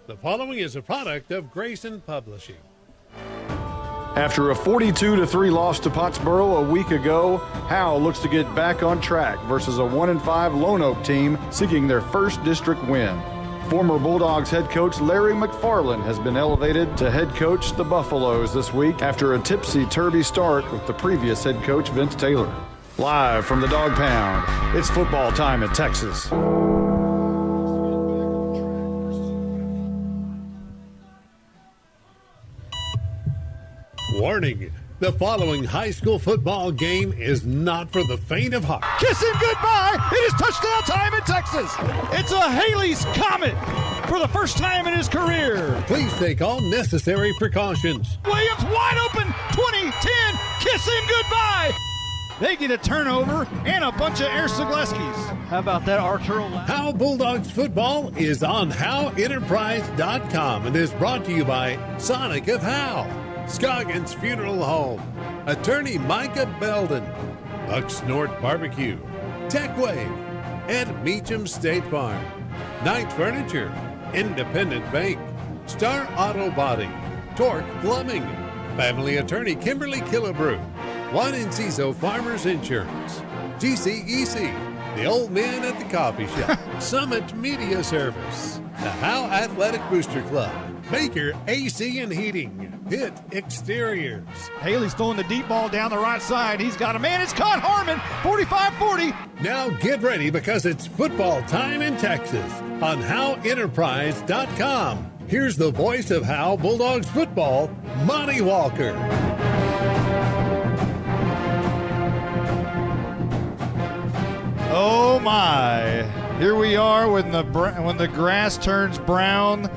The following is a product of Grayson Publishing. After a 42-3 loss to Pottsboro a week ago, Howe looks to get back on track versus a 1-5 Lone Oak team seeking their first district win. Former Bulldogs head coach Larry McFarland has been elevated to head coach the Buffaloes this week after a tipsy-turvy start with the previous head coach Vince Taylor. Live from the Dog Pound, it's football time in Texas. Warning, the following high school football game is not for the faint of heart. Kissing goodbye. It is touchdown time in Texas. It's a Haley's Comet for the first time in his career. Please take all necessary precautions. Williams wide open, 20-10, kissing goodbye. They get a turnover and a bunch of Ersigleskis. How about that, Arturo? Howe Bulldogs football is on HoweEnterprise.com and is brought to you by Sonic of Howe, Scoggins Funeral Home, Attorney Micah Belden, Buck Snort Barbecue, TechWave, and Meacham State Farm, Knight Furniture, Independent Bank, Star Auto Body, Torque Plumbing, Family Attorney Kimberly Killebrew, Juan Enciso Farmers Insurance, GCEC, the Old Man at the Coffee Shop, Summit Media Service, the Howe Athletic Booster Club, Baker AC and Heating, Pitt Exteriors. Haley's throwing the deep ball down the right side. He's got a man. It's caught. Harmon, 45-40. Now get ready because it's football time in Texas on HoweEnterprise.com. Here's the voice of Howe Bulldogs football, Monty Walker. Oh my! Here we are when the grass turns brown.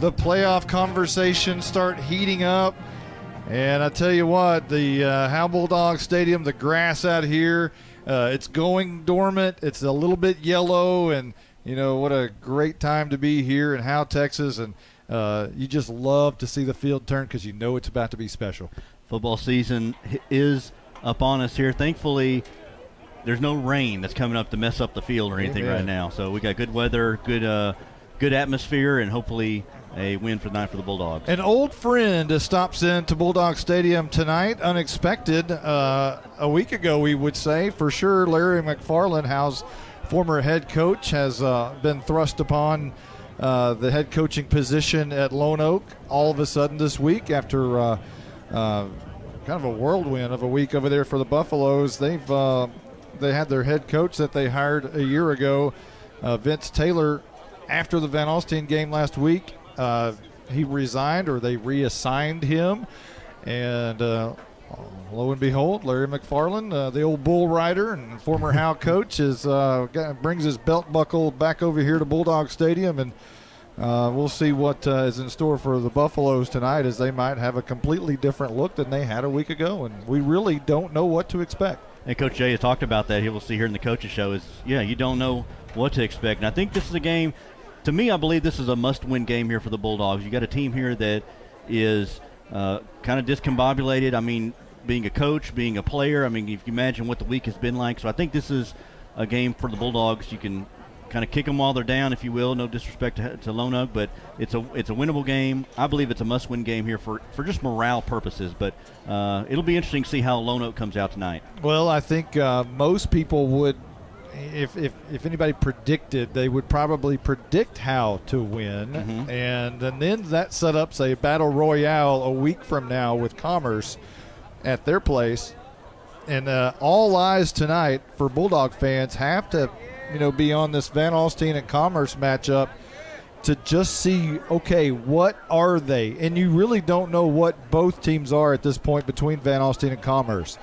The playoff conversations start heating up. And I tell you what, the Howe Bulldogs Stadium, the grass out here, it's going dormant. It's a little bit yellow, and, you know, what a great time to be here in Howe, Texas. And you just love to see the field turn because you know it's about to be special. Football season is upon us here. Thankfully, there's no rain that's coming up to mess up the field or anything right now. So we got good weather, good atmosphere, and hopefully a win for the night for the Bulldogs. An old friend stops into Bulldog Stadium tonight, unexpected. A week ago, we would say, for sure, Larry McFarland, Howe's former head coach, has been thrust upon the head coaching position at Lone Oak all of a sudden this week after kind of a whirlwind of a week over there for the Buffaloes. They had their head coach that they hired a year ago, Vince Taylor, after the Van Alstyne game last week. He resigned, or they reassigned him, and lo and behold, Larry McFarland, the old bull rider and former Howe coach, brings his belt buckle back over here to Bulldog Stadium, and we'll see what is in store for the Buffaloes tonight, as they might have a completely different look than they had a week ago, and we really don't know what to expect. And Coach Jay has talked about that. He will see here in the coaches show you don't know what to expect. And I think this is a game. To me, I believe this is a must-win game here for the Bulldogs. You got a team here that is kind of discombobulated. I mean, being a coach, being a player. I mean, if you imagine what the week has been like. So I think this is a game for the Bulldogs. You can kind of kick them while they're down, if you will. No disrespect to Lone Oak, but it's a winnable game. I believe it's a must-win game here for just morale purposes. But it'll be interesting to see how Lone Oak comes out tonight. Well, I think most people would. If anybody predicted, they would probably predict Howe to win, and then that set up, say, a battle royale a week from now with Commerce at their place. And all eyes tonight for Bulldog fans have to, be on this Van Alstyne and Commerce matchup to just see, okay, what are they? And you really don't know what both teams are at this point between Van Alstyne and Commerce.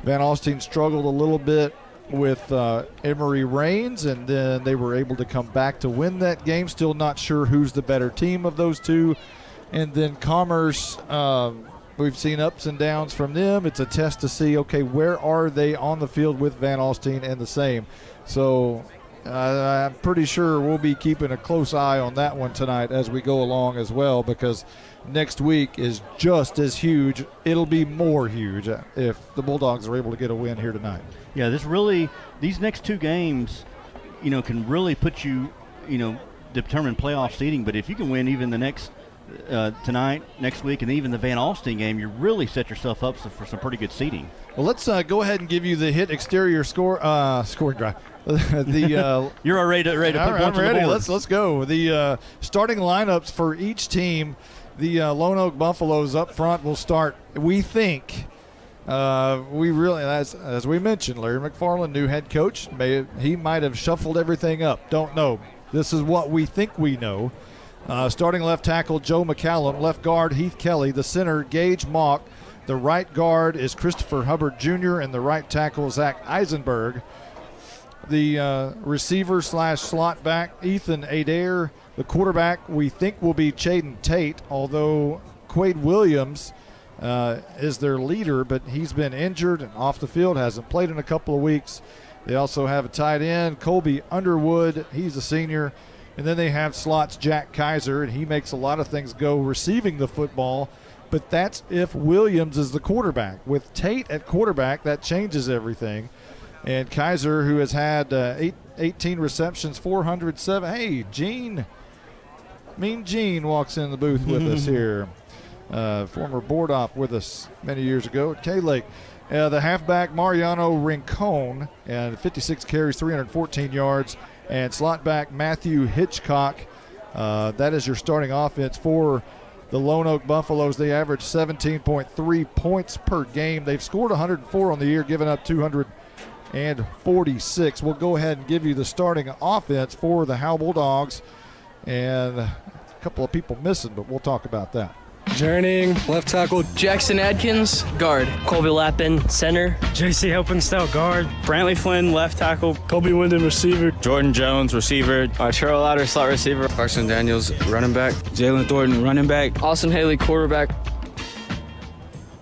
Van Alstyne struggled a little bit with Emory Raines, and then they were able to come back to win that game. Still not sure who's the better team of those two. And then Commerce, we've seen ups and downs from them. It's a test to see, okay, where are they on the field with Van Alstyne and the same. So I'm pretty sure we'll be keeping a close eye on that one tonight as we go along as well, because next week is just as huge. It'll be more huge if the Bulldogs are able to get a win here tonight. Yeah, these next two games, can really put you, determine playoff seeding. But if you can win even the next tonight, next week, and even the Van Alstyne game, you really set yourself up for some pretty good seeding. Well, let's go ahead and give you the hit exterior scoring drive. You're all ready to put points on the ready. board. Let's go. The starting lineups for each team. The Lone Oak Buffaloes up front will start. We think. We really, as we mentioned, Larry McFarland, new head coach. He might have shuffled everything up. Don't know. This is what we think we know. Starting left tackle, Joe McCallum. Left guard, Heath Kelly. The center, Gage Mock. The right guard is Christopher Hubbard Jr. and the right tackle, Zach Eisenberg. The receiver / slot back, Ethan Adair. The quarterback we think will be Chaden Tate, although Quade Williams is their leader, but he's been injured and off the field, hasn't played in a couple of weeks. They also have a tight end, Colby Underwood. He's a senior. And then they have slots Jack Kaiser, and he makes a lot of things go receiving the football. But that's if Williams is the quarterback. With Tate at quarterback, that changes everything. And Kaiser, who has had 18 receptions, 407. Hey, Mean Gene walks in the booth with us here. Former board op with us many years ago at K-Lake. The halfback, Mariano Rincon, and 56 carries, 314 yards. And slot back, Matthew Hitchcock. That is your starting offense for the Lone Oak Buffaloes. They average 17.3 points per game. They've scored 104 on the year, giving up 246. We'll go ahead and give you the starting offense for the Howe Bulldogs. And a couple of people missing, but we'll talk about that. Journeying, left tackle, Jackson Adkins, guard. Colby Lappin, center. J.C. Helpenstell, guard. Brantley Flynn, left tackle. Colby Wyndham, receiver. Jordan Jones, receiver. Arturo Lauder, slot receiver. Carson Daniels, running back. Jalen Thornton, running back. Austin Haley, quarterback.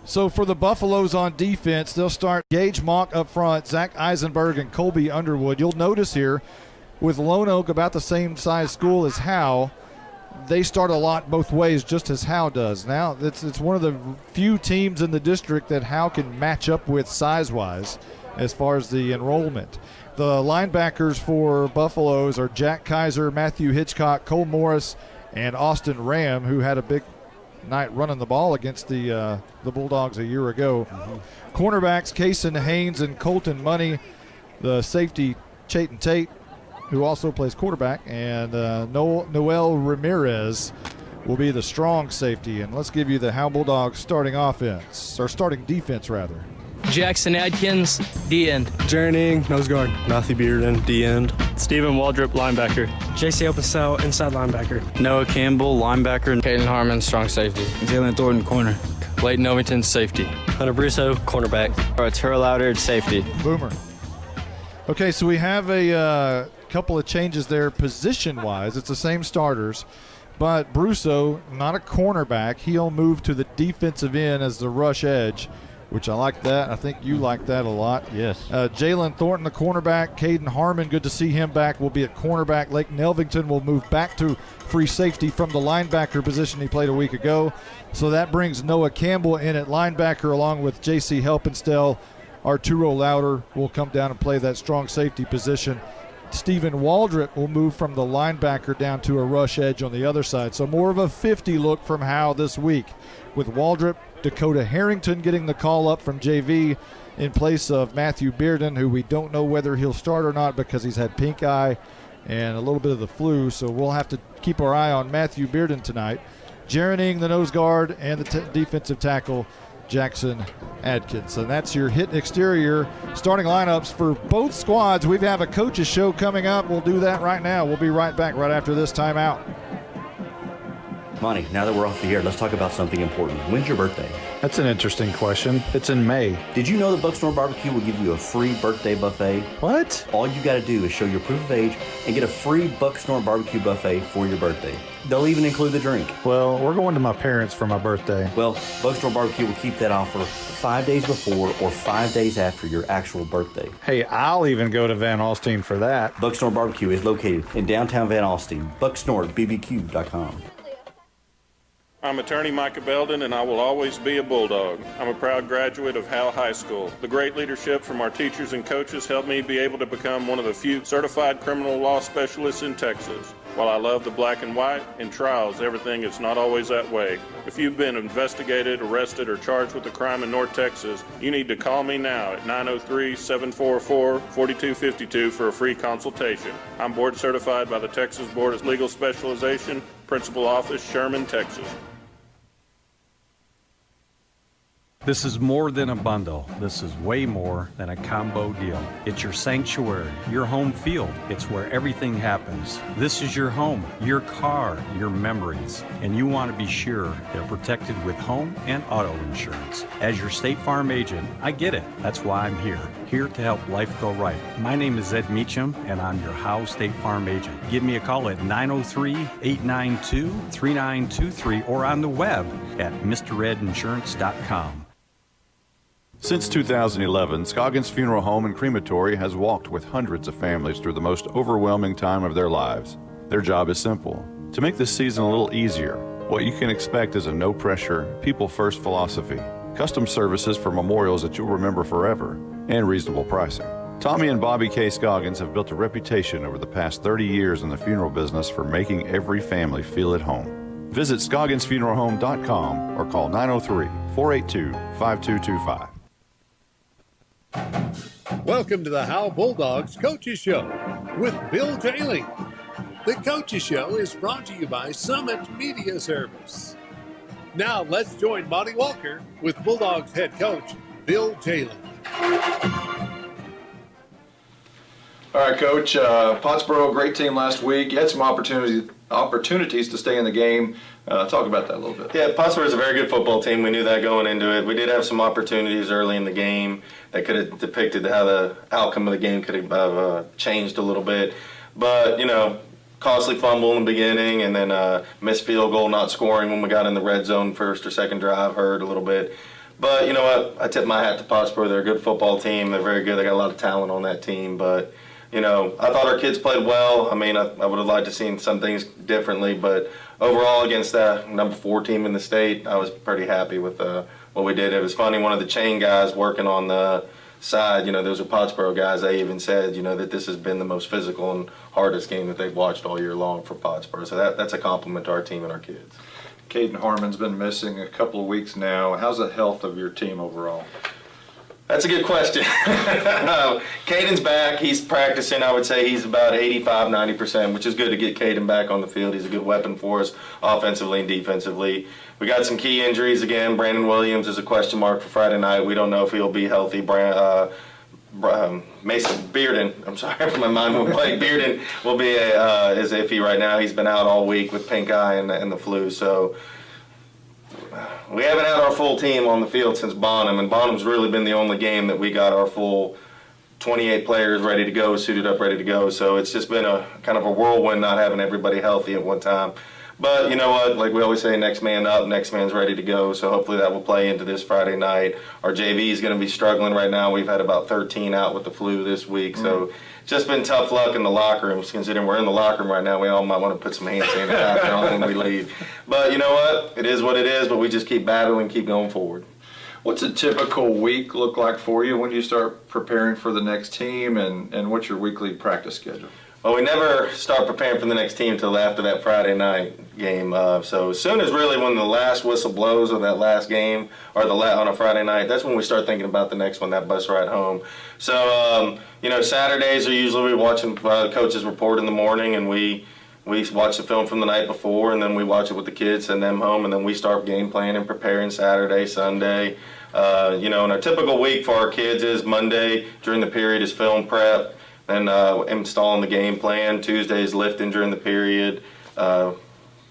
So for the Buffaloes on defense, they'll start Gage Mock up front, Zach Eisenberg, and Colby Underwood. You'll notice here, with Lone Oak about the same size school as Howe, they start a lot both ways, just as Howe does. Now, it's one of the few teams in the district that Howe can match up with size-wise as far as the enrollment. The linebackers for Buffaloes are Jack Kaiser, Matthew Hitchcock, Cole Morris, and Austin Ram, who had a big night running the ball against the Bulldogs a year ago. Cornerbacks, Kason Haynes and Colton Money. The safety, Chaden Tate, who also plays quarterback, and Noel Ramirez will be the strong safety. And let's give you the Howe Bulldogs starting offense, or starting defense, rather. Jackson Adkins, D-end. Journeying, nose guard. Matthew Bearden, D-end. Stephen Waldrop, linebacker. J.C. Helpenstell, inside linebacker. Noah Campbell, linebacker. Caden Harmon, strong safety. Jalen Thornton, corner. Leighton Ovington, safety. Hunter Brusso, cornerback. Arturo Lauder, safety. Boomer. Okay, so we have a couple of changes there position-wise. It's the same starters, but Brusso, not a cornerback. He'll move to the defensive end as the rush edge, which I like that. I think you like that a lot. Yes. Jalen Thornton, the cornerback. Caden Harmon, good to see him back, will be at cornerback. Leighton Elvington will move back to free safety from the linebacker position he played a week ago. So that brings Noah Campbell in at linebacker along with J.C. Helpenstell. Arturo Lauder will come down and play that strong safety position. Stephen Waldrop will move from the linebacker down to a rush edge on the other side. So more of a 50 look from Howe this week, with Waldrop, Dakota Harrington getting the call up from JV in place of Matthew Bearden, who we don't know whether he'll start or not because he's had pink eye and a little bit of the flu. So we'll have to keep our eye on Matthew Bearden tonight. Jerening, the nose guard, and the defensive tackle, Jackson Adkins. And that's your hit exterior starting lineups for both squads. We have a coaches show coming up. We'll do that right now. We'll be right back right after this timeout. Monty, now that we're off the air, let's talk about something important. When's your birthday? That's an interesting question. It's in May. Did you know that Bucksnor Barbecue will give you a free birthday buffet? What? All you got to do is show your proof of age and get a free Bucksnor Barbecue buffet for your birthday. They'll even include the drink. Well, we're going to my parents for my birthday. Well, Bucksnor Barbecue will keep that offer 5 days before or 5 days after your actual birthday. Hey, I'll even go to Van Alstyne for that. Bucksnor Barbecue is located in downtown Van Alstyne. BucksnorBBQ.com. I'm attorney Micah Belden, and I will always be a Bulldog. I'm a proud graduate of Howe High School. The great leadership from our teachers and coaches helped me be able to become one of the few certified criminal law specialists in Texas. While I love the black and white, in trials everything is not always that way. If you've been investigated, arrested, or charged with a crime in North Texas, you need to call me now at 903-744-4252 for a free consultation. I'm board certified by the Texas Board of Legal Specialization, Principal Office, Sherman, Texas. This is more than a bundle. This is way more than a combo deal. It's your sanctuary, your home field. It's where everything happens. This is your home, your car, your memories. And you want to be sure they're protected with home and auto insurance. As your State Farm agent, I get it. That's why I'm here to help life go right. My name is Ed Meacham, and I'm your Howe State Farm agent. Give me a call at 903-892-3923 or on the web at mredinsurance.com. Since 2011, Scoggins Funeral Home and Crematory has walked with hundreds of families through the most overwhelming time of their lives. Their job is simple: to make this season a little easier. What you can expect is a no-pressure, people-first philosophy, custom services for memorials that you'll remember forever, and reasonable pricing. Tommy and Bobby K. Scoggins have built a reputation over the past 30 years in the funeral business for making every family feel at home. Visit ScogginsFuneralHome.com or call 903-482-5225. Welcome to the Howe Bulldogs Coaches Show with Bill Jailing. The Coaches Show is brought to you by Summit Media Service. Now let's join Monty Walker with Bulldogs head coach Bill Jailing. All right, Coach. Pottsboro, great team last week. You had some opportunities to stay in the game. Talk about that a little bit. Yeah, Pottsboro is a very good football team. We knew that going into it. We did have some opportunities early in the game that could have depicted how the outcome of the game could have changed a little bit. But, costly fumble in the beginning and then missed field goal, not scoring when we got in the red zone first or second drive hurt a little bit. But you know what? I tip my hat to Pottsboro. They're a good football team. They're very good. They got a lot of talent on that team. But I thought our kids played well. I mean, I would have liked to have seen some things differently, but overall against the number 4 team in the state, I was pretty happy with what we did. It was funny, one of the chain guys working on the side, those are Pottsboro guys, they even said, that this has been the most physical and hardest game that they've watched all year long for Pottsboro. So that's a compliment to our team and our kids. Caden Harmon's been missing a couple of weeks now. How's the health of your team overall? That's a good question. Caden's back. He's practicing. I would say he's about 85-90%, which is good to get Caden back on the field. He's a good weapon for us offensively and defensively. We got some key injuries again. Brandon Williams is a question mark for Friday night. We don't know if he'll be healthy. Mason Bearden, I'm sorry for my mind went blank. Bearden will be is iffy right now. He's been out all week with pink eye and the flu. So we haven't had our full team on the field since Bonham, and Bonham's really been the only game that we got our full 28 players ready to go, suited up, ready to go. So it's just been a kind of a whirlwind not having everybody healthy at one time. But you know what, like we always say, next man up, next man's ready to go. So hopefully that will play into this Friday night. Our JV is going to be struggling right now. We've had about 13 out with the flu this week. So it's just been tough luck in the locker rooms, considering we're in the locker room right now. We all might want to put some hand sanitizer on when we leave. But you know what, it is what it is, but we just keep battling, keep going forward. What's a typical week look like for you when you start preparing for the next team, and what's your weekly practice schedule? Well, we never start preparing for the next team until after that Friday night game. So as soon as really when the last whistle blows of that last game, or on a Friday night, that's when we start thinking about the next one, that bus ride home. So, Saturdays are usually we watching coaches report in the morning, and we watch the film from the night before, and then we watch it with the kids, send them home, and then we start game planning and preparing Saturday, Sunday. And our typical week for our kids is Monday during the period is film prep. Then installing the game plan. Tuesdays lifting during the period,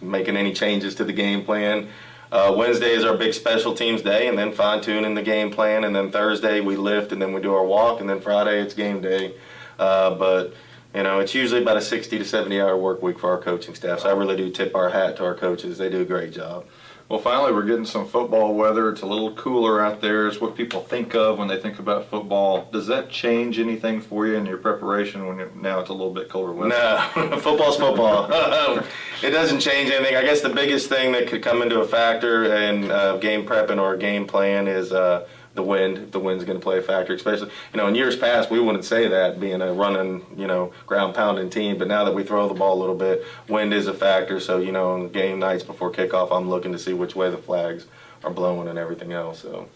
making any changes to the game plan. Wednesday is our big special teams day, and then fine-tuning the game plan. And then Thursday we lift, and then we do our walk. And then Friday it's game day. But it's usually about a 60 to 70-hour work week for our coaching staff. So I really do tip our hat to our coaches. They do a great job. Well, finally, we're getting some football weather. It's a little cooler out there. It's what people think of when they think about football. Does that change anything for you in your preparation when now it's a little bit colder weather? No, football's football. It doesn't change anything. I guess the biggest thing that could come into a factor in game prepping or game plan is the the wind, if the wind's going to play a factor, especially, in years past, we wouldn't say that being a running, ground pounding team, but now that we throw the ball a little bit, wind is a factor. So, on game nights before kickoff, I'm looking to see which way the flags are blowing and everything else. So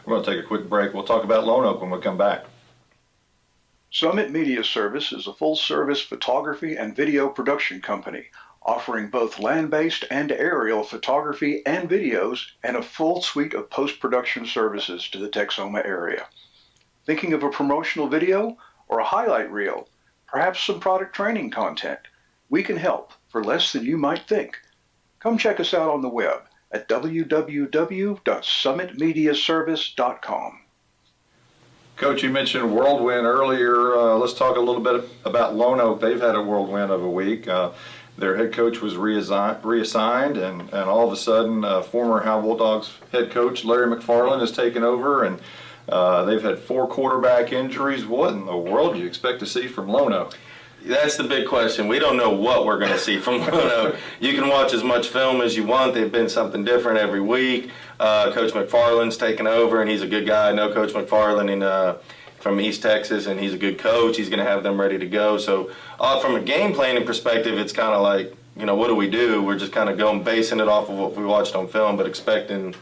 we're going to take a quick break. We'll talk about Lone Oak when we come back. Summit Media Service is a full-service photography and video production company offering both land-based and aerial photography and videos and a full suite of post-production services to the Texoma area. Thinking of a promotional video or a highlight reel, perhaps some product training content? We can help for less than you might think. Come check us out on the web at www.summitmediaservice.com. Coach, you mentioned whirlwind earlier. Let's talk a little bit about Lone Oak. They've had a whirlwind of a week. Their head coach was reassigned, and all of a sudden, former Howe Bulldogs head coach Larry McFarland has taken over, and they've had 4 quarterback injuries. What in the world do you expect to see from Lone Oak? That's the big question. We don't know what we're going to see from Lone Oak. You can watch as much film as you want. They've been something different every week. Coach McFarland's taken over, and he's a good guy. I know Coach McFarland from East Texas, and he's a good coach. He's going to have them ready to go. So from a game planning perspective, it's kind of like, what do we do? We're just kind of basing it off of what we watched on film, but expecting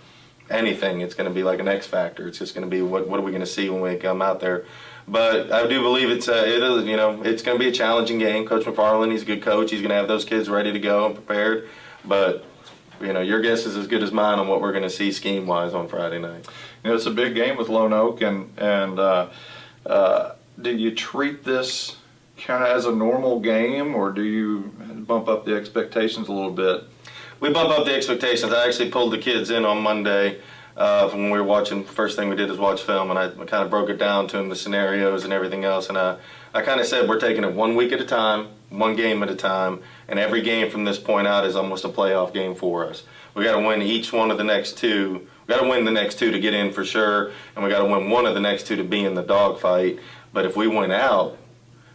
anything. It's going to be like an X factor. It's just going to be what are we going to see when we come out there. But I do believe it's going to be a challenging game. Coach McFarland, he's a good coach. He's going to have those kids ready to go and prepared. But your guess is as good as mine on what we're going to see scheme-wise on Friday night. It's a big game with Lone Oak, and do you treat this kind of as a normal game, or do you bump up the expectations a little bit? We bump up the expectations. I actually pulled the kids in on Monday when we were watching. First thing we did is watch film, and I kind of broke it down to them, the scenarios and everything else, and I kind of said we're taking it 1 week at a time, 1 game at a time, and every game from this point out is almost a playoff game for us. We got to win each one of the next 2. We got to win the next 2 to get in for sure, and we got to win one of the next 2 to be in the dogfight. But if we win out,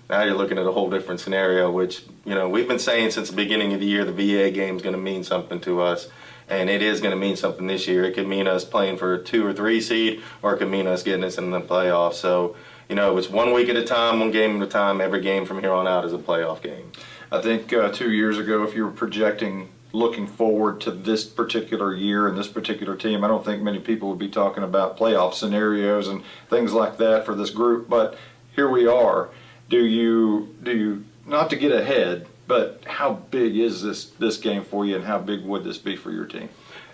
now you're looking at a whole different scenario, which, we've been saying since the beginning of the year the VA game is going to mean something to us, and it is going to mean something this year. It could mean us playing for a 2 or 3 seed, or it could mean us getting us in the playoffs. So, it's 1 week at a time, 1 game at a time. Every game from here on out is a playoff game. I think 2 years ago, if you were projecting looking forward to this particular year and this particular team, I don't think many people would be talking about playoff scenarios and things like that for this group. But here we are. Do you not to get ahead, but how big is this game for you, and how big would this be for your team?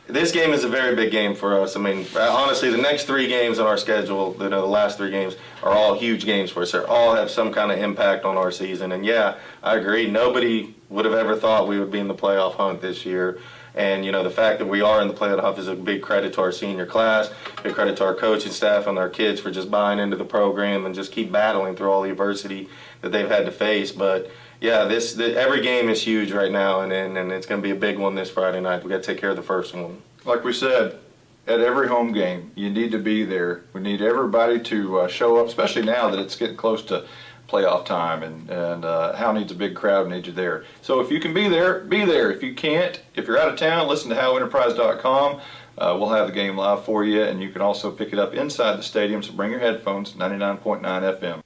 This game is a very big game for us. I mean, honestly, the next 3 games on our schedule, the last 3 games, are all huge games for us. They all have some kind of impact on our season. And yeah, I agree. Nobody would have ever thought we would be in the playoff hunt this year. And, the fact that we are in the playoff hunt is a big credit to our senior class, big credit to our coaching staff and our kids for just buying into the program and just keep battling through all the adversity that they've had to face. But yeah, every game is huge right now, and it's going to be a big one this Friday night. We got to take care of the first one. Like we said, at every home game, you need to be there. We need everybody to show up, especially now that it's getting close to playoff time, and Howe needs a big crowd, needs you there. So if you can be there, be there. If you can't, if you're out of town, listen to HoweEnterprise.com. We'll have the game live for you, and you can also pick it up inside the stadium, so bring your headphones, 99.9 FM.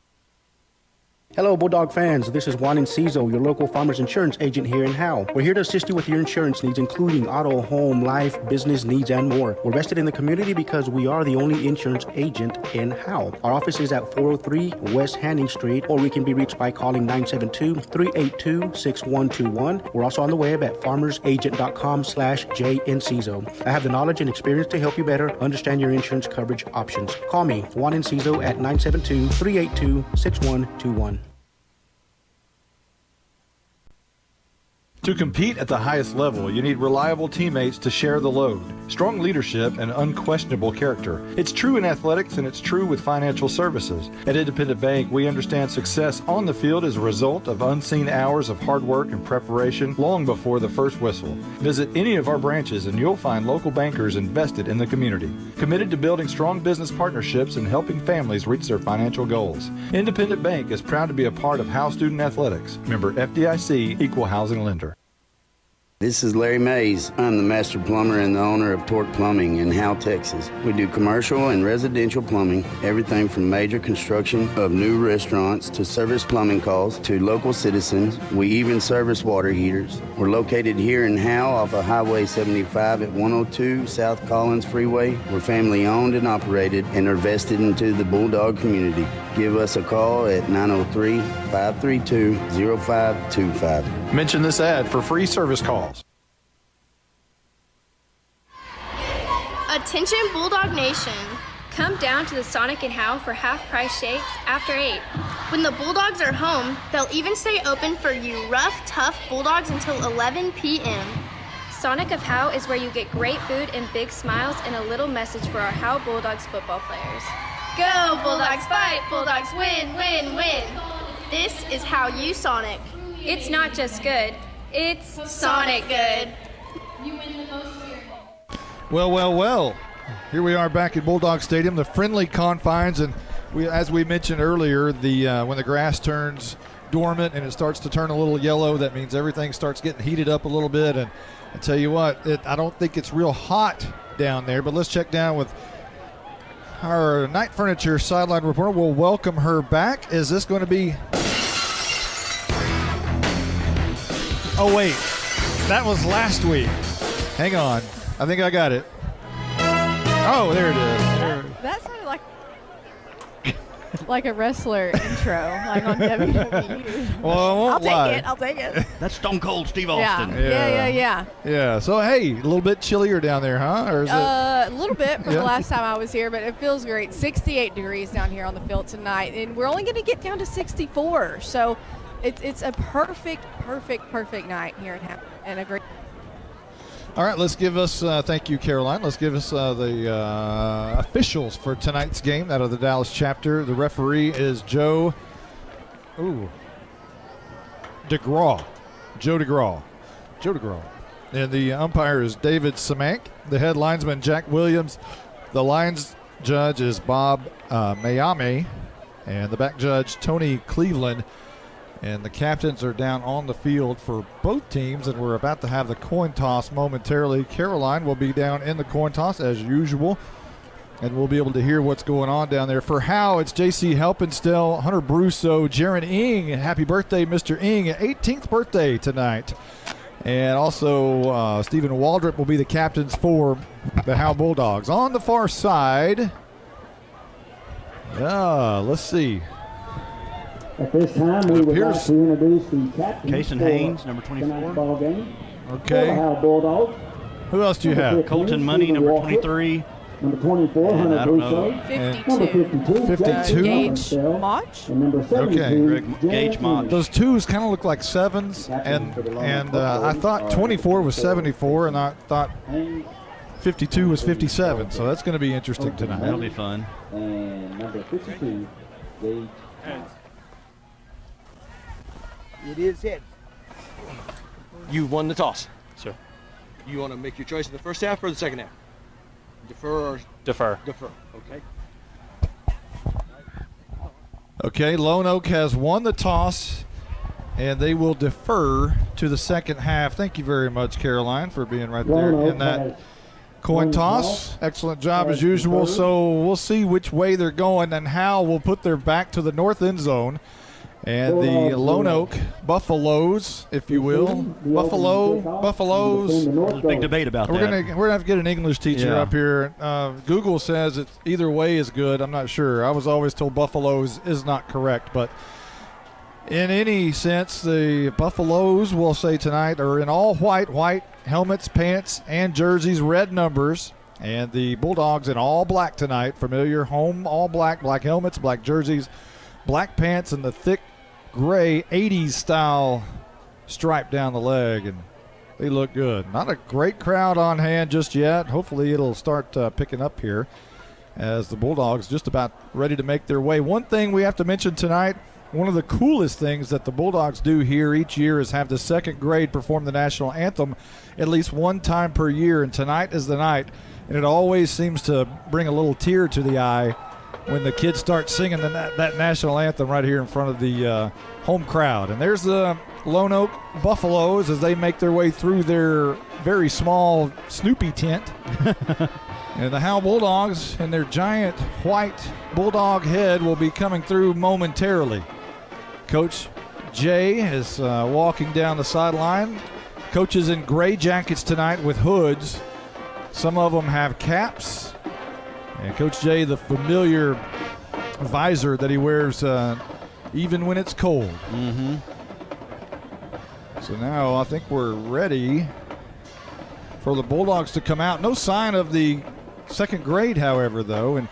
Hello, Bulldog fans. This is Juan Enciso, your local farmers insurance agent here in Howe. We're here to assist you with your insurance needs, including auto, home, life, business needs, and more. We're vested in the community because we are the only insurance agent in Howe. Our office is at 403 West Hanning Street, or we can be reached by calling 972-382-6121. We're also on the web at farmersagent.com/JEnciso. I have the knowledge and experience to help you better understand your insurance coverage options. Call me, Juan Enciso, at 972-382-6121. To compete at the highest level, you need reliable teammates to share the load, strong leadership, and unquestionable character. It's true in athletics, and it's true with financial services. At Independent Bank, we understand success on the field is a result of unseen hours of hard work and preparation long before the first whistle. Visit any of our branches, and you'll find local bankers invested in the community, committed to building strong business partnerships and helping families reach their financial goals. Independent Bank is proud to be a part of Howe Student Athletics. Member FDIC, Equal Housing Lender. This is Larry Mays. I'm the master plumber and the owner of Torque Plumbing in Howe, Texas. We do commercial and residential plumbing, everything from major construction of new restaurants to service plumbing calls to local citizens. We even service water heaters. We're located here in Howe off of Highway 75 at 102 South Collins Freeway. We're family owned and operated and are vested into the Bulldog community. Give us a call at 903-532-0525. Mention this ad for free service calls. Attention Bulldog Nation. Come down to the Sonic and Howe for half-price shakes after 8. When the Bulldogs are home, they'll even stay open for you rough, tough Bulldogs until 11 p.m. Sonic of Howe is where you get great food and big smiles and a little message for our Howe Bulldogs football players. Go Bulldogs fight, Bulldogs win, win, win. This is how you Sonic. It's not just good, it's Sonic good. Well. Here we are back at Bulldog Stadium, the friendly confines, and as we mentioned earlier, when the grass turns dormant and it starts to turn a little yellow, that means everything starts getting heated up a little bit. And I tell you what, I don't think it's real hot down there, but let's check down with our Night Furniture sideline reporter. We'll welcome her back. Is this going to be... Oh, wait. That was last week. Hang on. I think I got it. Oh, there it is. That sounded like a wrestler intro, like on WWE. Well, I'll take it. That's Stone Cold Steve Austin. Yeah. So, hey, a little bit chillier down there, huh? Or is a little bit from the last time I was here, but it feels great. 68 degrees down here on the field tonight, and we're only going to get down to 64. So it's a perfect night here in Howe, and a great. All right, let's give us, thank you, Caroline. Let's give us the officials for tonight's game out of the Dallas chapter. The referee is Joe DeGraw. And the umpire is David Samank. The head linesman, Jack Williams. The lines judge is Bob Mayame. And the back judge, Tony Cleveland. And the captains are down on the field for both teams, and we're about to have the coin toss momentarily. Caroline will be down in the coin toss as usual, and we'll be able to hear what's going on down there. For Howe, it's J.C. Helpenstiel, Hunter Brusso, Jaron Ing. Happy birthday, Mr. Ing. 18th birthday tonight. And also Stephen Waldrop will be the captains for the Howe Bulldogs. On the far side, let's see. At this time, we would like to introduce the captain. Kason Haynes, number 24. Ball game. Okay. Bulldogs. Who else do you have? Colton Money, number 23. Number 24, and Hunter Brusso. 52. Gage Motch. And number 72, Okay. Gage Motch. Those twos kind of look like sevens, and I thought 24 was 74, and I thought 52 was 57, so that's going to be interesting tonight. That'll be fun. And number 52, Gage. It is head. You won the toss, sir. You want to make your choice in the first half or the second half? Defer or defer? Defer. Okay. Okay, Lone Oak has won the toss, and they will defer to the second half. Thank you very much, Caroline, for being right there in that coin toss. Excellent job as usual. So we'll see which way they're going, and Howe will put their back to the north end zone. And the Lone Oak Buffaloes, if you will, Buffaloes. There's a big debate about that. We're gonna have to get an English teacher up here. Google says it's either way is good. I'm not sure. I was always told Buffaloes is not correct, but in any sense, the Buffaloes, we'll say tonight, are in all white helmets, pants, and jerseys, red numbers. And the Bulldogs in all black tonight. Familiar home, all black helmets, black jerseys, black pants, and the thick gray 80s style stripe down the leg, and they look good. Not a great crowd on hand just yet. Hopefully it'll start picking up here as the Bulldogs just about ready to make their way. One thing we have to mention tonight, one of the coolest things that the Bulldogs do here each year is have the second grade perform the national anthem at least one time per year, and tonight is the night, and it always seems to bring a little tear to the eye when the kids start singing that national anthem right here in front of the home crowd. And there's the Lone Oak Buffaloes as they make their way through their very small Snoopy tent. And the Howe Bulldogs and their giant white bulldog head will be coming through momentarily. Coach Jay is walking down the sideline. Coaches in gray jackets tonight with hoods. Some of them have caps. And Coach Jay, the familiar visor that he wears even when it's cold. Mm-hmm. So now I think we're ready for the Bulldogs to come out. No sign of the second grade, however, though. And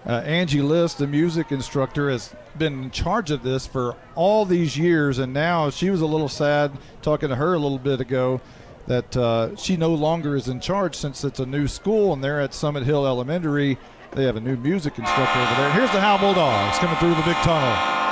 Angie List, the music instructor, has been in charge of this for all these years. And now she was a little sad, talking to her a little bit ago, that she no longer is in charge since it's a new school. And they're at Summit Hill Elementary. They have a new music instructor over there. And here's the Howe Bulldogs coming through the big tunnel.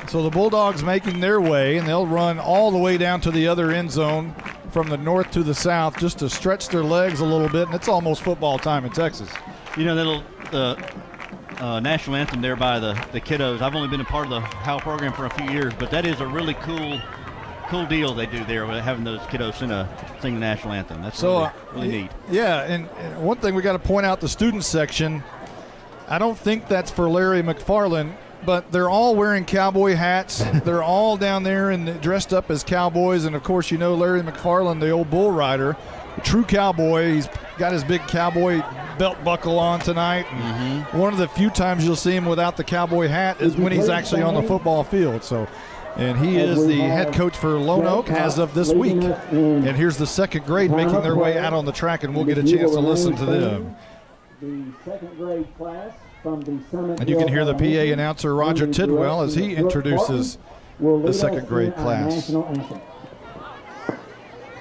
So the Bulldogs making their way, and they'll run all the way down to the other end zone from the north to the south just to stretch their legs a little bit, and it's almost football time in Texas. You know, that little national anthem there by the kiddos. I've only been a part of the Howe program for a few years, but that is a really cool deal they do there with having those kiddos sing the national anthem. That's so, really neat. Yeah, and one thing we got to point out, the student section, I don't think that's for Larry McFarland, but they're all wearing cowboy hats. They're all down there and dressed up as cowboys. And, of course, you know Larry McFarland, the old bull rider, a true cowboy. He's got his big cowboy belt buckle on tonight. And one of the few times you'll see him without the cowboy hat is when he's actually on the football field. So, and he is the head coach for Lone Oak as of this week. And here's the second grade making their way out on the track, and we'll get a chance to listen to them. The second grade class. And you can hear the PA announcer Roger Tidwell as he introduces the second grade class. And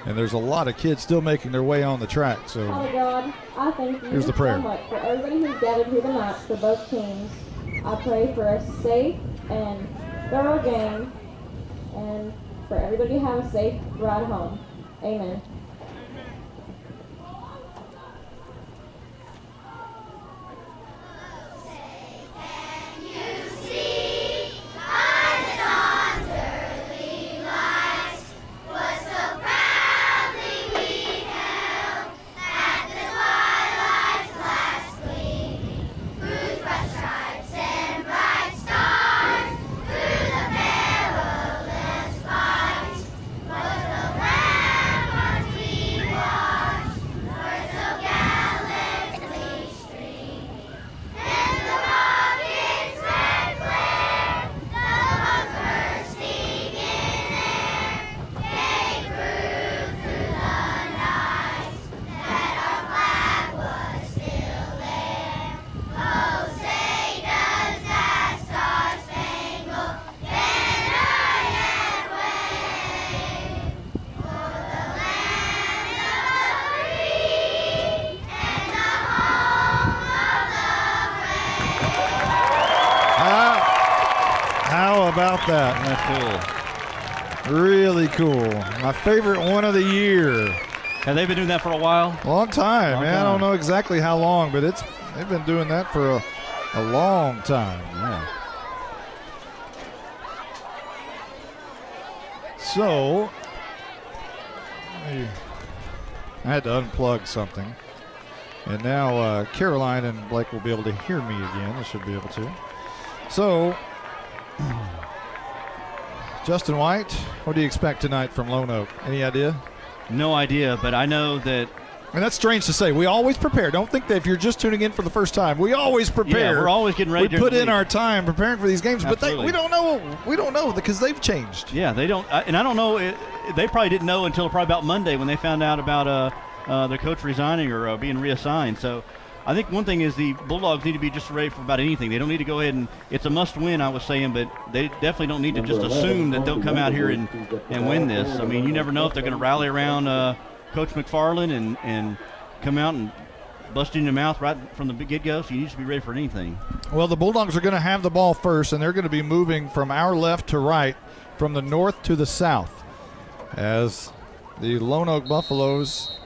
there's a lot of kids still making their way on the track. So Father God, I thank you here's the prayer. So much for everybody who's gathered here tonight for both teams. I pray for a safe and thorough game and for everybody to have a safe ride home. Amen. About that. That's cool. Really cool. My favorite one of the year. Have they been doing that for a while? Long time, man. I don't know exactly how long, but they've been doing that for a long time. Yeah. So, I had to unplug something. And now Caroline and Blake will be able to hear me again. They should be able to. So, Justin White, what do you expect tonight from Lone Oak? Any idea? No idea, but I know that. And that's strange to say. We always prepare. Don't think that if you're just tuning in for the first time, we always prepare. Yeah, we're always getting ready. We put in our time preparing for these games, Absolutely. but we don't know. We don't know because they've changed. Yeah, they don't. And I don't know. They probably didn't know until probably about Monday when they found out about their coach resigning or being reassigned. So I think one thing is the Bulldogs need to be just ready for about anything. They don't need to go ahead and it's a must-win, I was saying, but they definitely don't need to just assume that they'll come out here and win this. I mean, you never know if they're going to rally around Coach McFarland and come out and bust in your mouth right from the get-go, so you need to be ready for anything. Well, the Bulldogs are going to have the ball first, and they're going to be moving from our left to right, from the north to the south, as the Lone Oak Buffaloes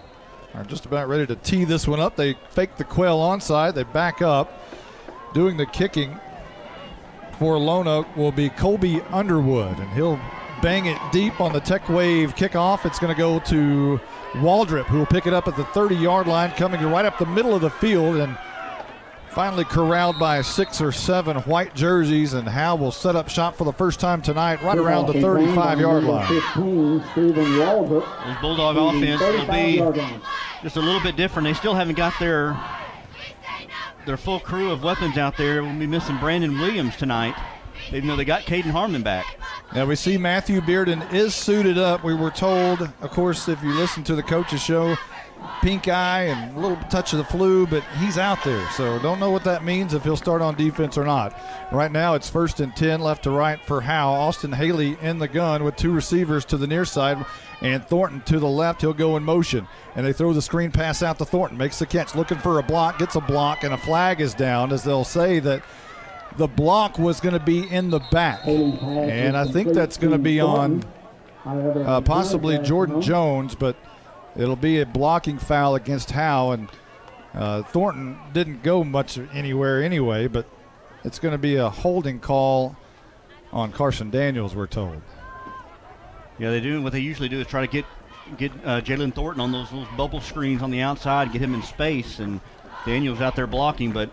are just about ready to tee this one up. They fake the quail onside. They back up. Doing the kicking for Lone Oak will be Colby Underwood, and he'll bang it deep on the Tech Wave kickoff. It's going to go to Waldrop, who will pick it up at the 30-yard line, coming right up the middle of the field, and finally corralled by 6 or 7 white jerseys, and Howe will set up shop for the first time tonight right around the 35-yard line. This Bulldog offense will be just a little bit different. They still haven't got their full crew of weapons out there. We'll be missing Brandon Williams tonight, even though they got Caden Harmon back. Now we see Matthew Bearden is suited up. We were told, of course, if you listen to the coach's show, pink eye and a little touch of the flu, but he's out there. So don't know what that means, if he'll start on defense or not. Right now it's 1st and 10, left to right for Howe. Austin Haley in the gun with 2 receivers to the near side, and Thornton to the left. He'll go in motion, and they throw the screen pass out to Thornton. Makes the catch, looking for a block, gets a block, and a flag is down, as they'll say that the block was going to be in the back. And I think that's going to be on possibly Jordan Jones, but it'll be a blocking foul against Howe. And Thornton didn't go much anywhere anyway, but it's going to be a holding call on Carson Daniels, we're told. Yeah, they do. What they usually do is try to get Jalen Thornton on those little bubble screens on the outside, get him in space, and Daniels out there blocking, but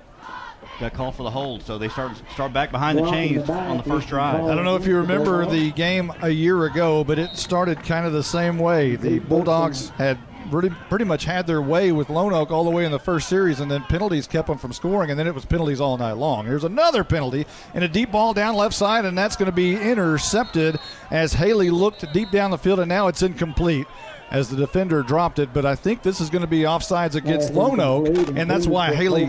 got called for the hold, so they start back behind the chains on the first drive. I don't know if you remember the game a year ago, but it started kind of the same way. The Bulldogs had pretty much had their way with Lone Oak all the way in the first series, and then penalties kept them from scoring, and then it was penalties all night long. Here's another penalty, and a deep ball down left side, and that's going to be intercepted as Haley looked deep down the field, and now it's incomplete as the defender dropped it. But I think this is going to be offsides against Lone Oak, and that's why Haley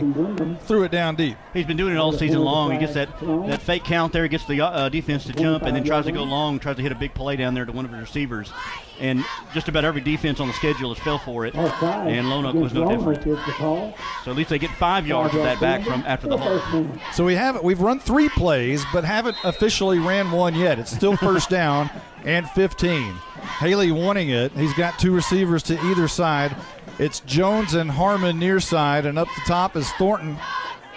threw it down deep. He's been doing it all season long. He gets that fake count there, gets the defense to jump, and then tries to go long, tries to hit a big play down there to one of his receivers. And just about every defense on the schedule has fell for it, and Lone Oak was no different. So at least they get 5 yards of that back from after the hold. So we've run 3 plays, but haven't officially ran one yet. It's still first down and 15. Haley wanting it. He's got 2 receivers to either side. It's Jones and Harmon near side, and up the top is Thornton,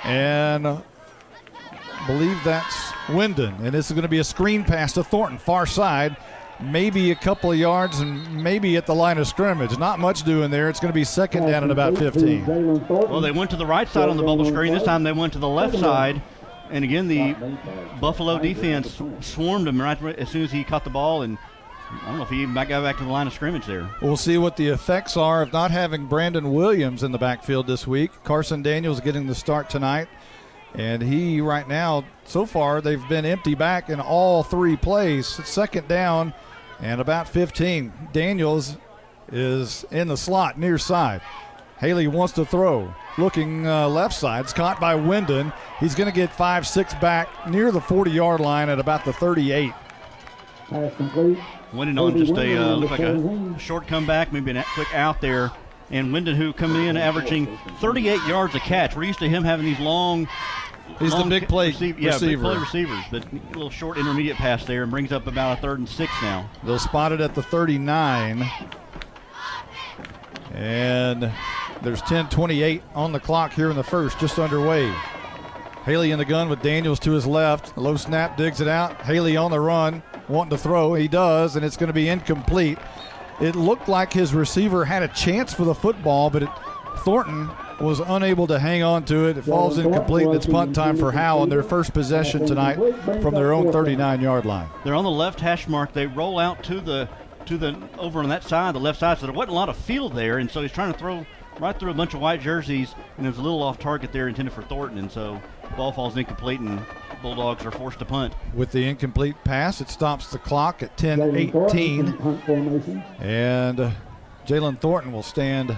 and I believe that's Wyndon. And this is going to be a screen pass to Thornton, far side, maybe a couple of yards, and maybe at the line of scrimmage. Not much doing there. It's going to be second down and about 15. Well, they went to the right side on the bubble screen. This time they went to the left side. And again, the Buffalo defense swarmed him right as soon as he caught the ball, and I don't know if he even got back to the line of scrimmage there. We'll see what the effects are of not having Brandon Williams in the backfield this week. Carson Daniels getting the start tonight, and he right now, so far, they've been empty back in all 3 plays. It's second down and about 15. Daniels is in the slot near side. Haley wants to throw. Looking left side. It's caught by Wyndon. He's going to get 5-6 back near the 40-yard line at about the 38. Pass complete. Wyndon on just look like a short comeback, maybe a quick out there. And Wyndon, who coming in averaging 38 yards a catch. We're used to him having these long. He's the big play receiver. Yeah, big play receivers, but a little short intermediate pass there, and brings up about a 3rd and 6 now. They'll spot it at the 39. And there's 10:28 on the clock here in the first, just underway. Haley in the gun with Daniels to his left. Low snap, digs it out. Haley on the run, wanting to throw. He does, and it's going to be incomplete. It looked like his receiver had a chance for the football, but Thornton was unable to hang on to it. It falls incomplete, and it's punt time for Howe on their first possession tonight from their own 39-yard line. They're on the left hash mark. They roll out to the over on that side, the left side, so there wasn't a lot of field there, and so he's trying to throw right through a bunch of white jerseys, and there's a little off target there intended for Thornton, and so the ball falls incomplete, and Bulldogs are forced to punt. With the incomplete pass, it stops the clock at 10:18, and Jalen Thornton will stand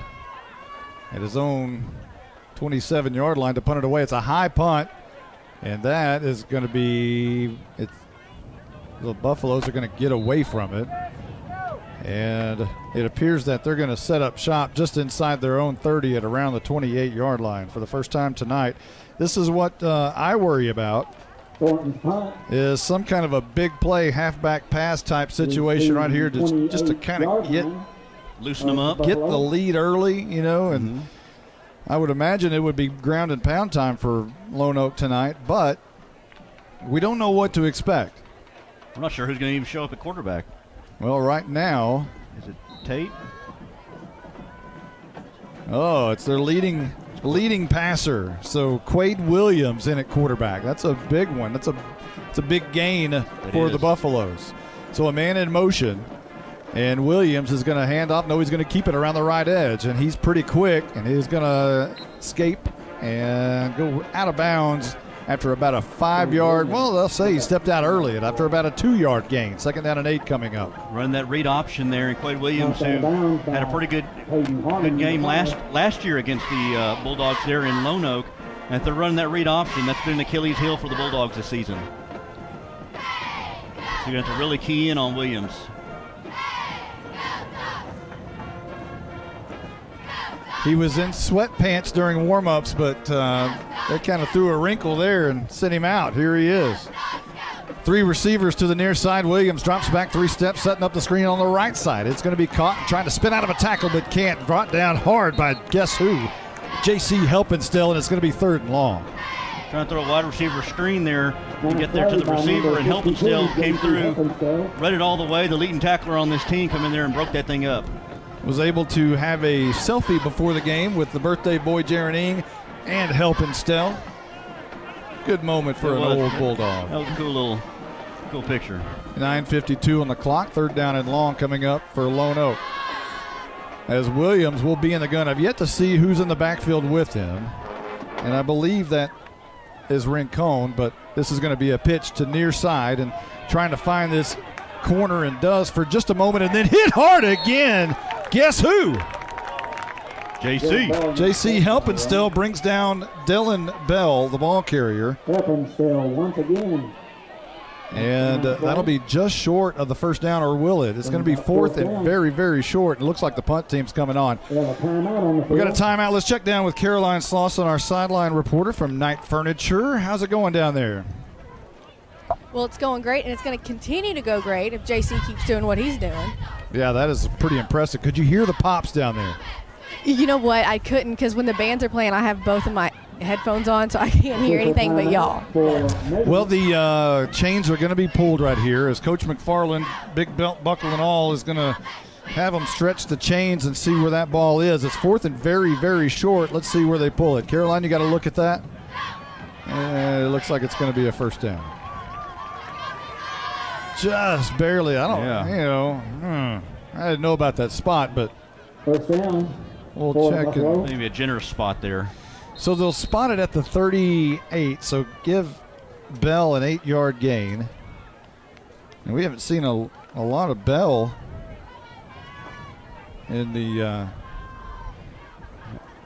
at his own 27-yard line to punt it away. It's a high punt, and that is going to be the Buffaloes are going to get away from it. And it appears that they're going to set up shop just inside their own 30 at around the 28-yard line for the first time tonight. This is what I worry about, is some kind of a big play halfback pass type situation right here just to kind of get loosen them up. Get the lead early, and I would imagine it would be ground and pound time for Lone Oak tonight, but we don't know what to expect. I'm not sure who's going to even show up at quarterback. Well, right now. Is it Tate? Oh, it's their leading passer. So Quade Williams in at quarterback. That's a big one. It's a big gain for the Buffaloes. So a man in motion, and Williams is going to hand off. No, he's going to keep it around the right edge, and he's pretty quick, and he's going to escape and go out of bounds after about a 5-yard. Well, they'll say he stepped out early, and after about a 2-yard gain. 2nd down and 8 coming up. Run that read option there, and Quade Williams, who had a pretty good game last year against the Bulldogs there in Lone Oak. And if they're running that read option, that's been an Achilles heel for the Bulldogs this season. So you have to really key in on Williams. He was in sweatpants during warm-ups, but they kind of threw a wrinkle there and sent him out. Here he is. 3 receivers to the near side. Williams drops back 3 steps, setting up the screen on the right side. It's going to be caught and trying to spin out of a tackle, but can't. Brought down hard by guess who? J.C. Helpenstill, and it's going to be 3rd and long. Trying to throw a wide receiver screen there to get there to the receiver, and Helpenstill came through, read it all the way. The leading tackler on this team come in there and broke that thing up. Was able to have a selfie before the game with the birthday boy Jaron Ing and Helpenstill. Good moment for an old Bulldog. That was a cool picture. 9:52 on the clock. 3rd down and long coming up for Lone Oak. As Williams will be in the gun. I've yet to see who's in the backfield with him, and I believe that is Rincon, but this is going to be a pitch to near side and trying to find this corner, and does for just a moment, and then hit hard again. Guess who? J.C. Helpenstill brings down Dylan Bell, the ball carrier. Helpenstill once again. And that'll be just short of the 1st down, or will it? It's going to be 4th and very, very short. It looks like the punt team's coming on. We got a timeout. Let's check down with Caroline Slauson, our sideline reporter from Knight Furniture. How's it going down there? Well, it's going great, and it's going to continue to go great if JC keeps doing what he's doing. Yeah, that is pretty impressive. Could you hear the pops down there? You know what? I couldn't, because when the bands are playing, I have both of my headphones on, so I can't hear anything but y'all. Well, the chains are going to be pulled right here as Coach McFarland, big belt buckle and all, is going to have them stretch the chains and see where that ball is. It's 4th and very, very short. Let's see where they pull it. Caroline, you got to look at that. It looks like it's going to be a 1st down. Just barely. I didn't know about that spot, but 1st down. We'll check it. Maybe a generous spot there. So they'll spot it at the 38, so give Bell an 8-yard gain. And we haven't seen a lot of Bell in the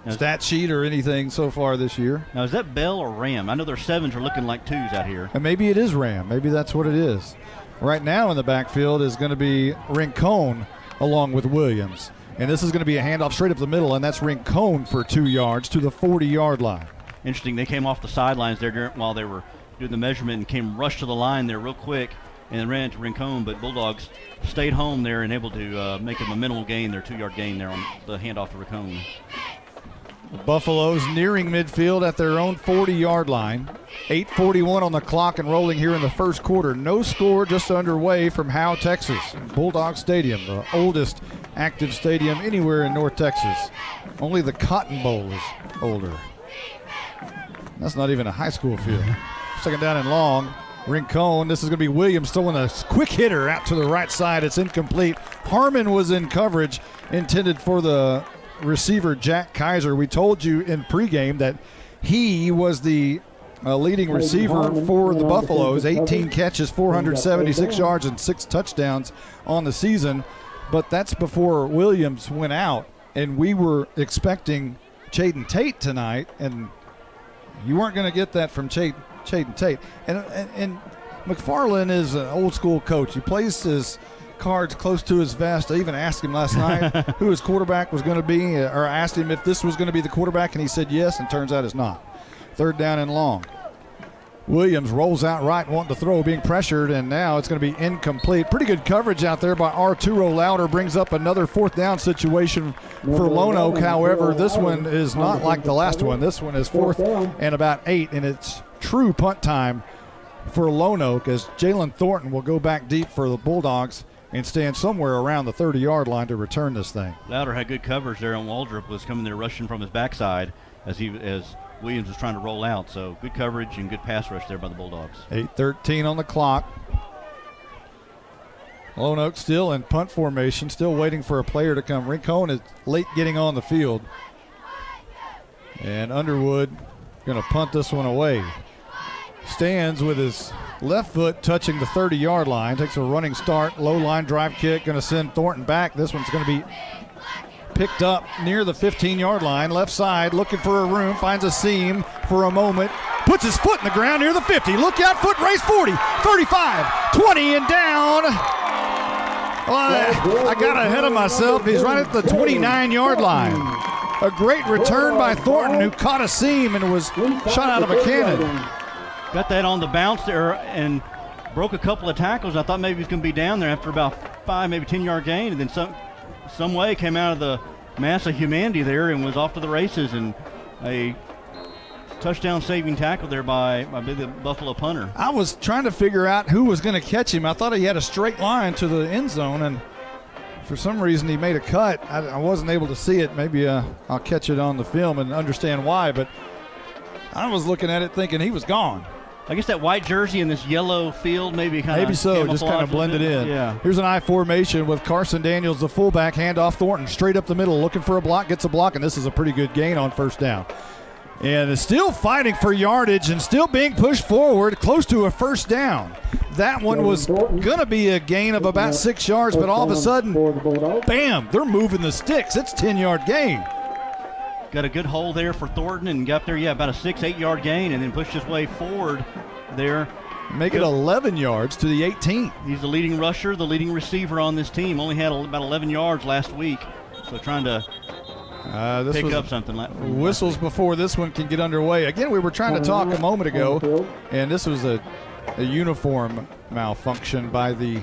stat sheet or anything so far this year. Now, is that Bell or Ram? I know their 7s are looking like 2s out here. And maybe it is Ram. Maybe that's what it is. Right now in the backfield is going to be Rincon along with Williams. And this is going to be a handoff straight up the middle, and that's Rincon for 2 yards to the 40-yard line. Interesting. They came off the sidelines there while they were doing the measurement and came rush to the line there real quick and then ran into Rincon, but Bulldogs stayed home there and able to make them a minimal gain, their 2-yard gain there on the handoff to Rincon. The Buffaloes nearing midfield at their own 40-yard line. 8:41 on the clock and rolling here in the 1st quarter. No score just underway from Howe, Texas. Bulldog Stadium, the oldest active stadium anywhere in North Texas. Only the Cotton Bowl is older. That's not even a high school field. 2nd down and long. Rincon, this is going to be Williams throwing a quick hitter out to the right side. It's incomplete. Harmon was in coverage, intended for the receiver Jack Kaiser. We told you in pregame that he was the leading receiver for the Buffaloes. 18 catches, 476 yards, and 6 touchdowns on the season. But that's before Williams went out, and we were expecting Chaden Tate tonight, and you weren't going to get that from Chaden Tate. And McFarland is an old-school coach. He plays his cards close to his vest. I even asked him last night who his quarterback was going to be, or I asked him if this was going to be the quarterback, and he said yes, and turns out it's not. 3rd down and long. Williams rolls out right, wanting to throw, being pressured, and now it's going to be incomplete. Pretty good coverage out there by Arturo Louder. Brings up another 4th down situation for Lone Oak. However, this one is not like the last one. This one is 4th and about 8, and it's true punt time for Lone Oak as Jalen Thornton will go back deep for the Bulldogs and stand somewhere around the 30-yard line to return this thing. Louder had good coverage there, and Waldrop was coming there rushing from his backside as Williams was trying to roll out. So good coverage and good pass rush there by the Bulldogs. 8:13 on the clock. Lone Oak still in punt formation, still waiting for a player to come. Rincon is late getting on the field. And Underwood going to punt this one away. Stands with his left foot touching the 30-yard line. Takes a running start, low line drive kick. Going to send Thornton back. This one's going to be picked up near the 15-yard line. Left side, looking for a room. Finds a seam for a moment. Puts his foot in the ground near the 50. Look out, foot race 40, 35, 20, and down. Well, I got ahead of myself. He's right at the 29-yard line. A great return by Thornton, who caught a seam and was shot out of a cannon. Got that on the bounce there and broke a couple of tackles. I thought maybe he was going to be down there after about 5, maybe 10-yard gain, and then some way came out of the mass of humanity there and was off to the races, and a touchdown saving tackle there by the Buffalo punter. I was trying to figure out who was going to catch him. I thought he had a straight line to the end zone, and for some reason he made a cut. I wasn't able to see it. Maybe I'll catch it on the film and understand why, but I was looking at it thinking he was gone. I guess that white jersey in this yellow field maybe kind of just kind of blended in. Yeah. Here's an I formation with Carson Daniels, the fullback, handoff Thornton, straight up the middle, looking for a block, gets a block, and this is a pretty good gain on 1st down. And is still fighting for yardage and still being pushed forward, close to a 1st down. That one was going to be a gain of about 6 yards, but all of a sudden, bam, they're moving the sticks. It's a 10-yard gain. Got a good hole there for Thornton and got there, about a 6-8 gain, and then pushed his way forward there. Make it 11 yards to the 18. He's the leading rusher, the leading receiver on this team. Only had about 11 yards last week, so trying to pick up something. Whistles before this one can get underway. Again, we were trying to talk a moment ago, and this was a uniform malfunction by the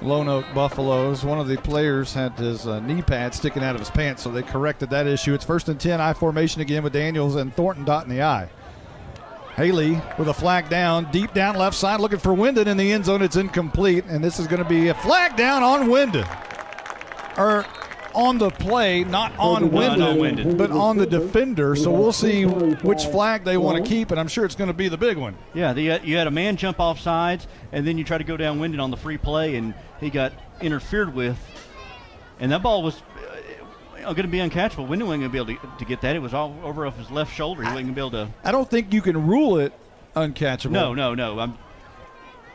Lone Oak Buffaloes. One of the players had his knee pad sticking out of his pants, so they corrected that issue. It's 1st and 10, I formation again with Daniels and Thornton dotting the I. Haley with a flag down, deep down left side, looking for Wyndon in the end zone. It's incomplete, and this is going to be a flag down on Wyndon. Or on the play, not on Wyndon, but on the defender. So we'll see which flag they want to keep, and I'm sure it's going to be the big one. Yeah, you had a man jump off sides, and then you try to go down Wyndon on the free play, and he got interfered with. And that ball was going to be uncatchable. Wyndon wasn't going to be able to get that. It was all over off his left shoulder. He wasn't going to be able to. I don't think you can rule it uncatchable. No.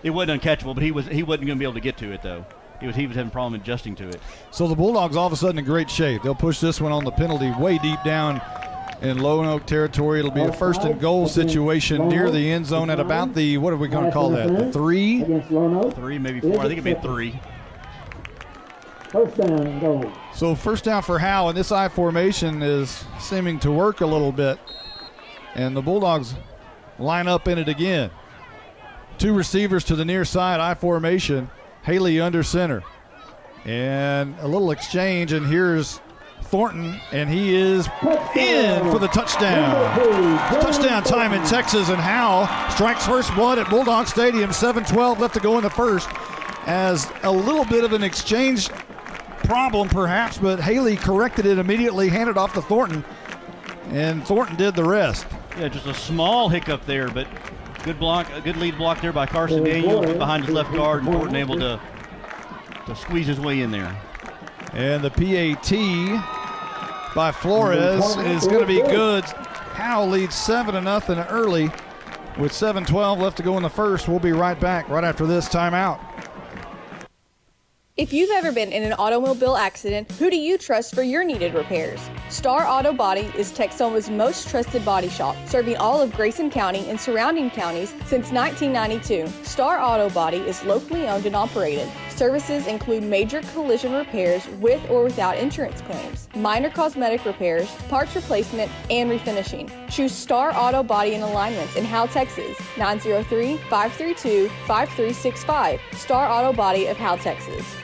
It wasn't uncatchable, but he wasn't going to be able to get to it, though. He was having a problem adjusting to it. So the Bulldogs all of a sudden in great shape. They'll push this one on the penalty way deep down in Lone Oak territory. It'll be a 1st and goal situation near the end zone at about the, what are we going to call that, the 3? 3, maybe 4. I think it'd be 3. 1st down and goal. So 1st down for Howe, and this I formation is seeming to work a little bit. And the Bulldogs line up in it again. 2 receivers to the near side, I formation. Haley under center. And a little exchange, and here's Thornton, and he is in for the touchdown. Touchdown time in Texas, and Howe strikes first blood at Bulldog Stadium. 7:12 left to go in the first. As a little bit of an exchange problem perhaps, but Haley corrected it immediately, handed off to Thornton, and Thornton did the rest. Yeah, just a small hiccup there, but good block, a good lead block there by Carson Daniels behind his left guard, and Thornton able to squeeze his way in there. And the PAT by Flores is going to be good. Howe leads 7-0 early with 7:12 left to go in the first. We'll be right back right after this timeout. If you've ever been in an automobile accident, who do you trust for your needed repairs? Star Auto Body is Texoma's most trusted body shop, serving all of Grayson County and surrounding counties since 1992. Star Auto Body is locally owned and operated, Services include major collision repairs with or without insurance claims, minor cosmetic repairs, parts replacement, and refinishing. Choose Star Auto Body and Alignments in Howe, Texas, 903-532-5365. Star Auto Body of Howe, Texas.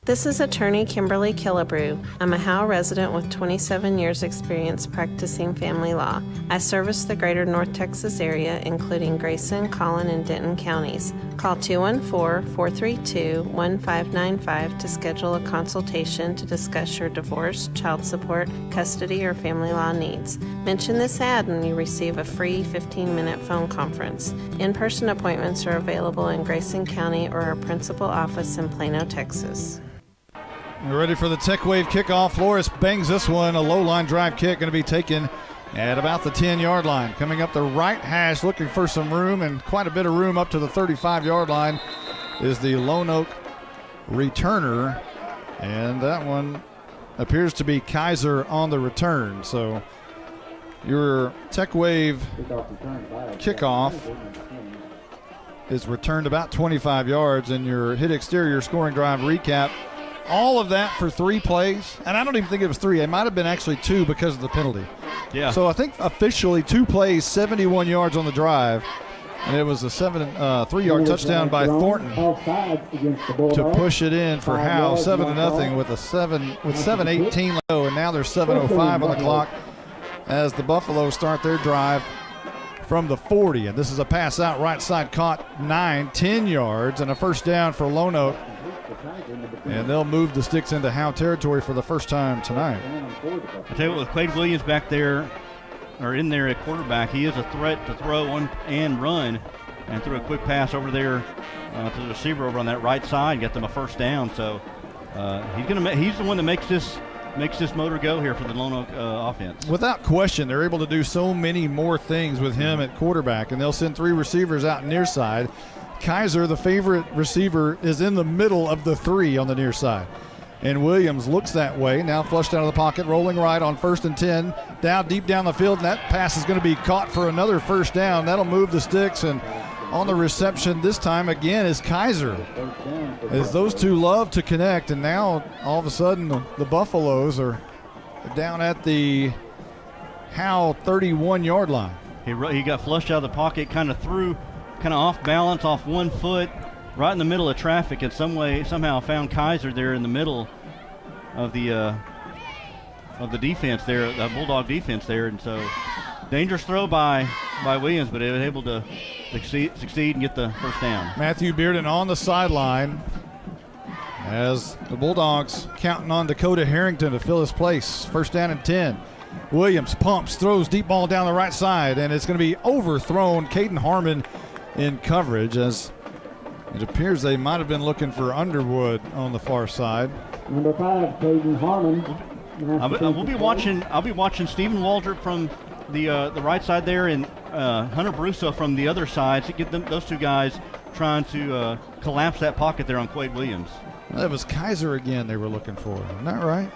This is attorney Kimberly Killebrew. I'm a Howe resident with 27 years experience practicing family law. I service the greater North Texas area, including Grayson, Collin, and Denton counties. Call 214-432-1595 to schedule a consultation to discuss your divorce, child support, custody, or family law needs. Mention this ad and you receive a free 15-minute phone conference. In-person appointments are available in Grayson County or our principal office in Plano, Texas. We're ready for the Tech Wave kickoff. Flores bangs this one. A low line drive kick going to be taken at about the 10-yard line. Coming up the right hash, looking for some room, and quite a bit of room up to the 35-yard line is the Lone Oak returner. And that one appears to be Kaiser on the return. So your Tech Wave kickoff is returned about 25 yards, and your hit exterior scoring drive recap. All of that for 3 plays, and I don't even think it was 3. It might have been actually 2 because of the penalty. Yeah. So I think officially 2 plays, 71 yards on the drive, and it was a 3-yard touchdown by Thornton to push it in for Howe, 7-0 with 7:18 low, and now there's 7:05 on the clock as the Buffaloes start their drive from the 40. And this is a pass out right side caught 10 yards, and a first down for Lone Oak. And they'll move the sticks into Howe territory for the first time tonight. I tell you what, with Quade Williams back there, or in there at quarterback, he is a threat to throw and run, and threw a quick pass over there to the receiver over on that right side, get them a first down. So he's the one that makes this motor go here for the Lone Oak offense. Without question, they're able to do so many more things with him at quarterback, and they'll send 3 receivers out near side. Kaiser, the favorite receiver, is in the middle of the 3 on the near side. And Williams looks that way, now flushed out of the pocket, rolling right on 1st and 10, down deep down the field, and that pass is going to be caught for another first down. That'll move the sticks, and on the reception this time again is Kaiser. As those two love to connect, and now all of a sudden the Buffaloes are down at the Howe 31-yard line. He got flushed out of the pocket, kind of off balance, off one foot, right in the middle of traffic, and somehow found Kaiser there in the middle of the defense there, the Bulldog defense there, and so dangerous throw by Williams, but he was able to succeed and get the first down. Matthew Bearden on the sideline as the Bulldogs counting on Dakota Harrington to fill his place. First down and 10. Williams pumps, throws deep ball down the right side, and it's going to be overthrown. Caden Harmon in coverage, as it appears they might have been looking for Underwood on the far side. Number 5, Caden Harmon. I'll be watching Stephen Waldrop from the right side there, and Hunter Brusso from the other side to get those two guys trying to collapse that pocket there on Quade Williams. That was Kaiser again they were looking for. Isn't that right?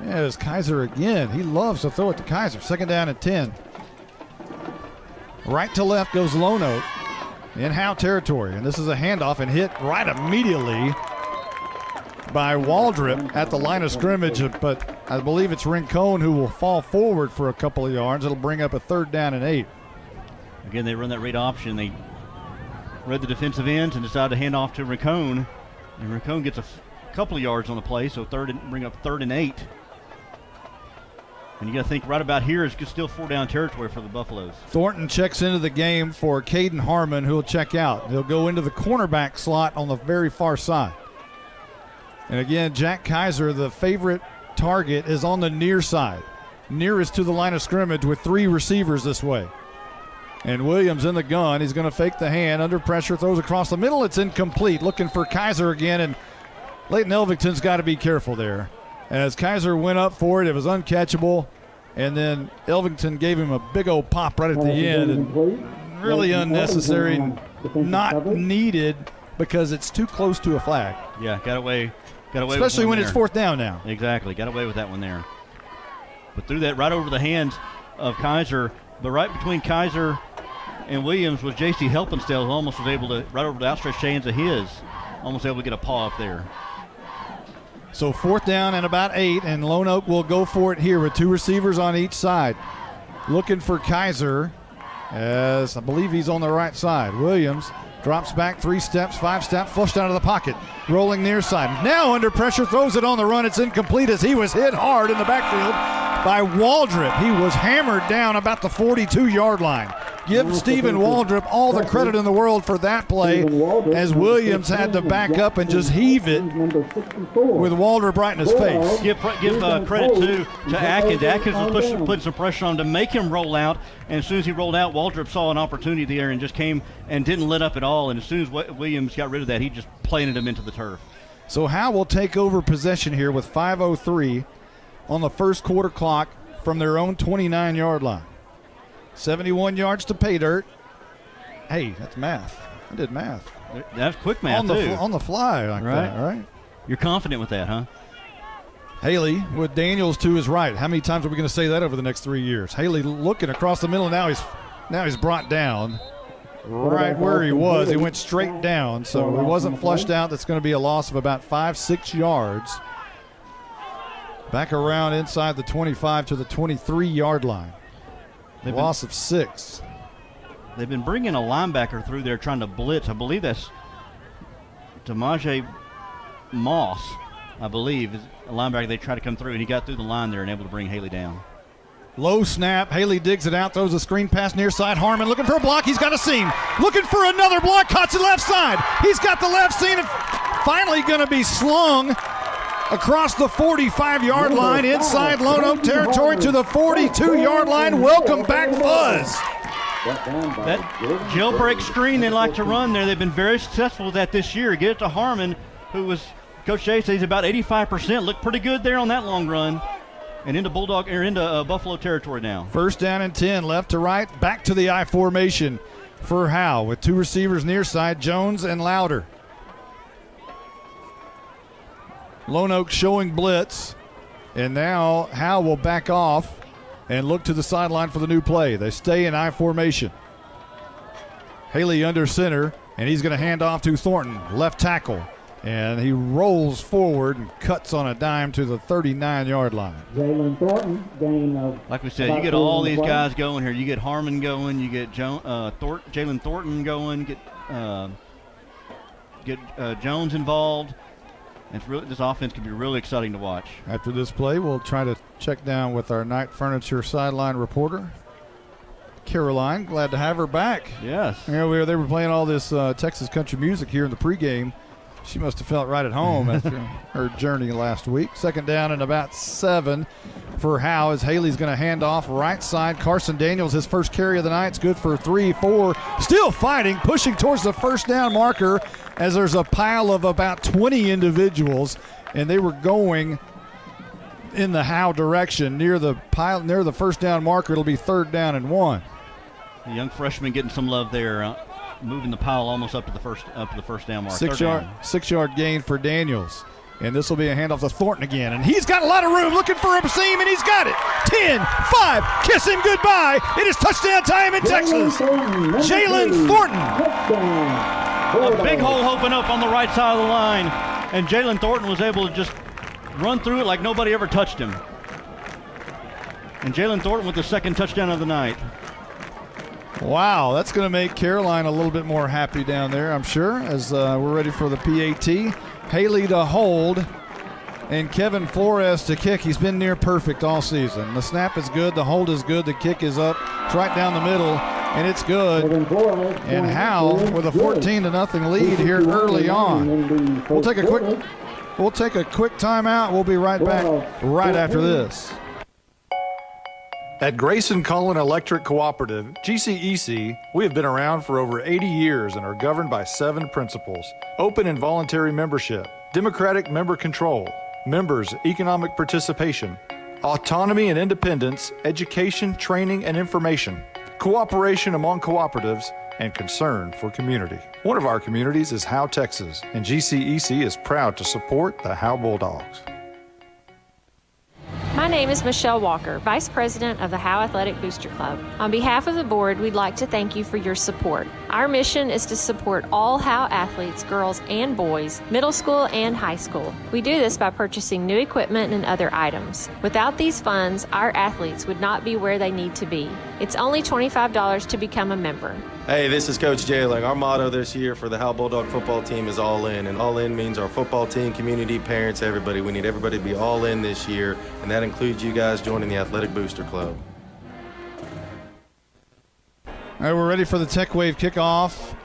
Yeah, it was Kaiser again. He loves to throw it to Kaiser. Second down and 10. Right to left goes Lone Oak in Howe territory. And this is a handoff and hit right immediately by Waldrop at the line of scrimmage. But I believe it's Rincon who will fall forward for a couple of yards. It'll bring up a 3rd down and 8. Again, they run that read option. They read the defensive ends and decided to hand off to Rincon. And Rincon gets a couple of yards on the play, so bring up 3rd and 8. And you got to think right about here is still 4-down territory for the Buffaloes. Thornton checks into the game for Caden Harmon, who will check out. He'll go into the cornerback slot on the very far side. And again, Jack Kaiser, the favorite target, is on the near side, nearest to the line of scrimmage with 3 receivers this way. And Williams in the gun. He's going to fake the hand. Under pressure, throws across the middle. It's incomplete. Looking for Kaiser again, and Leighton Elvington's got to be careful there. As Kaiser went up for it, it was uncatchable, and then Elvington gave him a big old pop right at the end. And really unnecessary, not needed because it's too close to a flag. Yeah, got away. Especially when it's 4th down now. Exactly, got away with that one there. But threw that right over the hands of Kaiser. But right between Kaiser and Williams was J.C. Helpenstell, who almost was able to, right over the outstretched hands of his. almost able to get a paw up there. So 4th down and about 8, and Lone Oak will go for it here with 2 receivers on each side. Looking for Kaiser, as I believe he's on the right side. Williams drops back 3 steps, 5 steps, flushed out of the pocket, rolling near side. Now under pressure, throws it on the run. It's incomplete as he was hit hard in the backfield by Waldrop. He was hammered down about the 42-yard line. Give Stephen Waldrop all the credit in the world for that play, as Williams had to back up and just heave it with Waldrop right in his face. Give credit to Atkins. Atkins was putting some pressure on to make him roll out, and as soon as he rolled out, Waldrop saw an opportunity there and just came and didn't let up at all, and as soon as Williams got rid of that, he just planted him into the turf. So Howe will take over possession here with 5:03 on the first quarter clock from their own 29-yard line. 71 yards to pay dirt. Hey, that's math. I did math. That's quick math, on the fly like that, right? You're confident with that, huh? Haley with Daniels to his right. How many times are we going to say that over the next 3 years? Haley looking across the middle. Now he's brought down right where he was. He went straight down, so he wasn't flushed out. That's going to be a loss of about 5-6 yards. Back around inside the 25 to the 23-yard line. Loss of 6. They've been bringing a linebacker through there trying to blitz. I believe that's Demaje Moss, I believe, is a linebacker. They try to come through, and he got through the line there and able to bring Haley down. Low snap. Haley digs it out, throws a screen pass near side. Harmon looking for a block. He's got a seam. Looking for another block. Cuts it left side. He's got the left seam and finally going to be slung across the 45-yard line inside Lone Oak territory to the 42-yard line. Welcome back, Fuzz. That jailbreak screen they like to run there, they've been very successful with that this year. Get it to Harmon, who was, Coach Jay says, about 85%. Looked pretty good there on that long run. And into Buffalo territory now. 1st down and 10, left to right, back to the I formation for Howe with 2 receivers near side, Jones and Louder. Lone Oak showing blitz, and now Howe will back off and look to the sideline for the new play. They stay in I formation. Haley under center, and he's going to hand off to Thornton, left tackle. And he rolls forward and cuts on a dime to the 39-yard line. Jalen Thornton, gain of. Like we said, you get all these guys going here. You get Harmon going. You get Jalen Thornton going. Get Jones involved. This offense can be really exciting to watch. After this play, we'll try to check down with our Night Furniture sideline reporter, Caroline. Glad to have her back. Yes. You know, they were playing all this Texas country music here in the pregame. She must have felt right at home after her journey last week. 2nd down and about 7 for Howe as Haley's going to hand off right side. Carson Daniels, his first carry of the night. It's good for 3, 4. Still fighting, pushing towards the 1st down marker as there's a pile of about 20 individuals, and they were going in the Howe direction near the 1st down marker. It'll be 3rd down and 1. The young freshman getting some love there. Moving the pile almost up to the first down mark. 6-yard gain for Daniels. And this will be a handoff to Thornton again. And he's got a lot of room looking for a seam, and he's got it. 10, 5, kiss him goodbye. It is touchdown time in Texas. Jalen Thornton. A big hole opened up on the right side of the line, and Jalen Thornton was able to just run through it like nobody ever touched him. And Jalen Thornton with the 2nd touchdown of the night. Wow, that's going to make Caroline a little bit more happy down there, I'm sure, as we're ready for the PAT. Haley to hold, and Kevin Flores to kick. He's been near perfect all season. The snap is good, the hold is good, the kick is up. It's right down the middle, and it's good. And Howe with a 14-0 lead here early on. We'll take a quick timeout. We'll be right back right after this. At Grayson Cullen Electric Cooperative, GCEC, we have been around for over 80 years and are governed by 7 principles: open and voluntary membership, democratic member control, members' economic participation, autonomy and independence, education, training, and information, cooperation among cooperatives, and concern for community. One of our communities is Howe, Texas, and GCEC is proud to support the Howe Bulldogs. My name is Michelle Walker, Vice President of the Howe Athletic Booster Club. On behalf of the board, we'd like to thank you for your support. Our mission is to support all Howe athletes, girls and boys, middle school and high school. We do this by purchasing new equipment and other items. Without these funds, our athletes would not be where they need to be. It's only $25 to become a member. Hey, this is Coach Jailing. Our motto this year for the Howe Bulldog football team is all in. And all in means our football team, community, parents, everybody. We need everybody to be all in this year. And that includes you guys joining the Athletic Booster Club. All right, we're ready for the Tech Wave kickoff.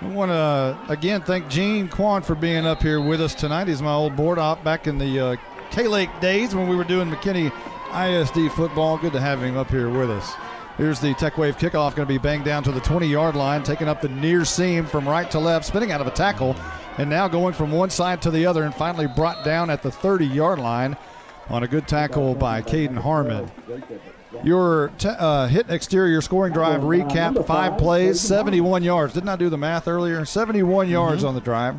I want to, again, thank Gene Quan for being up here with us tonight. He's my old board op back in the K-Lake days when we were doing McKinney ISD football. Good to have him up here with us. Here's the Tech Wave kickoff, going to be banged down to the 20-yard line, taking up the near seam from right to left, spinning out of a tackle, and now going from one side to the other, and finally brought down at the 30-yard line on a good tackle by Caden Harmon. Your hit exterior scoring drive recap, 5 plays, 71 yards. Didn't I do the math earlier? 71 yards on the drive.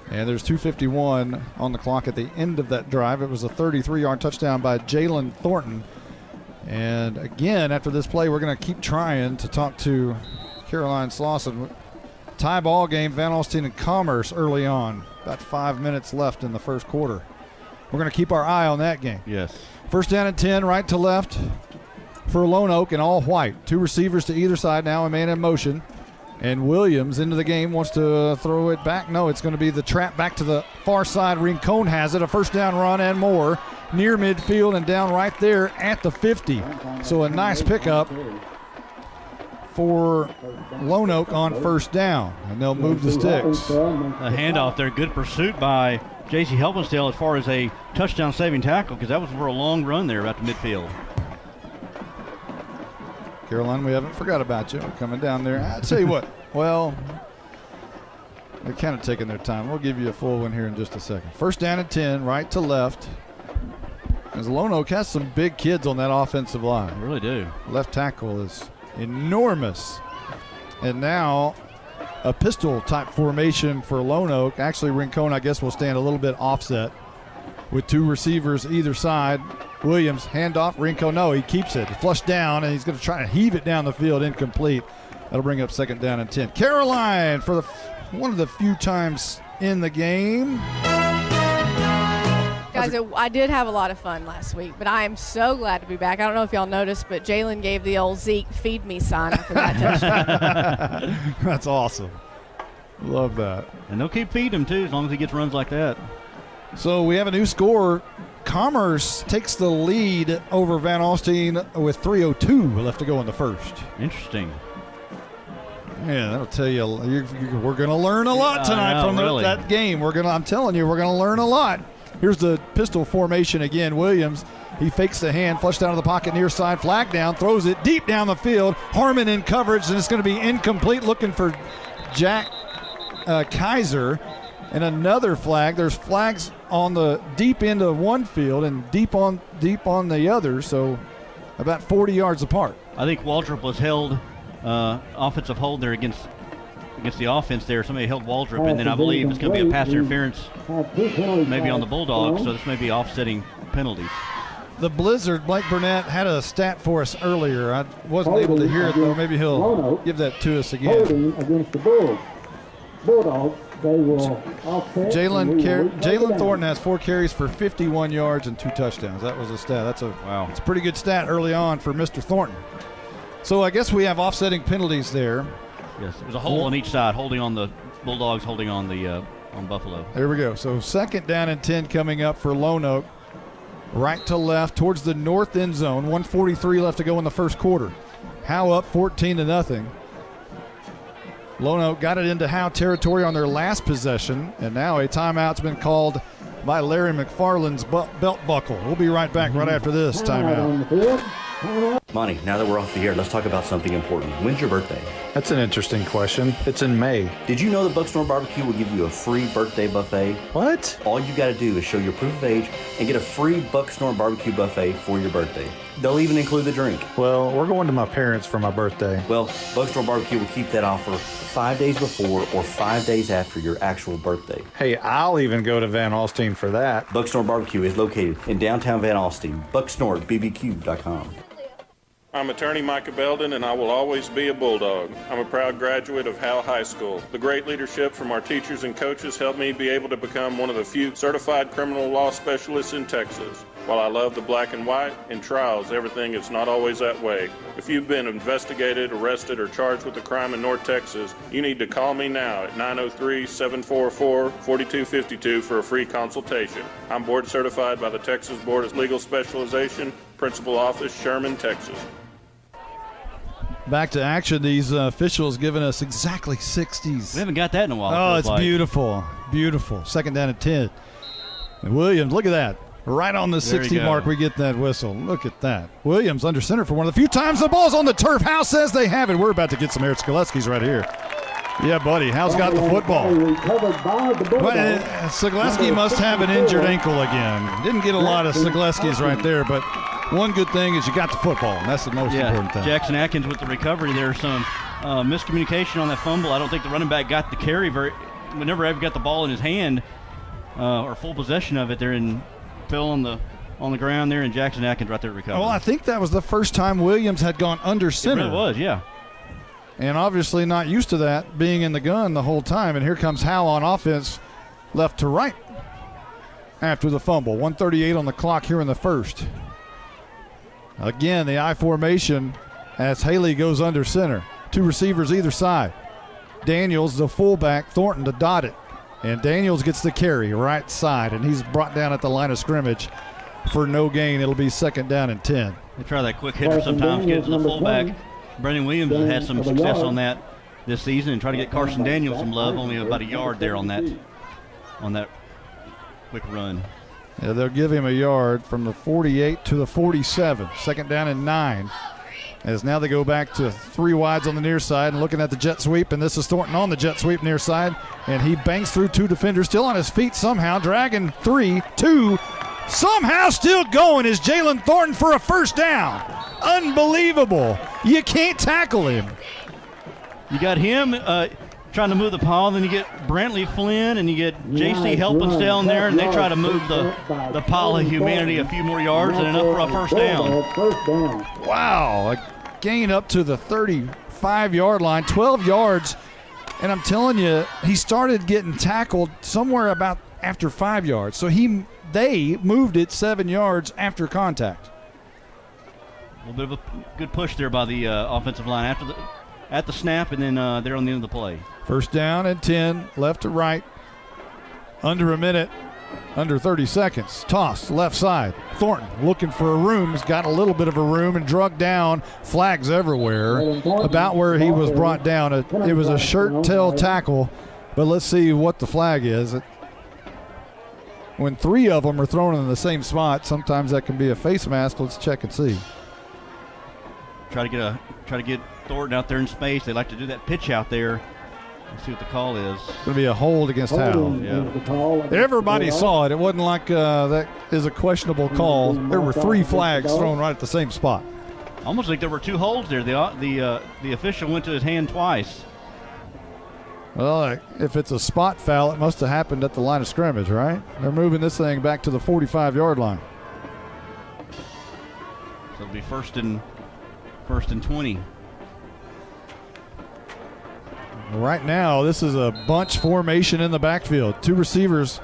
And there's 2:51 on the clock at the end of that drive. It was a 33-yard touchdown by Jalen Thornton. And again, after this play, we're going to keep trying to talk to Caroline Slauson. Tie ball game, Van Alstyne and Commerce early on. About 5 minutes left in the first quarter. We're going to keep our eye on that game. Yes. First down and 10, right to left for Lone Oak in all white. 2 receivers to either side now, a man in motion. And Williams into the game, wants to throw it back. No, it's going to be the trap back to the far side. Rincon has it, a first down run and more. Near midfield and down right there at the 50. So a nice pickup for Lone Oak on first down. And they'll move the sticks. A handoff there. Good pursuit by J.C. Helpenstale as far as a touchdown-saving tackle, because that was for a long run there about the midfield. Caroline, we haven't forgot about you. We're coming down there. I'll tell you what. Well, they're kind of taking their time. We'll give you a full one here in just a second. First down and 10, right to left. As Lone Oak has some big kids on that offensive line. They really do. Left tackle is enormous. And now a pistol-type formation for Lone Oak. Actually, Rincon, I guess, will stand a little bit offset with 2 receivers either side. Williams, handoff. Rincon, no, he keeps it. Flushed down, and he's going to try to heave it down the field, incomplete. That'll bring up second down and 10. Caroline for one of the few times in the game. Guys, I did have a lot of fun last week, but I am so glad to be back. I don't know if y'all noticed, but Jalen gave the old Zeke feed me sign after that touchdown. That's awesome. Love that. And they'll keep feeding him, too, as long as he gets runs like that. So we have a new score. Commerce takes the lead over Van Alstyne with 3:02 left to go in the first. Interesting. Yeah, that'll tell you. We're going to learn a lot tonight from that game. I'm telling you, we're going to learn a lot. Here's the pistol formation again. Williams, he fakes the hand, flushed out of the pocket near side, flag down, throws it deep down the field. Harmon in coverage, and it's going to be incomplete, looking for Jack Kaiser. And another flag. There's flags on the deep end of one field and deep on the other, so about 40 yards apart. I think Waldrop was held offensive hold there against the offense there. Somebody held Waldrop, and then I believe it's going to be a pass interference maybe on the Bulldogs, so this may be offsetting penalties. The Blizzard, Blake Burnett, had a stat for us earlier. I wasn't able to hear it, though. Maybe he'll give that to us again. Holding against the Bulldogs. Jalen Thornton has 4 carries for 51 yards and 2 touchdowns. That was a stat. That's a pretty good stat early on for Mr. Thornton. So I guess we have offsetting penalties there. Yes, there's a hole on each side, holding on the Bulldogs, holding on the on Buffalo. There we go. So second down and 10 coming up for Lone Oak. Right to left towards the north end zone. 1:43 left to go in the first quarter. Howe up 14-0. Lone Oak got it into Howe territory on their last possession, and now a timeout's been called by Larry McFarland's belt buckle. We'll be right back right after this timeout. Monty, now that we're off the air, let's talk about something important. When's your birthday? That's an interesting question. It's in May. Did you know that Bucksnor Barbecue will give you a free birthday buffet? What? All you got to do is show your proof of age and get a free Bucksnor Barbecue buffet for your birthday. They'll even include the drink. Well, we're going to my parents for my birthday. Well, Bucksnor Barbecue will keep that offer 5 days before or 5 days after your actual birthday. Hey, I'll even go to Van Alstyne for that. Bucksnor Barbecue is located in downtown Van Alstyne. BucksnorBBQ.com. I'm attorney Micah Belden, and I will always be a Bulldog. I'm a proud graduate of Howe High School. The great leadership from our teachers and coaches helped me be able to become one of the few certified criminal law specialists in Texas. While I love the black and white, in trials, everything is not always that way. If you've been investigated, arrested, or charged with a crime in North Texas, you need to call me now at 903-744-4252 for a free consultation. I'm board certified by the Texas Board of Legal Specialization, Principal Office, Sherman, Texas. Back to action. These officials giving us exactly 60s. We haven't got that in a while. Oh, it's beautiful. Beautiful. Second down and 10. And Williams, look at that. Right on the 60 mark, we get that whistle. Look at that. Williams under center for one of the few times the ball's on the turf. Howe says they have it. We're about to get some Eric Skaleski's right here. Yeah, buddy. Howe's got the football. Skaleski must have an injured ankle again. Didn't get a lot of Skaleski's right there, but one good thing is you got the football, and that's the most important thing. Jackson Atkins with the recovery. There's some miscommunication on that fumble. I don't think the running back got the carry whenever Ever got the ball in his hand or full possession of it there and fell on the ground there, and Jackson Atkins right there recovering. Well, I think that was the first time Williams had gone under center. It really was, yeah. And obviously not used to that, being in the gun the whole time. And here comes Howe on offense, left to right after the fumble. 1:38 on the clock here in the first. Again, the I formation as Haley goes under center. Two receivers either side. Daniels, the fullback, Thornton to dot it. And Daniels gets the carry right side, and he's brought down at the line of scrimmage for no gain. It'll be second down and 10. They try that quick hitter sometimes, get to the fullback. Brendan Williams has had some success on that this season and try to get Carson Daniels some love, only about a yard there on that quick run. Yeah, they'll give him a yard from the 48 to the 47. Second down and 9. As now they go back to three wides on the near side and looking at the jet sweep, and this is Thornton on the jet sweep near side, and he bangs through two defenders, still on his feet somehow, dragging 3-2. Somehow still going is Jalen Thornton for a first down. Unbelievable. You can't tackle him. You got him trying to move the pile, then you get Brantley Flynn and you get JC Helpens down there, and they try to move the pile of humanity a few more yards and enough for a first down. Wow, a gain up to the 35-yard line, 12 yards, and I'm telling you, he started getting tackled somewhere about after 5 yards. So they moved it 7 yards after contact. A little bit of a good push there by the offensive line at the snap, and then they're on the end of the play. First down and 10, left to right, under a minute, under 30 seconds. Toss, left side. Thornton looking for a room. He's got a little bit of a room and drug down. Flags everywhere. About where he was brought down. It was a shirt-tail tackle, but let's see what the flag is. When three of them are thrown in the same spot, sometimes that can be a face mask. Let's check and see. Try to get Thornton out there in space. They like to do that pitch out there. Let's see what the call is. It's going to be a hold against Howe. Yeah. Everybody saw it. It wasn't like that is a questionable call. There were three flags thrown right at the same spot. Almost like there were two holds there. The official went to his hand twice. Well, if it's a spot foul, it must have happened at the line of scrimmage, right? They're moving this thing back to the 45-yard line. So it'll be first and 20. Right now, this is a bunch formation in the backfield. Two receivers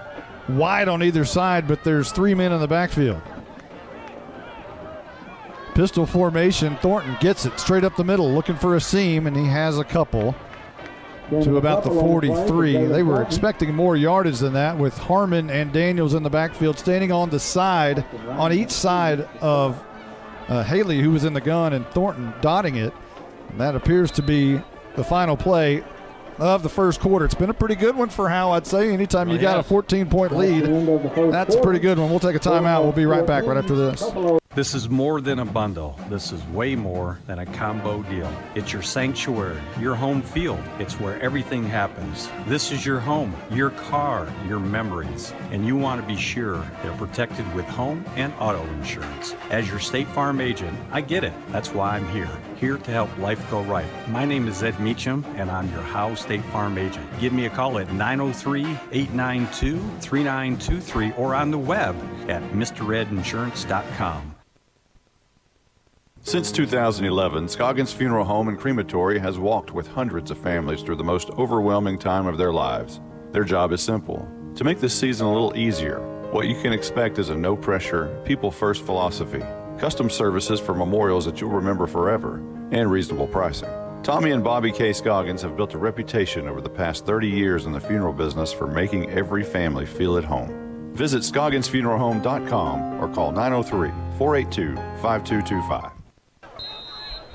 wide on either side, but there's three men in the backfield. Pistol formation. Thornton gets it straight up the middle, looking for a seam, and he has a couple to about the 43. They were expecting more yardage than that with Harmon and Daniels in the backfield, standing on the side, on each side of Haley, who was in the gun, and Thornton dotting it. And that appears to be the final play of the first quarter. It's been a pretty good one for Howe, I'd say. Anytime you got a 14-point lead, that's a pretty good one. We'll take a timeout. We'll be right back right after this. This is more than a bundle. This is way more than a combo deal. It's your sanctuary, your home field. It's where everything happens. This is your home, your car, your memories. And you want to be sure they're protected with home and auto insurance. As your State Farm agent, I get it. That's why I'm here to help life go right. My name is Ed Meacham, and I'm your Howe State Farm agent. Give me a call at 903-892-3923 or on the web at mredinsurance.com. Since 2011, Scoggins Funeral Home and Crematory has walked with hundreds of families through the most overwhelming time of their lives. Their job is simple: to make this season a little easier. What you can expect is a no-pressure, people-first philosophy, custom services for memorials that you'll remember forever, and reasonable pricing. Tommy and Bobby K. Scoggins have built a reputation over the past 30 years in the funeral business for making every family feel at home. Visit ScogginsFuneralHome.com or call 903-482-5225.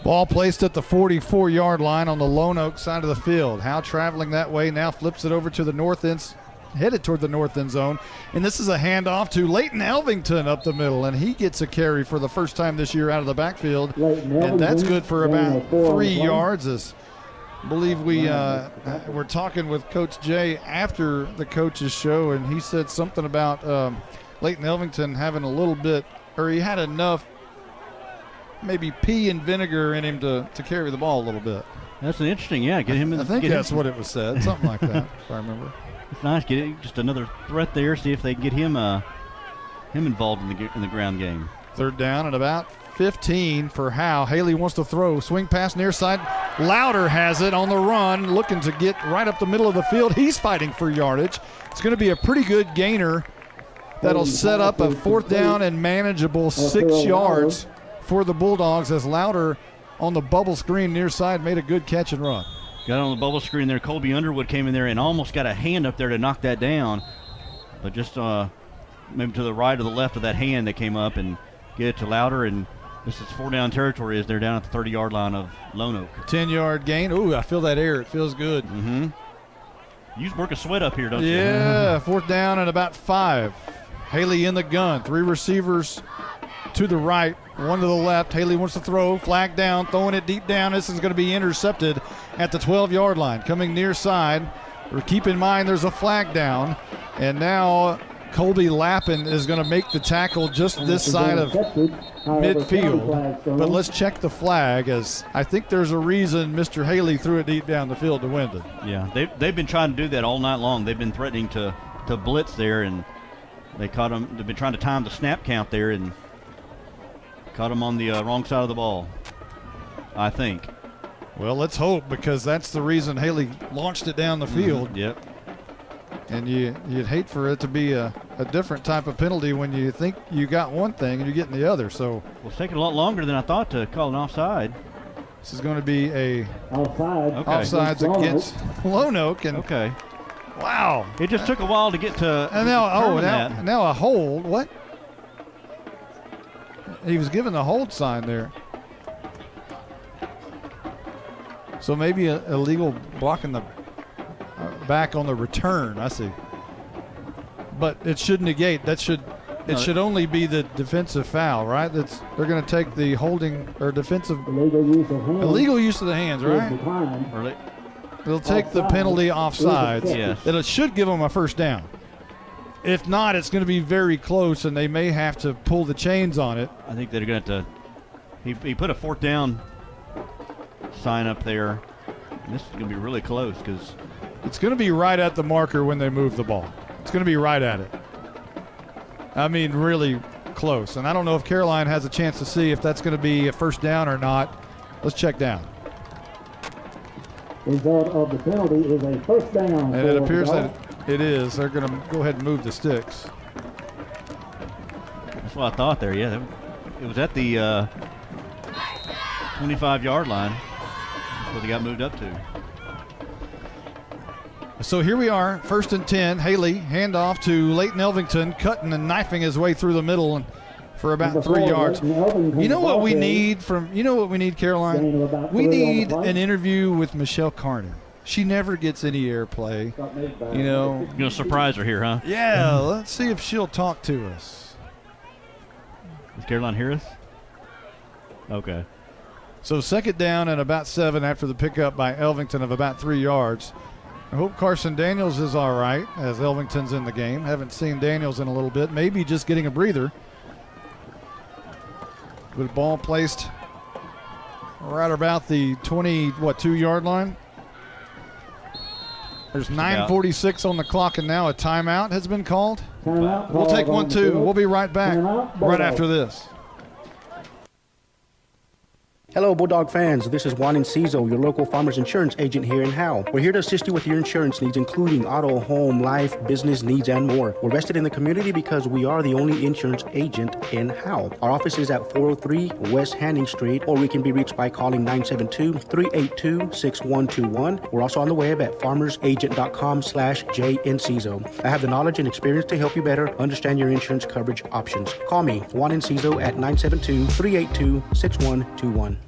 Ball placed at the 44-yard line on the Lone Oak side of the field. Howe traveling that way now flips it over to the north end, headed toward the north end zone. And this is a handoff to Leighton Elvington up the middle, and he gets a carry for the first time this year out of the backfield. And that's good for about 3 yards. As I believe we were talking with Coach Jay after the coach's show, and he said something about Leighton Elvington having a little bit, or he had enough maybe pea and vinegar in him to carry the ball a little bit. That's an interesting, yeah. Get him in. I think that's what it was said, something like that, if I remember. It's nice. Get just another threat there. See if they can get him involved in the ground game. Third down and about 15 for Howe. Haley wants to throw. Swing pass near side. Louder has it on the run, looking to get right up the middle of the field. He's fighting for yardage. It's going to be a pretty good gainer. That'll set up a fourth down and manageable 6 yards for the Bulldogs, as Louder on the bubble screen near side made a good catch and run. Got on the bubble screen there. Colby Underwood came in there and almost got a hand up there to knock that down. But just maybe to the right or the left of that hand that came up and get it to Louder. And this is 4-down territory as they're down at the 30-yard line of Lone Oak. 10-yard gain. Ooh, I feel that air. It feels good. Mm-hmm. You work a sweat up here, don't you? Yeah, fourth down and about 5. Haley in the gun. 3 receivers to the right, 1 to the left. Haley wants to throw, flag down, throwing it deep down. This is going to be intercepted at the 12-yard line. Coming near side. Keep in mind there's a flag down, and now Colby Lappin is going to make the tackle just this side of midfield. But let's check the flag, as I think there's a reason Mr. Haley threw it deep down the field to Wyndon. Yeah, they've been trying to do that all night long. They've been threatening to blitz there, and they caught him. They've been trying to time the snap count there and caught him on the wrong side of the ball, I think. Well, let's hope, because that's the reason Haley launched it down the field. Yep. And you'd hate for it to be a different type of penalty when you think you got one thing and you're getting the other. So well, it's taking a lot longer than I thought to call an offside. This is going to be a offsides against Lone Oak. And okay. Wow. It just took a while to get to. And now a hold. What? He was given the hold sign there. So maybe illegal blocking the back on the return. I see. But it should negate. It should only be the defensive foul, right? They're going to take the holding or defensive illegal use of the hands, right? They'll take the penalty offsides. Yes. It should give them a first down. If not, it's going to be very close, and they may have to pull the chains on it. I think they're going to have to. He put a fourth down sign up there. And this is going to be really close, because it's going to be right at the marker when they move the ball. It's going to be right at it. I mean, really close. And I don't know if Caroline has a chance to see if that's going to be a first down or not. Let's check down. Result of the penalty is a first down. And it appears that it is. They're going to go ahead and move the sticks. That's what I thought there. Yeah, it was at the 25-yard line. That's where they got moved up to. So here we are, 1st and 10. Haley, handoff to Leighton Elvington, cutting and knifing his way through the middle and for about 3 yards. You know what we need, Caroline? We need an interview with Michelle Carter. She never gets any airplay. You know. You're going to surprise her here, huh? Yeah, let's see if she'll talk to us. Is Caroline Harris? Okay. So second down and about 7 after the pickup by Elvington of about 3 yards. I hope Carson Daniels is all right as Elvington's in the game. Haven't seen Daniels in a little bit. Maybe just getting a breather. With a ball placed right about the 2-yard line. There's 9:46 on the clock, and now a timeout has been called. We'll take 1-2. We'll be right back right after this. Hello, Bulldog fans. This is Juan Enciso, your local farmers insurance agent here in Howe. We're here to assist you with your insurance needs, including auto, home, life, business needs, and more. We're vested in the community because we are the only insurance agent in Howe. Our office is at 403 West Hanning Street, or we can be reached by calling 972-382-6121. We're also on the web at farmersagent.com/JEnciso. I have the knowledge and experience to help you better understand your insurance coverage options. Call me, Juan Enciso, at 972-382-6121.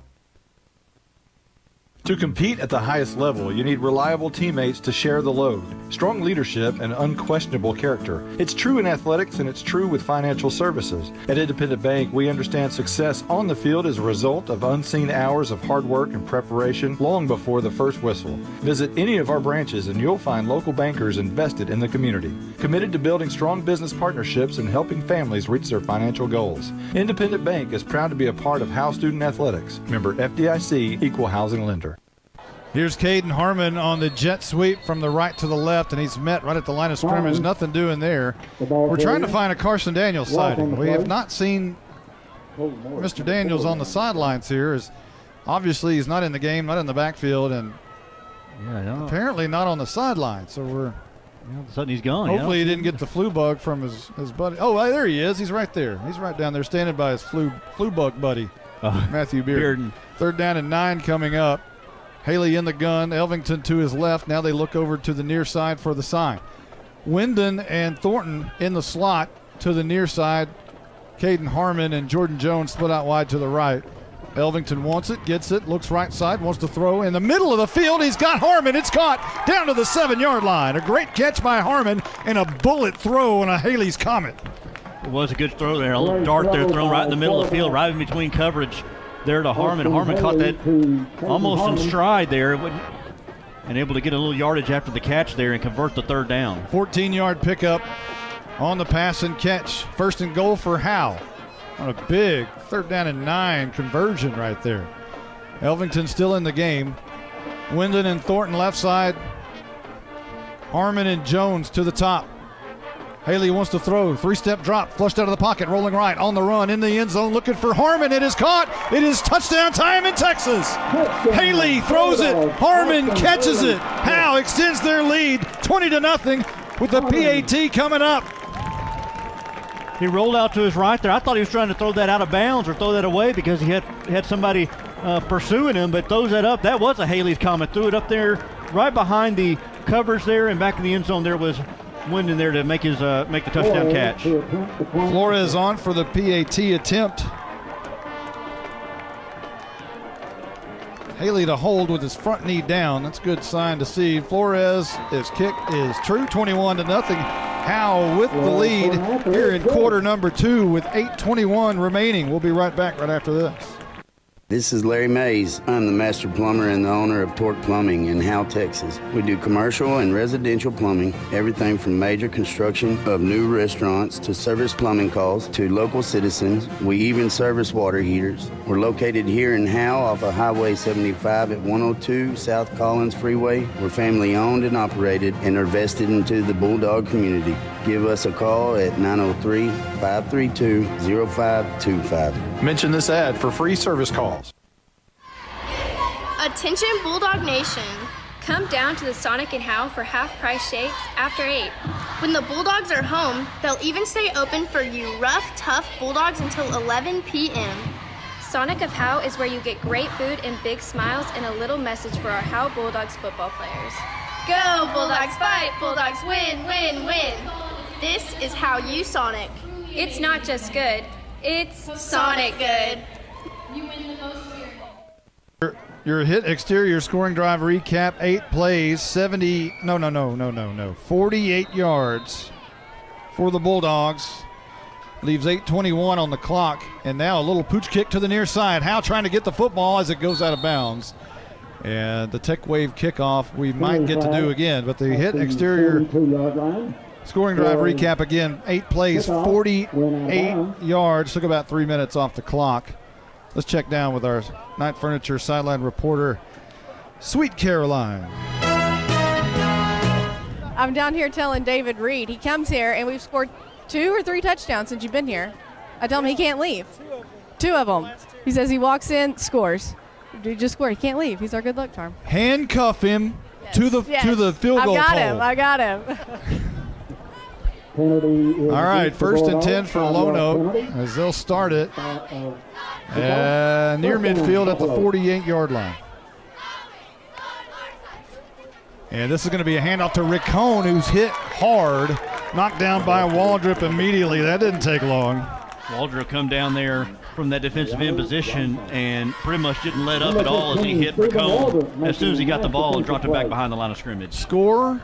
To compete at the highest level, you need reliable teammates to share the load, strong leadership, and unquestionable character. It's true in athletics, and it's true with financial services. At Independent Bank, we understand success on the field is a result of unseen hours of hard work and preparation long before the first whistle. Visit any of our branches, and you'll find local bankers invested in the community, committed to building strong business partnerships and helping families reach their financial goals. Independent Bank is proud to be a part of Howe Student Athletics. Member FDIC, Equal Housing Lender. Here's Caden Harmon on the jet sweep from the right to the left, and he's met right at the line of scrimmage. Nothing doing there. We're trying to find a Carson Daniels sighting. We have not seen Mr. Daniels on the sidelines here. Obviously, he's not in the game, not in the backfield, and apparently not on the sideline. So we're all of a sudden he's gone. Hopefully he didn't get the flu bug from his buddy. Oh, there he is. He's right there. He's right down there standing by his flu bug buddy, Matthew Bearden. 3rd down and 9 coming up. Haley in the gun, Elvington to his left. Now they look over to the near side for the sign. Wyndon and Thornton in the slot to the near side. Caden Harmon and Jordan Jones split out wide to the right. Elvington wants it, gets it, looks right side, wants to throw. In the middle of the field, he's got Harmon. It's caught down to the 7-yard line. A great catch by Harmon and a bullet throw on a Haley's Comet. It was a good throw there. A little dart there thrown right in the middle of the field, right in between coverage. There to Harmon. Harmon caught that almost in stride there and able to get a little yardage after the catch there and convert the 3rd down. 14-yard pickup on the pass and catch. 1st and goal for Howe on a big 3rd down and 9 conversion right there. Elvington still in the game. Wyndon and Thornton left side. Harmon and Jones to the top. Haley wants to throw. 3-step drop, flushed out of the pocket, rolling right, on the run, in the end zone, looking for Harmon. It is caught. It is touchdown time in Texas. Haley throws it. Harmon catches it. Howe extends their lead 20-0 with the PAT coming up. He rolled out to his right there. I thought he was trying to throw that out of bounds or throw that away because he had somebody pursuing him, but throws that up. That was a Haley's Comet. Threw it up there right behind the covers there, and back in the end zone there was Wyndon there to make the touchdown catch. Flores on for the PAT attempt. Haley to hold with his front knee down. That's a good sign to see. Flores, his kick is true, 21-0. Howe with the lead here in quarter number 2 with 8:21 remaining. We'll be right back right after this. This is Larry Mays. I'm the master plumber and the owner of Torque Plumbing in Howe, Texas. We do commercial and residential plumbing, everything from major construction of new restaurants to service plumbing calls to local citizens. We even service water heaters. We're located here in Howe off of Highway 75 at 102 South Collins Freeway. We're family owned and operated and are vested into the Bulldog community. Give us a call at 903-532-0525. Mention this ad for free service calls. Attention Bulldog Nation. Come down to the Sonic and Howe for half-price shakes after 8. When the Bulldogs are home, they'll even stay open for you rough, tough Bulldogs until 11 p.m. Sonic of Howe is where you get great food and big smiles and a little message for our Howe Bulldogs football players. Go Bulldogs fight, Bulldogs win, win, win. This is How You Sonic. It's not just good, it's Sonic good. Your hit exterior scoring drive recap, 8 plays, 48 yards for the Bulldogs. Leaves 8:21 on the clock, and now a little pooch kick to the near side. Howe trying to get the football as it goes out of bounds. And the Tech Wave kickoff we might get to do again, but the hit exterior scoring drive recap again. 8 plays, 48 yards. Took about 3 minutes off the clock. Let's check down with our Night Furniture sideline reporter, Sweet Caroline. I'm down here telling David Reed. He comes here, and we've scored 2 or 3 touchdowns since you've been here. I tell him he can't leave. 2 of them. He says he walks in, scores. He just scored. He can't leave. He's our good luck charm. Handcuff him to the field goal pole. I got him. All right, 1st and 10 for Lone Oak as they'll start it near midfield at the 48-yard line. And this is going to be a handoff to Rick Cohn, who's hit hard, knocked down by Waldrop immediately. That didn't take long. Waldrop come down there from that defensive end position and pretty much didn't let up at all as he hit Rick Cohn as soon as he got the ball and dropped it back behind the line of scrimmage. Score,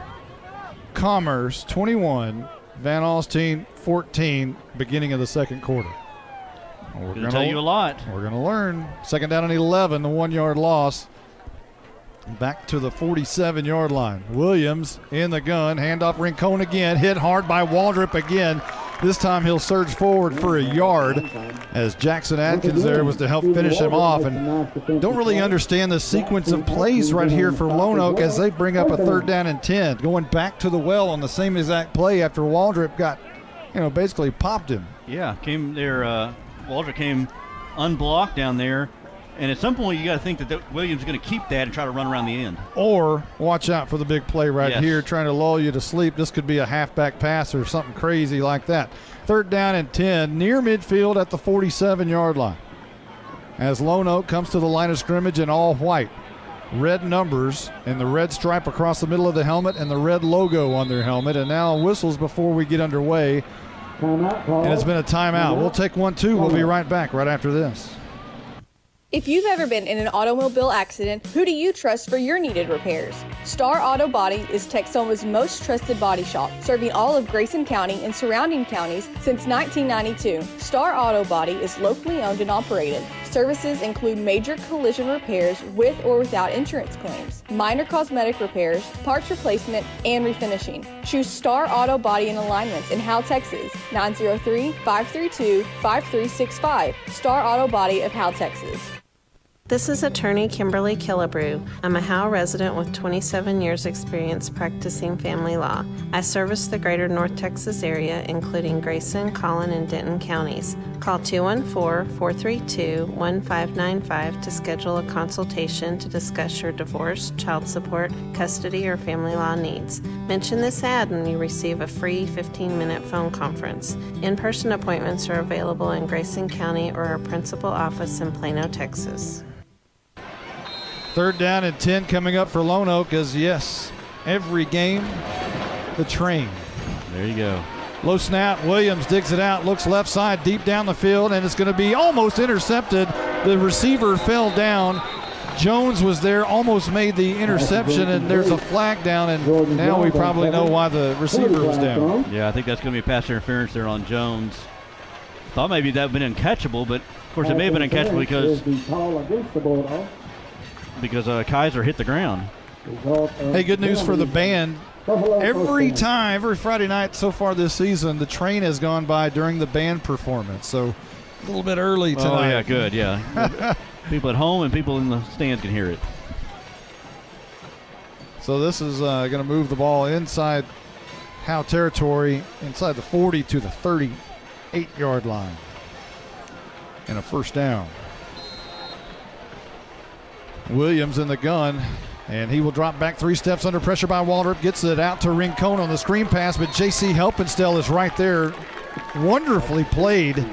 Commerce 21, Van Alstyne 14, beginning of the second quarter. We're going to tell you a lot. We're going to learn. 2nd down and 11, the 1-yard loss. Back to the 47-yard line. Williams in the gun. Handoff Rincon again. Hit hard by Waldrop again. This time he'll surge forward for a yard as Jackson Atkins there was to help finish him off. And don't really understand the sequence of plays right here for Lone Oak as they bring up a 3rd down and 10. Going back to the well on the same exact play after Waldrop got, basically popped him. Yeah, came there. Waldrop came unblocked down there. And at some point, you got to think that Williams is going to keep that and try to run around the end. Or watch out for the big play right here, trying to lull you to sleep. This could be a halfback pass or something crazy like that. 3rd down and 10, near midfield at the 47-yard line. As Lone Oak comes to the line of scrimmage in all white. Red numbers and the red stripe across the middle of the helmet and the red logo on their helmet. And now whistles before we get underway. And it's been a timeout. We'll take 1, 2. We'll be right back right after this. If you've ever been in an automobile accident, who do you trust for your needed repairs? Star Auto Body is Texoma's most trusted body shop, serving all of Grayson County and surrounding counties since 1992. Star Auto Body is locally owned and operated. Services include major collision repairs with or without insurance claims, minor cosmetic repairs, parts replacement, and refinishing. Choose Star Auto Body and Alignments in Howe, Texas, 903-532-5365. Star Auto Body of Howe, Texas. This is attorney Kimberly Killebrew. I'm a Howe resident with 27 years experience practicing family law. I service the greater North Texas area, including Grayson, Collin, and Denton counties. Call 214-432-1595 to schedule a consultation to discuss your divorce, child support, custody, or family law needs. Mention this ad and you receive a free 15-minute phone conference. In-person appointments are available in Grayson County or our principal office in Plano, Texas. 3rd down and 10 coming up for Lone Oak as, yes, every game, the train. There you go. Low snap, Williams digs it out, looks left side, deep down the field, and it's going to be almost intercepted. The receiver fell down. Jones was there, almost made the interception, and there's a flag down, and now we probably know why the receiver was down. Yeah, I think that's going to be pass interference there on Jones. Thought maybe that would have been uncatchable, but, of course, it may have been uncatchable because Kaiser hit the ground. Hey, good news for the band. Every Friday night so far this season, the train has gone by during the band performance. So a little bit early tonight. Oh, yeah, good, yeah. People at home and people in the stands can hear it. So this is going to move the ball inside Howe territory, inside the 40 to the 38-yard line. And a 1st down. Williams in the gun, and he will drop back 3 steps under pressure by Waldrop. Gets it out to Rincon on the screen pass, but J.C. Helpenstell is right there. Wonderfully played,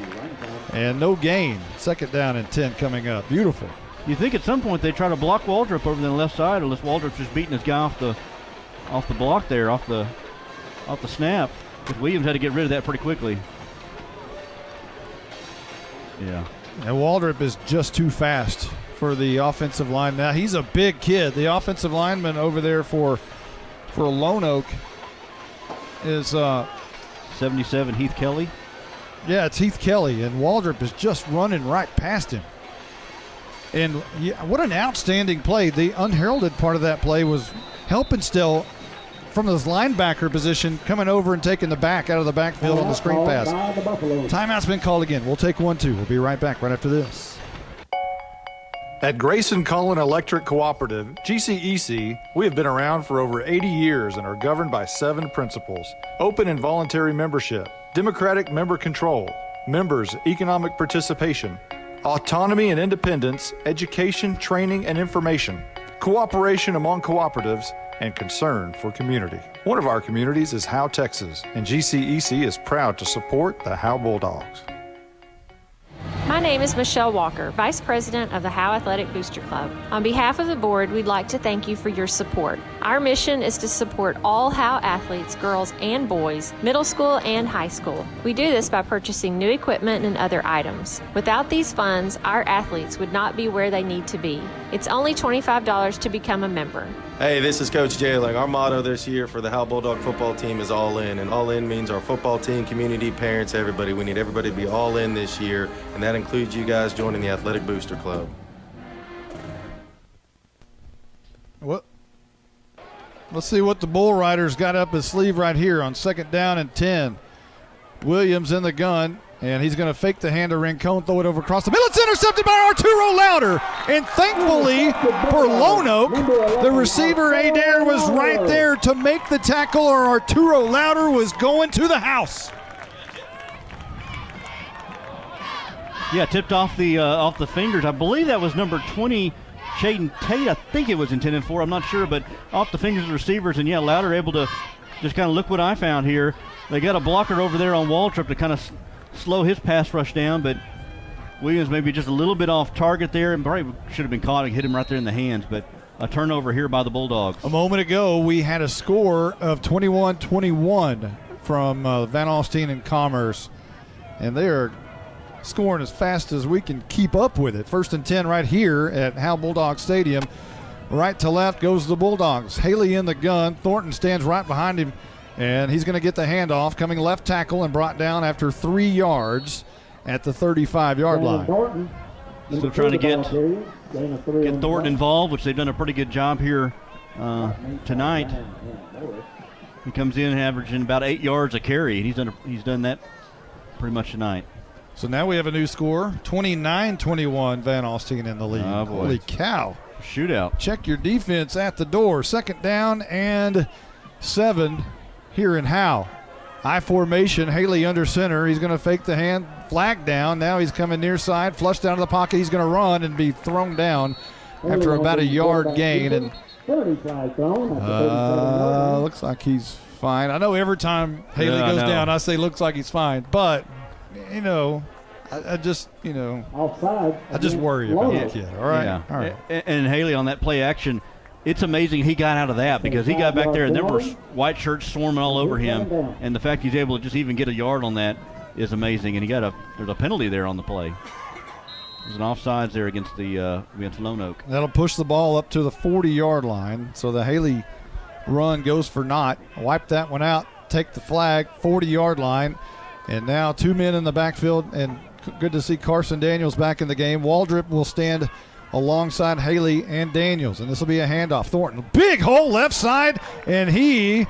and no gain. 2nd down and 10 coming up. Beautiful. You think at some point they try to block Waldrop over the left side, unless Waldrop's just beating his guy off the block there, off the snap. Because Williams had to get rid of that pretty quickly. Yeah. And Waldrop is just too fast for the offensive line. Now, he's a big kid. The offensive lineman over there for Lone Oak is 77 Heath Kelly. Yeah, it's Heath Kelly, and Waldrop is just running right past him. And what an outstanding play. The unheralded part of that play was Helpenstiel from his linebacker position coming over and taking the back out of the backfield on the screen pass. Timeout's been called again. We'll take 1-2. We'll be right back right after this. At Grayson Cullen Electric Cooperative, GCEC, we have been around for over 80 years and are governed by 7 principles: open and voluntary membership, democratic member control, members' economic participation, autonomy and independence, education, training, and information, cooperation among cooperatives, and concern for community. One of our communities is Howe, Texas, and GCEC is proud to support the Howe Bulldogs. My name is Michelle Walker, Vice President of the Howe Athletic Booster Club. On behalf of the board, we'd like to thank you for your support. Our mission is to support all Howe athletes, girls and boys, middle school and high school. We do this by purchasing new equipment and other items. Without these funds, our athletes would not be where they need to be. It's only $25 to become a member. Hey, this is Coach Jailing. Our motto this year for the Howe Bulldog football team is all in. And all in means our football team, community, parents, everybody. We need everybody to be all in this year. And that includes you guys joining the Athletic Booster Club. What? Let's see what the Bull Riders got up his sleeve right here on 2nd down and 10. Williams in the gun, and he's going to fake the hand to Rincon, throw it over across the middle. It's intercepted by Arturo Louder. And thankfully for Lone Oak, the receiver Adair was right there to make the tackle, or Arturo Louder was going to the house. Yeah, tipped off the fingers. I believe that was number 20, Shaden Tate. I think it was intended for. I'm not sure, but off the fingers of the receivers. And yeah, Louder able to just kind of look what I found here. They got a blocker over there on Waldrop to kind of slow his pass rush down, but Williams maybe just a little bit off target there, and probably should have been caught and hit him right there in the hands. But a turnover here by the Bulldogs. A moment ago, we had a score of 21-21 from Van Alstyne and Commerce, and they are scoring as fast as we can keep up with it. 1st and 10 right here at Howe Bulldog Stadium. Right to left goes the Bulldogs. Haley in the gun. Thornton stands right behind him, and he's going to get the handoff. Coming left tackle and brought down after 3 yards at the 35-yard line. Still trying to get Thornton involved, which they've done a pretty good job here tonight. He comes in averaging about 8 yards a carry, and he's done that pretty much tonight. So now we have a new score, 29-21, Van Alstyne in the lead. Oh, boy. Holy cow. Shootout. Check your defense at the door. 2nd down and 7 here in Howe. High formation, Haley under center. He's going to fake the hand, flag down. Now he's coming near side, flush down to the pocket. He's going to run and be thrown down after about a yard gain. And looks like he's fine. I know every time Haley goes down, I say looks like he's fine. But, you know, I just, you know, I just worry about the kid. All right. Yeah. All right. And Haley on that play action, it's amazing he got out of that, because he got back there and there were white shirts swarming all over him. And the fact he's able to just even get a yard on that is amazing. And there's a penalty there on the play. There's an offsides there against Lone Oak. That'll push the ball up to the 40-yard line. So the Haley run goes for naught. Wipe that one out, take the flag, 40-yard line. And now 2 men in the backfield, and good to see Carson Daniels back in the game. Waldrop will stand alongside Haley and Daniels, and this will be a handoff. Thornton, big hole left side, and he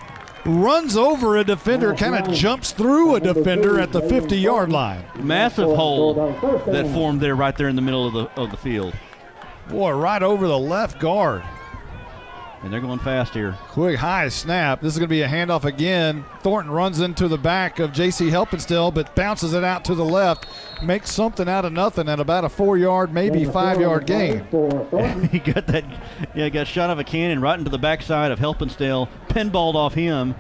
runs over a defender, kind of jumps through a defender at the 50-yard line. Massive hole that formed there right there in the middle of the field. Boy, right over the left guard. And they're going fast here. Quick high snap. This is going to be a handoff again. Thornton runs into the back of J.C. Helpenstiel, but bounces it out to the left. Makes something out of nothing at about a 4-yard, maybe 5-yard gain. He got that, got shot of a cannon right into the backside of Helpenstiel, pinballed off him,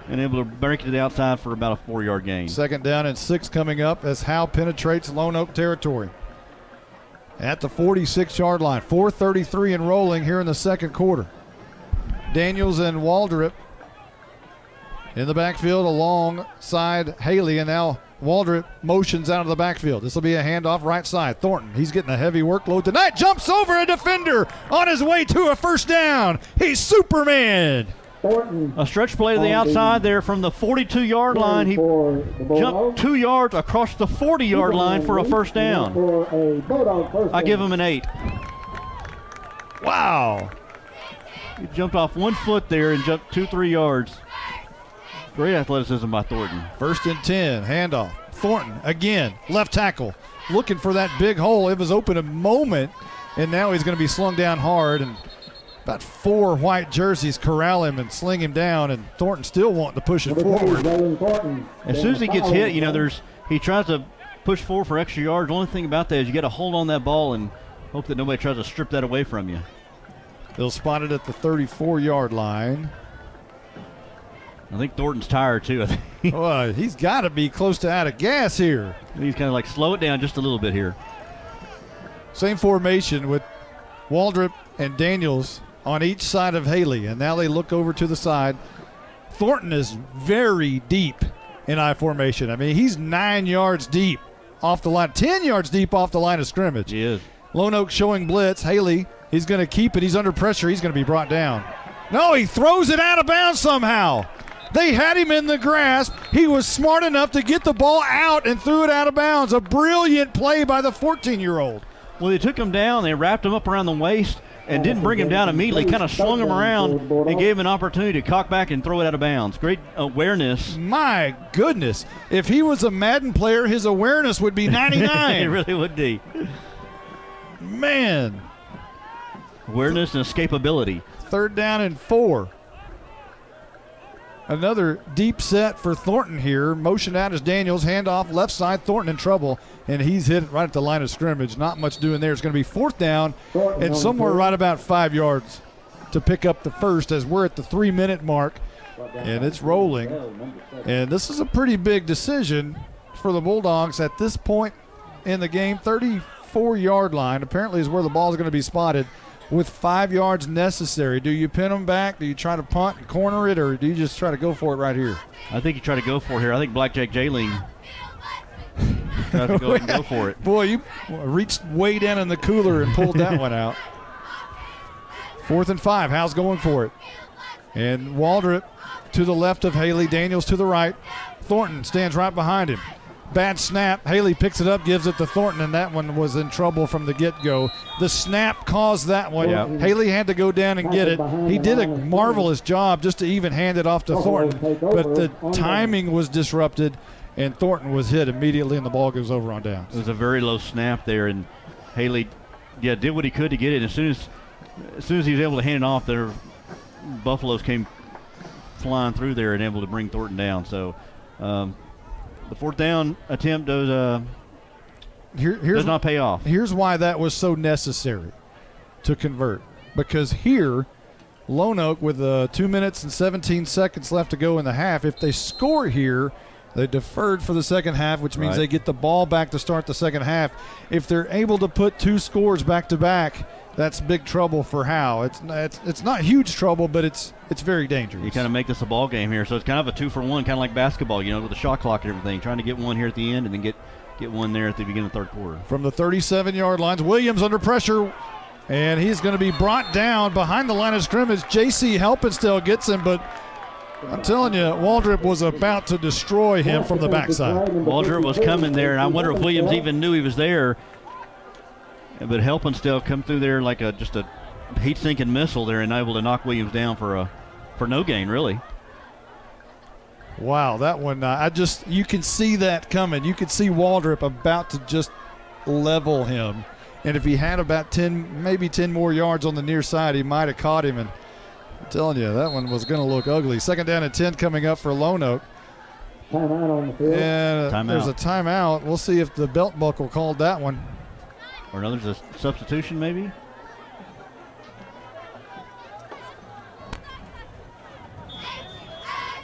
and able to break it to the outside for about a 4-yard gain. 2nd down and 6 coming up as Howe penetrates Lone Oak territory. At the 46-yard line, 4:33 and rolling here in the 2nd quarter. Daniels and Waldrop in the backfield alongside Haley, and now Waldrop motions out of the backfield. This will be a handoff right side. Thornton, he's getting a heavy workload tonight, jumps over a defender on his way to a 1st down. He's Superman. A stretch play to the outside there from the 42-yard line. He jumped 2 yards across the 40-yard line for a first down. I give him an 8. Wow. He jumped off 1 foot there and jumped 2-3 yards. Great athleticism by Thornton. 1st and 10, handoff. Thornton again, left tackle, looking for that big hole. It was open a moment, and now he's going to be slung down hard, and about 4 white jerseys corral him and sling him down, and Thornton still wanting to push it forward. As soon as he gets hit, he tries to push forward for extra yards. The only thing about that is you got to hold on that ball and hope that nobody tries to strip that away from you. They'll spot it at the 34-yard line. I think Thornton's tired, too. Well, he's got to be close to out of gas here. He's kind of like slow it down just a little bit here. Same formation with Waldrop and Daniels on each side of Haley, and now they look over to the side. Thornton is very deep in I formation. I mean, he's 9 yards deep off the line, 10 yards deep off the line of scrimmage. He is. Lone Oak showing blitz. Haley, he's going to keep it. He's under pressure. He's going to be brought down. No, he throws it out of bounds somehow. They had him in the grasp. He was smart enough to get the ball out and threw it out of bounds. A brilliant play by the 14-year-old. Well, they took him down. They wrapped him up around the waist and didn't bring him down immediately, kind of swung him around and gave him an opportunity to cock back and throw it out of bounds. Great awareness. My goodness. If he was a Madden player, his awareness would be 99. It really would be. Man. Awareness and escapability. 3rd down and 4. Another deep set for Thornton here. Motion out is Daniels. Handoff left side. Thornton in trouble, and he's hit right at the line of scrimmage. Not much doing there. It's going to be 4th down and somewhere right about 5 yards to pick up the first as we're at the 3-minute mark, and it's rolling. And this is a pretty big decision for the Bulldogs at this point in the game. 34-yard line apparently is where the ball is going to be spotted with 5 yards necessary. Do you pin them back? Do you try to punt and corner it, or do you just try to go for it right here? I think you try to go for it here. I think Blackjack Jayling tries to go ahead and go for it. Boy, you reached way down in the cooler and pulled that one out. 4th and 5. Howe's going for it. And Waldrop to the left of Haley. Daniels to the right. Thornton stands right behind him. Bad snap. Haley picks it up, gives it to Thornton, and that one was in trouble from the get-go. The snap caused that one. Yep. Haley had to go down and get it. He did a marvelous job just to even hand it off to Thornton, but the timing was disrupted, and Thornton was hit immediately, and the ball goes over on downs. It was a very low snap there, and Haley did what he could to get it. As soon as he was able to hand it off, their Buffaloes came flying through there and able to bring Thornton down. So the 4th down attempt does not pay off. Here's why that was so necessary to convert. Because here, Lone Oak with 2 minutes and 17 seconds left to go in the half, if they score here, they deferred for the second half, which means they get the ball back to start the second half. If they're able to put 2 scores back-to-back, that's big trouble for Howe. It's not huge trouble, but it's very dangerous. You kind of make this a ball game here, so it's kind of a 2-for-1, kind of like basketball, with the shot clock and everything. Trying to get one here at the end and then get one there at the beginning of the 3rd quarter. From the 37-yard lines, Williams under pressure, and he's going to be brought down behind the line of scrimmage. J.C. Helpenstell gets him, but I'm telling you, Waldrop was about to destroy him from the backside. Waldrop was coming there, and I wonder if Williams even knew he was there. But Helpenstell come through there like just a heat-sinking missile there and able to knock Williams down for no gain, really. Wow, that one, you can see that coming. You could see Waldrop about to just level him. And if he had about 10 more yards on the near side, he might have caught him. And I'm telling you, that one was going to look ugly. 2nd down and 10 coming up for Lone Oak. Timeout on the field. And there's a timeout. We'll see if the belt buckle called that one. Or another substitution, maybe?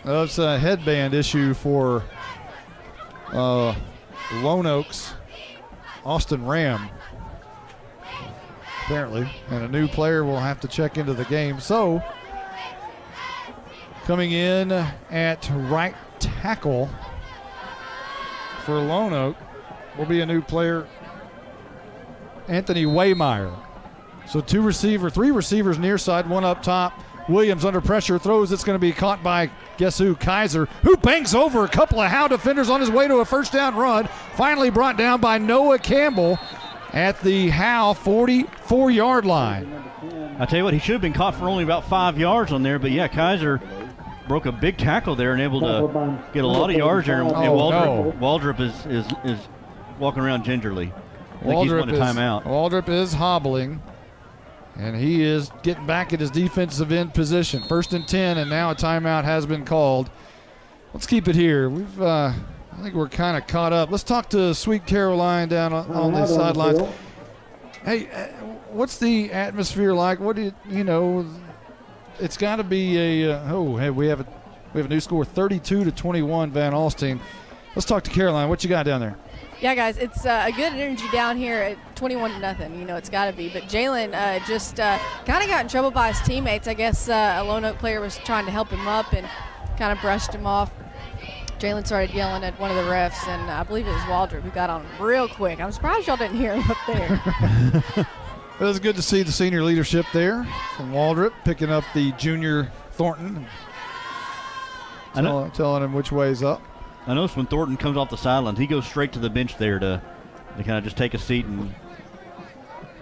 It's a headband issue for Lone Oaks. Austin Ram, apparently. And a new player will have to check into the game. So, coming in at right tackle for Lone Oak will be a new player, Anthony Waymeyer. So 3 receivers near side, one up top. Williams under pressure, throws. It's going to be caught by, guess who? Kaiser, who bangs over a couple of Howe defenders on his way to a first down run. Finally brought down by Noah Campbell at the Howe 44-yard line. I tell you what, he should have been caught for only about 5 yards on there, but yeah, Kaiser broke a big tackle there and able to get a lot of yards there. And Waldrop is walking around gingerly. I think he's wanting a timeout. Waldrop is hobbling, and he is getting back at his defensive end position. 1st and 10, and now a timeout has been called. Let's keep it here. I think we're kind of caught up. Let's talk to Sweet Caroline down on the sidelines. Hey, what's the atmosphere like? What do you know? It's got to be a we have a new score, 32-21, Van Alstyne. Let's talk to Caroline. What you got down there? Yeah, guys, it's a good energy down here at 21-0. You know, it's got to be. But Jalen just kind of got in trouble by his teammates. I guess a Lone Oak player was trying to help him up and kind of brushed him off. Jalen started yelling at one of the refs, and I believe it was Waldrop who got on him real quick. I'm surprised y'all didn't hear him up there. It was good to see the senior leadership there from Waldrop picking up the junior Thornton, telling him which way's up. I notice when Thornton comes off the sidelines, he goes straight to the bench there to kind of just take a seat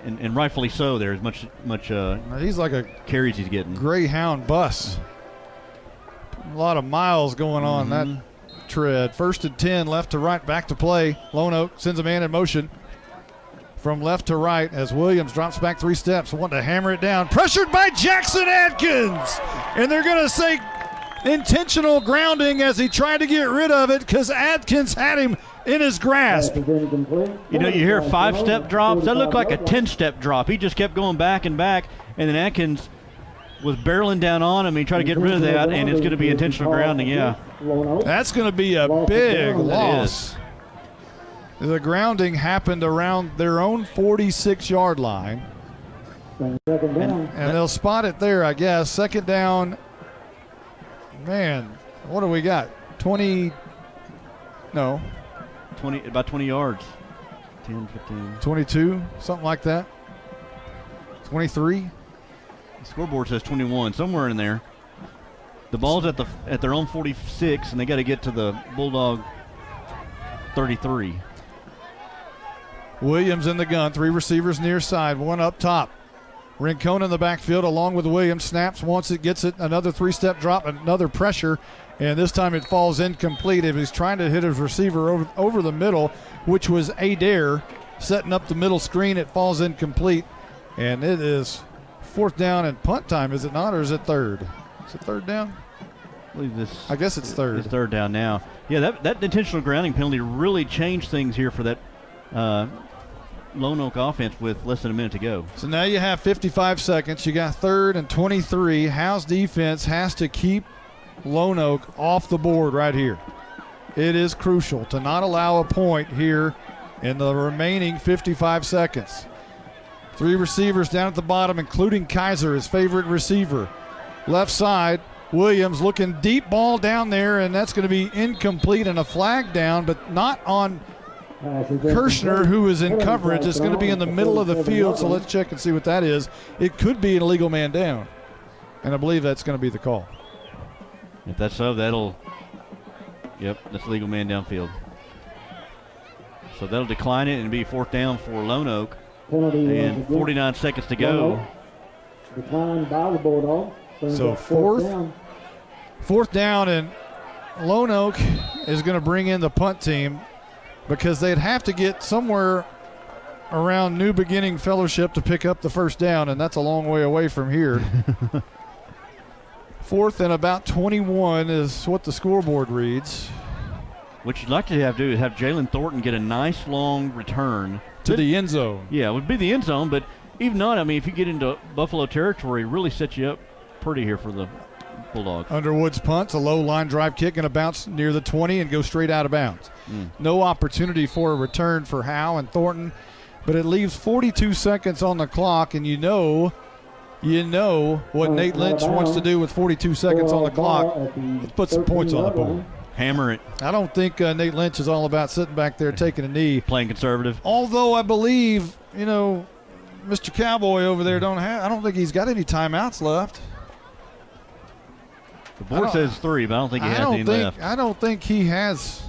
and rightfully so. There as much he's like a carries he's getting. Greyhound bus. A lot of miles going on that tread. 1st and 10, left to right, back to play. Lone Oak sends a man in motion from left to right as Williams drops back 3 steps. Wanting to hammer it down. Pressured by Jackson Adkins. And they're going to say intentional grounding as he tried to get rid of it because Adkins had him in his grasp. You know, you hear 5-step drops. That looked like a 10-step drop. He just kept going back and back, and then Adkins was barreling down on him. He tried to get rid of that, and it's going to be intentional grounding, yeah. That's going to be a big loss. The grounding happened around their own 46-yard line. And they'll spot it there, I guess. 2nd down. Man, what do we got? 20, no. 20, about 20 yards. 10, 15. 22, something like that. 23. The scoreboard says 21, somewhere in there. The ball's at their own 46, and they got to get to the Bulldog 33. Williams in the gun, 3 receivers near side, 1 up top. Rincon in the backfield along with Williams. Snaps, wants it, gets it. Another 3-step drop, another pressure, and this time it falls incomplete. If he's trying to hit his receiver over the middle, which was Adair setting up the middle screen, it falls incomplete. And it is 4th down and punt time, is it not, or is it 3rd? Is it 3rd down? I guess it's 3rd. It's 3rd down now. Yeah, that intentional grounding penalty really changed things here for that Lone Oak offense with less than a minute to go. So now you have 55 seconds. You got 3rd and 23. Howe's defense has to keep Lone Oak off the board right here. It is crucial to not allow a point here in the remaining 55 seconds. 3 receivers down at the bottom, including Kaiser, his favorite receiver. Left side, Williams looking deep ball down there, and that's going to be incomplete and a flag down, but not on Kirshner, who is in coverage. It's going to be in the middle of the field, so let's check and see what that is. It could be an illegal man down, and I believe that's going to be the call. If that's so, that's legal man downfield. So that'll decline it and be 4th down for Lone Oak. And 49 seconds to go. Declined by the Bulldogs. So 4th down, and Lone Oak is going to bring in the punt team because they'd have to get somewhere around New Beginning Fellowship to pick up the 1st down, and that's a long way away from here. 4th and about 21 is what the scoreboard reads. What you'd like to do is have Jalen Thornton get a nice long return to the end zone. Yeah, it would be the end zone, but even not, I mean, if you get into Buffalo territory, it really sets you up pretty here for the Bulldogs. Underwood's punt's a low line drive kick and a bounce near the 20 and go straight out of bounds. No opportunity for a return for Howe and Thornton, but it leaves 42 seconds on the clock, and you know what Nate Lynch wants to do with 42 seconds on the clock. Let's put some points on the board. Hammer it. I don't think Nate Lynch is all about sitting back there taking a knee. Playing conservative. Although I believe, Mr. Cowboy over there I don't think he's got any timeouts left. The board says 3, but I don't think he has any left. I don't think he has.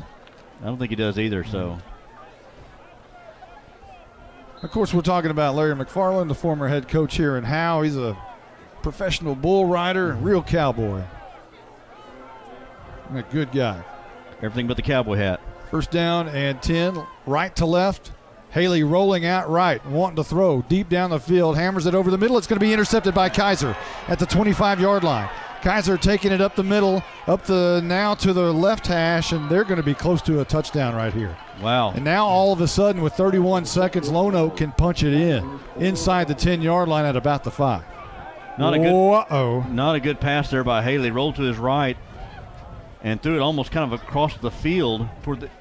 I don't think he does either, so. Of course, we're talking about Larry McFarland, the former head coach here in Howe. He's a professional bull rider, real cowboy. And a good guy. Everything but the cowboy hat. First down and 10, right to left. Haley rolling out right, wanting to throw deep down the field, hammers it over the middle. It's going to be intercepted by Kaiser at the 25-yard line. Kaiser taking it up the middle, now to the left hash, and they're going to be close to a touchdown right here. Wow. And now all of a sudden with 31 seconds, Lone Oak can punch it in inside the 10-yard line at about the 5. Not a good pass there by Haley. Rolled to his right and threw it almost kind of across the field.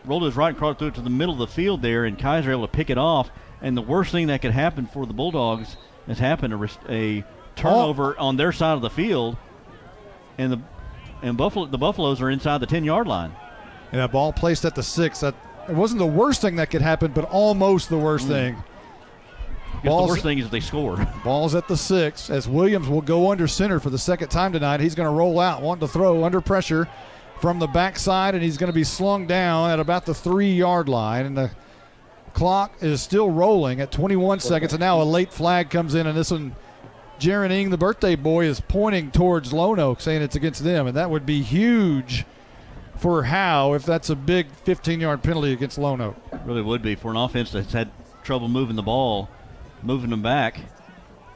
Rolled to his right and threw it to the middle of the field there, and Kaiser able to pick it off. And the worst thing that could happen for the Bulldogs has happened, a turnover on their side of the field, and the Buffaloes are inside the 10-yard line. And a ball placed at the 6. It wasn't the worst thing that could happen, but almost the worst thing. The worst thing is they score. Ball's at the 6 as Williams will go under center for the second time tonight. He's going to roll out, wanting to throw under pressure from the backside, and he's going to be slung down at about the 3-yard line. And the clock is still rolling at 21 seconds, and now a late flag comes in, and this one, Jaron Ing, the birthday boy, is pointing towards Lone Oak, saying it's against them, and that would be huge for Howe if that's a big 15-yard penalty against Lone Oak. It really would be for an offense that's had trouble moving the ball, moving them back,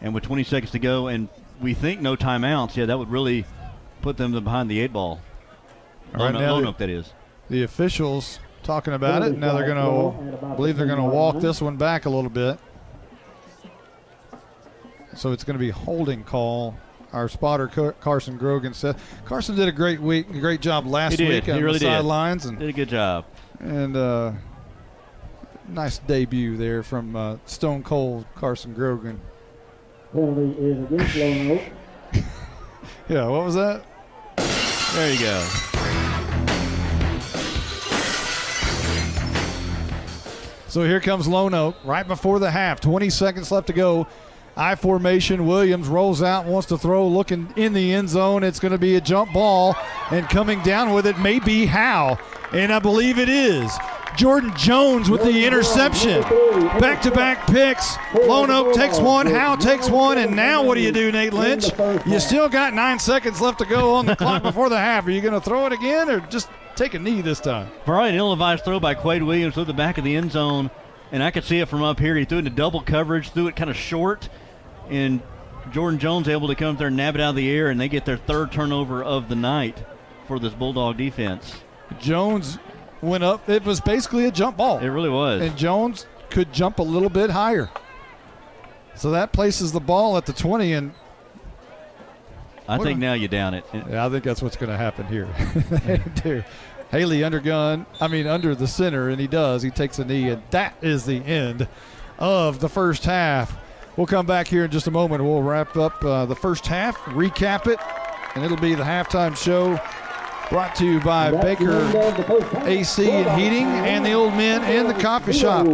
and with 20 seconds to go, and we think no timeouts, that would really put them behind the 8 ball. Lone Oak, that is. The officials talking about it. Now they're going to, I believe they're going to walk this one back a little bit. So it's going to be holding call. Our spotter, Carson Grogan, said. Carson did a great job last week on the sidelines. Did a good job. And nice debut there from Stone Cold Carson Grogan. Penalty is against Lone Oak. Yeah, what was that? There you go. So here comes Lone Oak right before the half. 20 seconds left to go. I formation. Williams rolls out, wants to throw, looking in the end zone. It's going to be a jump ball, and coming down with it may be Howe, and I believe it is. Jordan Jones with the interception. Back-to-back picks. Lone Oak takes one, Howe takes one, and now what do you do, Nate Lynch? You still got 9 seconds left to go on the clock before the half. Are you going to throw it again or just take a knee this time? Probably an ill-advised throw by Quade Williams through the back of the end zone, and I could see it from up here. He threw it into double coverage, threw it kind of short, and Jordan Jones able to come up there and nab it out of the air, and they get their 3rd turnover of the night for this Bulldog defense. Jones went up. It was basically a jump ball. It really was. And Jones could jump a little bit higher. So that places the ball at the 20, and I think now you down it. Yeah, I think that's what's going to happen here. They do. Haley under the center, and he does. He takes a knee, and that is the end of the first half. We'll come back here in just a moment. We'll wrap up the first half, recap it, and it'll be the halftime show brought to you by Baker AC and Heating and the Old Men and the Coffee Shop.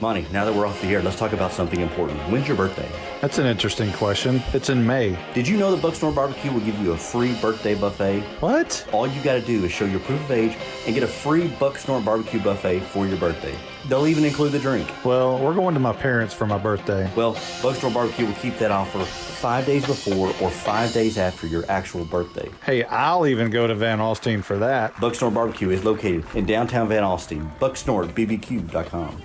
Monty, now that we're off the air, let's talk about something important. When's your birthday? That's an interesting question. It's in May. Did you know that Bucksnor Barbecue will give you a free birthday buffet? What? All you got to do is show your proof of age and get a free Bucksnor Barbecue buffet for your birthday. They'll even include the drink. Well, we're going to my parents for my birthday. Well, Bucksnor Barbecue will keep that offer 5 days before or 5 days after your actual birthday. Hey, I'll even go to Van Alstyne for that. Bucksnor Barbecue is located in downtown Van Alstyne. BucksnorBBQ.com.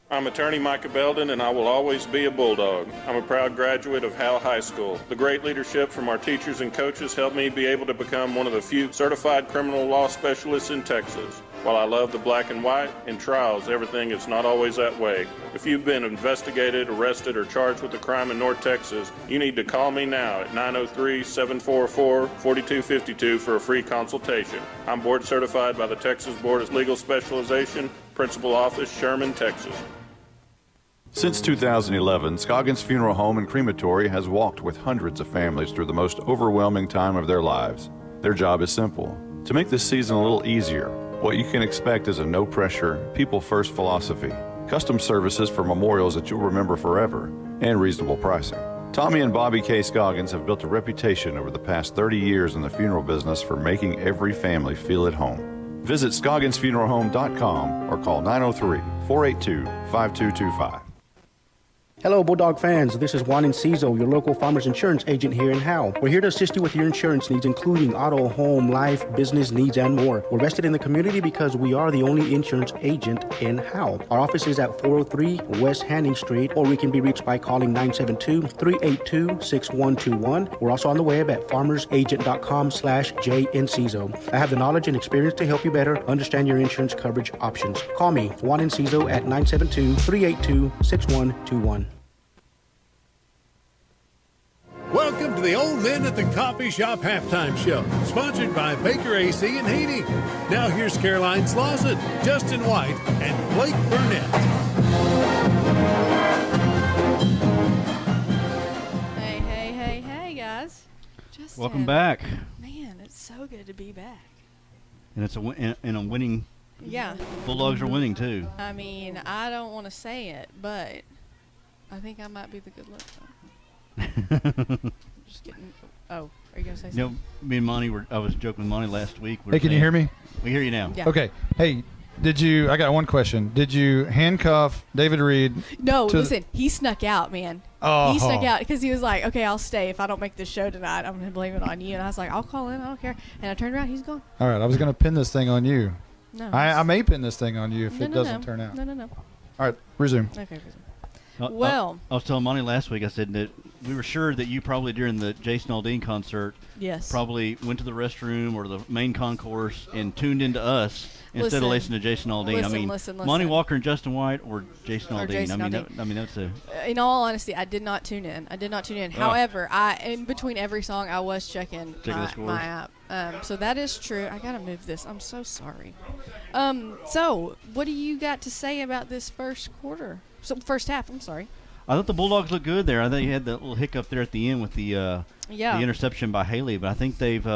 I'm attorney Micah Belden, and I will always be a Bulldog. I'm a proud graduate of Howe High School. The great leadership from our teachers and coaches helped me be able to become one of the few certified criminal law specialists in Texas. While I love the black and white, in trials, everything is not always that way. If you've been investigated, arrested, or charged with a crime in North Texas, you need to call me now at 903-744-4252 for a free consultation. I'm board certified by the Texas Board of Legal Specialization, Principal Office, Sherman, Texas. Since 2011, Scoggins Funeral Home and Crematory has walked with hundreds of families through the most overwhelming time of their lives. Their job is simple: to make this season a little easier. What you can expect is a no-pressure, people-first philosophy, custom services for memorials that you'll remember forever, and reasonable pricing. Tommy and Bobby K. Scoggins have built a reputation over the past 30 years in the funeral business for making every family feel at home. Visit scogginsfuneralhome.com or call 903-482-5225. Hello, Bulldog fans. This is Juan Enciso, your local farmers insurance agent here in Howe. We're here to assist you with your insurance needs, including auto, home, life, business needs, and more. We're vested in the community because we are the only insurance agent in Howe. Our office is at 403 West Hanning Street, or we can be reached by calling 972-382-6121. We're also on the web at farmersagent.com/JEnciso. I have the knowledge and experience to help you better understand your insurance coverage options. Call me, Juan Enciso, at 972-382-6121. Welcome to the Old Men at the Coffee Shop Halftime Show, sponsored by Baker AC and Heating. Now here's Caroline Slauson, Justin White, and Blake Burnett. Hey, guys. Justin. Welcome back. Man, it's so good to be back. And it's a winning. Yeah. Bulldogs are winning too. I mean, I don't want to say it, but I think I might be the good luck one. Just kidding. Oh, are you gonna say something? You know, me and Monty I was joking with Monty last week. Hey, can you hear me? We hear you now. Yeah. Okay. Hey, I got one question. Did you handcuff David Reed? No, listen, he snuck out, man. Oh. He snuck out because he was like, okay, I'll stay. If I don't make this show tonight, I'm going to blame it on you. And I was like, I'll call in. I don't care. And I turned around. He's gone. All right. I was going to pin this thing on you. No. I may pin this thing on you if it doesn't turn out. No. All right. Resume. Okay, resume. Well, I was telling Monty last week, I said that we were sure that you probably during the Jason Aldean concert probably went to the restroom or the main concourse and tuned into us instead of listening to Jason Aldean. Listen. Monty Walker and Justin White or Jason Aldean. I mean, that's a... In all honesty, I did not tune in. However, in between every song, I was checking my app. So that is true. I got to move this. I'm so sorry. So what do you got to say about this first half, I'm sorry. I thought the Bulldogs looked good there. I think you had that little hiccup there at the end with the interception by Haley, but I think they've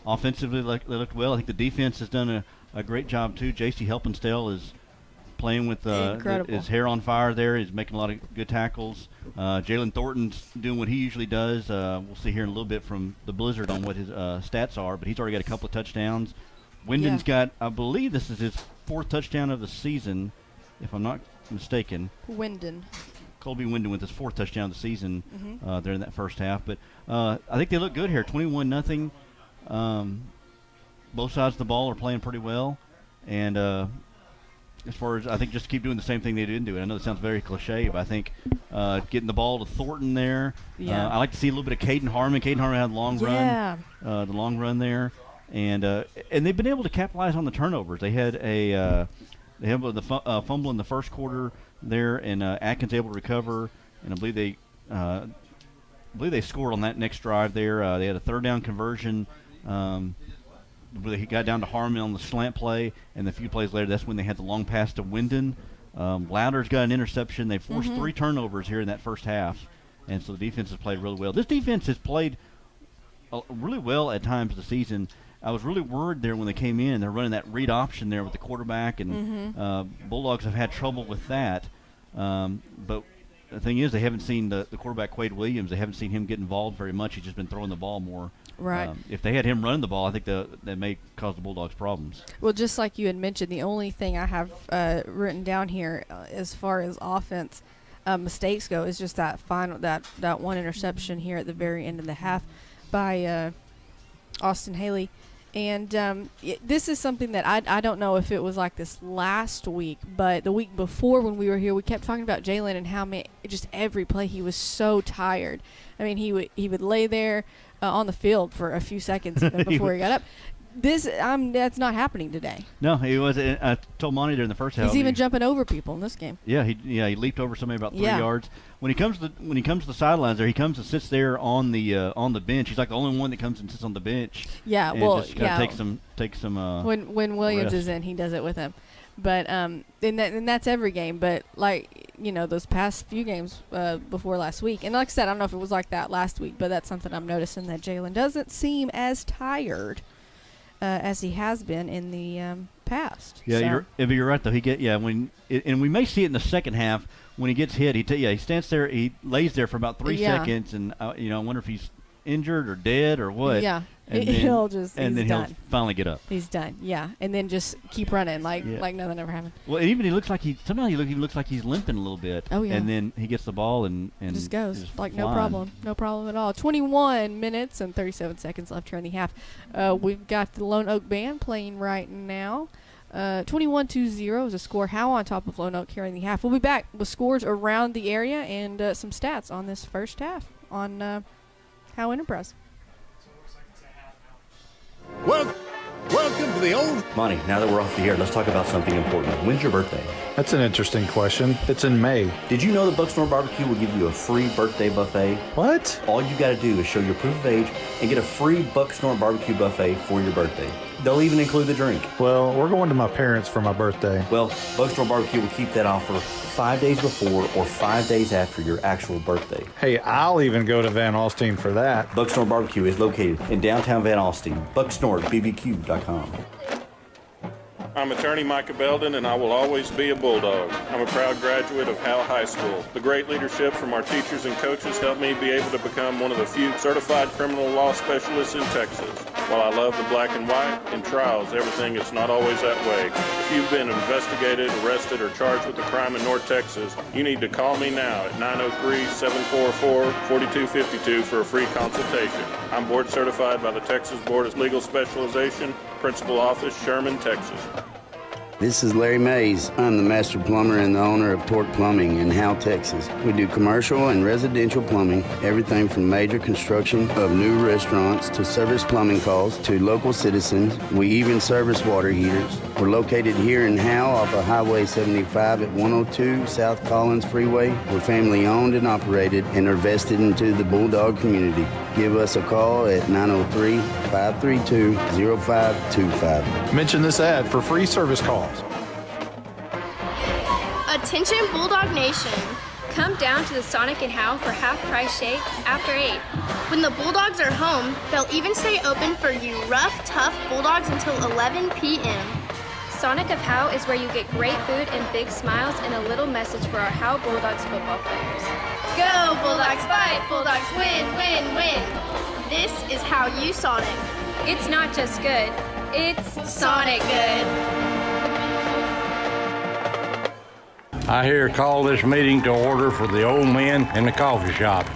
offensively they looked well. I think the defense has done a great job too. J.C. Helpenstell is playing with his hair on fire there. He's making a lot of good tackles. Jalen Thornton's doing what he usually does. We'll see here in a little bit from the Blizzard on what his stats are, but he's already got a couple of touchdowns. Wyndon's got, I believe this is his 4th touchdown of the season, if I'm not mistaken. Colby Wyndon with his 4th touchdown of the season there in that first half. But I think they look good here, 21-0. Both sides of the ball are playing pretty well. And as far as I think just keep doing the same thing they didn't do. I know it sounds very cliche, but I think getting the ball to Thornton there. I like to see a little bit of Caden Harmon. Caden Harmon had a long run, the long run there. And they've been able to capitalize on the turnovers. They had the fumble in the first quarter there, and Atkins able to recover, and I believe they scored on that next drive there. They had a 3rd down conversion. He got down to Harmon on the slant play, and a few plays later, that's when they had the long pass to Wyndon. Louder's got an interception. They forced 3 turnovers here in that first half, and so the defense has played really well. This defense has played really well at times this season. I was really worried there when they came in. They're running that read option there with the quarterback, and Bulldogs have had trouble with that. But the thing is, they haven't seen the quarterback, Quade Williams. They haven't seen him get involved very much. He's just been throwing the ball more. Right. If they had him running the ball, I think that may cause the Bulldogs problems. Well, just like you had mentioned, the only thing I have written down here as far as offense mistakes go is just that one interception here at the very end of the half by Austin Haley. And this is something that I don't know if it was like this last week, but the week before when we were here, we kept talking about Jalen and how just every play he was so tired. I mean, he would lay there on the field for a few seconds even before he got up. That's not happening today. No, he was. I told Monty during the first half. He's even jumping over people in this game. Yeah, he leaped over somebody about 3 yards. When he comes to the sidelines, there he comes and sits there on the bench. He's like the only one that comes and sits on the bench. Yeah, Take some. When Williams rest. is in, he does it with him. But and that's every game. But those past few games before last week, and like I said, I don't know if it was like that last week, but that's something I'm noticing that Jalen doesn't seem as tired as he has been in passed. Yeah, so. you're right though. And we may see it in the second half when he gets hit. He stands there, he lays there for about 3 seconds, and I wonder if he's injured or dead or what. Yeah, and he'll finally get up. He's done. Yeah, and then just keep running like nothing ever happened. Well, and even he looks like he looks like he's limping a little bit. Oh yeah. And then he gets the ball and just goes like flying. no problem at all. 21 minutes and 37 seconds left here in the half. We've got the Lone Oak Band playing right now. 21-0 is a score. Howe on top of Lone Oak here in the half. We'll be back with scores around the area and some stats on this first half on Howe Enterprise. Welcome to the old... Monty, now that we're off the air, let's talk about something important. When's your birthday? That's an interesting question. It's in May. Did you know that Bucksnor Barbecue will give you a free birthday buffet? What? All you got to do is show your proof of age and get a free Bucksnor Barbecue buffet for your birthday. They'll even include the drink. Well, we're going to my parents for my birthday. Well, Bucksnor Barbecue will keep that offer 5 days before or 5 days after your actual birthday. Hey, I'll even go to Van Alstyne for that. Bucksnor Barbecue is located in downtown Van Alstyne. BucksnorBBQ.com. I'm attorney Micah Belden, and I will always be a Bulldog. I'm a proud graduate of Howe High School. The great leadership from our teachers and coaches helped me be able to become one of the few certified criminal law specialists in Texas. While I love the black and white, in trials, everything is not always that way. If you've been investigated, arrested, or charged with a crime in North Texas, you need to call me now at 903-744-4252 for a free consultation. I'm board certified by the Texas Board of Legal Specialization, Principal Office, Sherman, Texas. This is Larry Mays. I'm the master plumber and the owner of Torque Plumbing in Howe, Texas. We do commercial and residential plumbing, everything from major construction of new restaurants to service plumbing calls to local citizens. We even service water heaters. We're located here in Howe off of Highway 75 at 102 South Collins Freeway. We're family owned and operated and are vested into the Bulldog community. Give us a call at 903-532-0525. Mention this ad for free service calls. Attention Bulldog Nation. Come down to the Sonic and Howe for half-price shakes after 8. When the Bulldogs are home, they'll even stay open for you rough, tough Bulldogs until 11 p.m. Sonic of Howe is where you get great food and big smiles and a little message for our Howe Bulldogs football players. Go Bulldogs fight, Bulldogs win, win, win. This is how you Sonic. It's not just good, it's Sonic good. I here call this meeting to order for the old men in the coffee shop.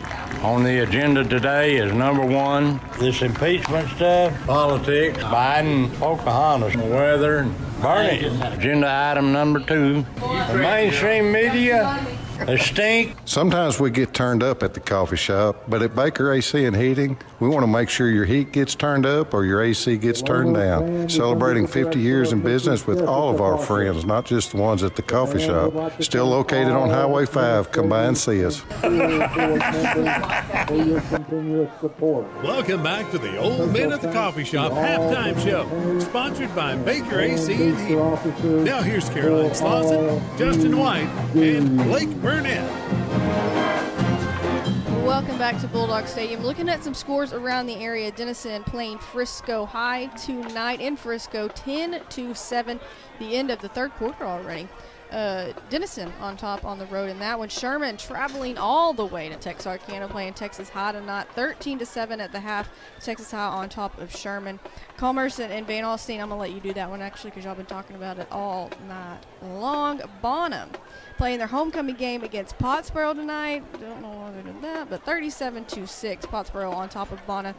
On the agenda today is number 1, this impeachment stuff, politics, Biden, Pocahontas, weather, and Bernie. Agenda item number 2, the mainstream media, they stink. Sometimes we get turned up at the coffee shop, but at Baker AC and Heating, we want to make sure your heat gets turned up or your AC gets turned down. Celebrating 50 years in business with all of our friends, not just the ones at the coffee shop. Still located on Highway 5. Come by and see us. Welcome back to the Old Men at the Coffee Shop halftime show, sponsored by Baker AC and Heating. Now here's Caroline Slauson, Justin White, and Blake Burnett. Welcome back to Bulldog Stadium. Looking at some scores around the area. Denison playing Frisco High tonight in Frisco, 10-7, the end of the third quarter already. Denison on top on the road in that one. Sherman traveling all the way to Texarkana, playing Texas High tonight, 13-7 at the half. Texas High on top of Sherman. Commerce and Van Alstyne, I'm going to let you do that one actually because y'all been talking about it all night long. Bonham playing their homecoming game against Pottsboro tonight. Don't know why they did that, but 37-6. Pottsboro on top of Bonham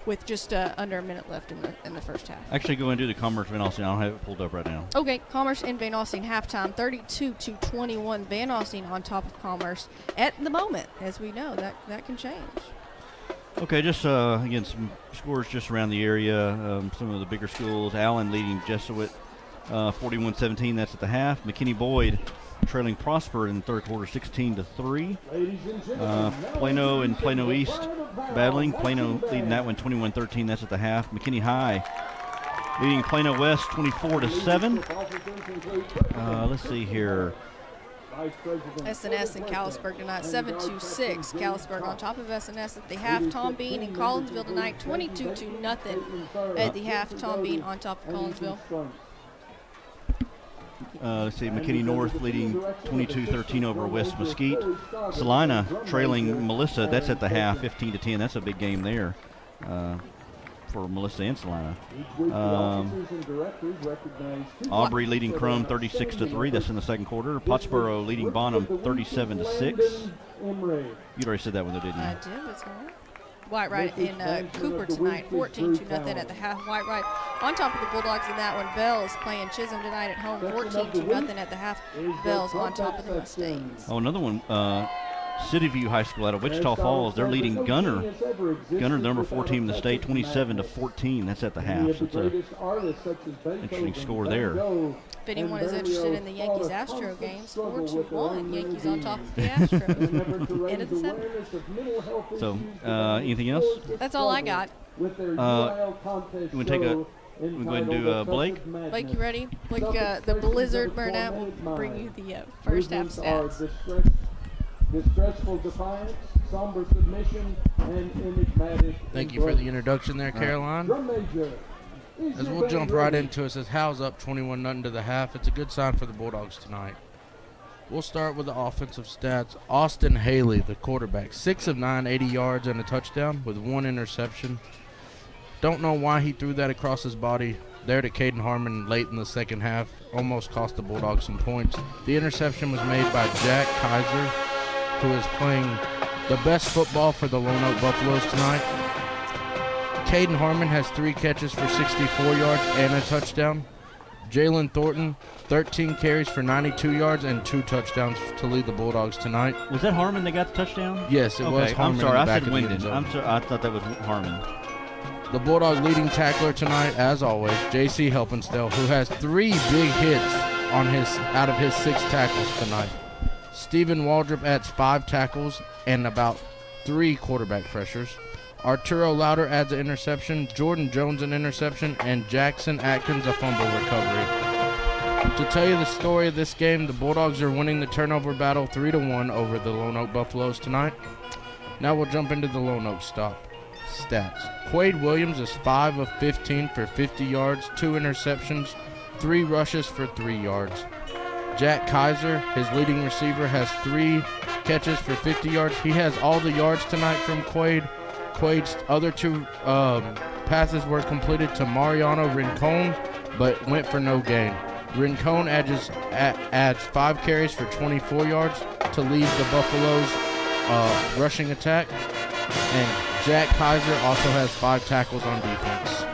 with just under a minute left in the first half. Actually, go and do the Commerce Van Alstyne. I don't have it pulled up right now. Okay, Commerce and Van Alstyne halftime, 32-21. Van Alstyne on top of Commerce at the moment. As we know, that can change. Okay, just again some scores just around the area. Some of the bigger schools. Allen leading Jesuit 41-17. That's at the half. McKinney Boyd trailing Prosper in the third quarter, 16-3. Plano and Plano East battling. Plano leading that one, 21-13. That's at the half. McKinney High leading Plano West, 24-7. Let's see here. S&S and Callisburg tonight, 7-6. Callisburg on top of S&S at the half. Tom Bean and Collinsville tonight, 22-0 at the half. Tom Bean on top of Collinsville. let's see, McKinney North leading 22-13 over West Mesquite. Salina trailing Melissa. That's at the half, 15-10. That's a big game there for Melissa and Salina. Aubrey leading Crum 36-3. That's in the second quarter. Pottsboro leading Bonham 37-6. You already said that one, though, didn't you? I did. What's going on? White in Cooper tonight, 14-0 at the half. White on top of the Bulldogs in that one. Bell's playing Chisholm tonight at home, 14-0 at the half. Bell's on top of the Mustangs. Oh, another one. City View High School out of Wichita Falls. They're leading Gunner, the number 4 team in the state, 27-14. That's at the half. So it's an interesting score there. If anyone is interested in the Yankees-Astro games, 4-1. Yankees on top of the Astros. End of the seventh. So, anything else? That's all I got. You want to take a? We go ahead and do Blake. Blake, you ready? Blake, the Blizzard burnout will bring you the first half stats. Distressful defiance, somber submission, and enigmatic. Thank you for the introduction there, Caroline. As we'll jump right into it, says Howe's up 21-0 to the half. It's a good sign for the Bulldogs tonight. We'll start with the offensive stats. Austin Haley, the quarterback, 6 of 9, 80 yards and a touchdown with 1 interception. Don't know why he threw that across his body there to Caden Harmon late in the second half. Almost cost the Bulldogs some points. The interception was made by Jack Kaiser, who is playing the best football for the Lone Oak Buffaloes tonight. Caden Harmon has 3 catches for 64 yards and a touchdown. Jalen Thornton, 13 carries for 92 yards and 2 touchdowns to lead the Bulldogs tonight. Was that Harmon that got the touchdown? Yes, it was Harmon. I'm sorry, in the I back said of the end Wyndon. zone. I'm sorry, I thought that was Harmon. The Bulldog leading tackler tonight, as always, J.C. Helpenstell, who has 3 big hits out of his 6 tackles tonight. Stephen Waldrop adds 5 tackles and about 3 quarterback pressures. Arturo Louder adds an interception, Jordan Jones an interception, and Jackson Atkins a fumble recovery. To tell you the story of this game, the Bulldogs are winning the turnover battle 3-1 over the Lone Oak Buffaloes tonight. Now we'll jump into the Lone Oak stats. Quade Williams is 5 of 15 for 50 yards, 2 interceptions, 3 rushes for 3 yards. Jack Kaiser, his leading receiver, has 3 catches for 50 yards. He has all the yards tonight from Quade. Quade's other 2 passes were completed to Mariano Rincon, but went for no gain. Rincon adds 5 carries for 24 yards to lead the Buffaloes' rushing attack. And Jack Kaiser also has 5 tackles on defense.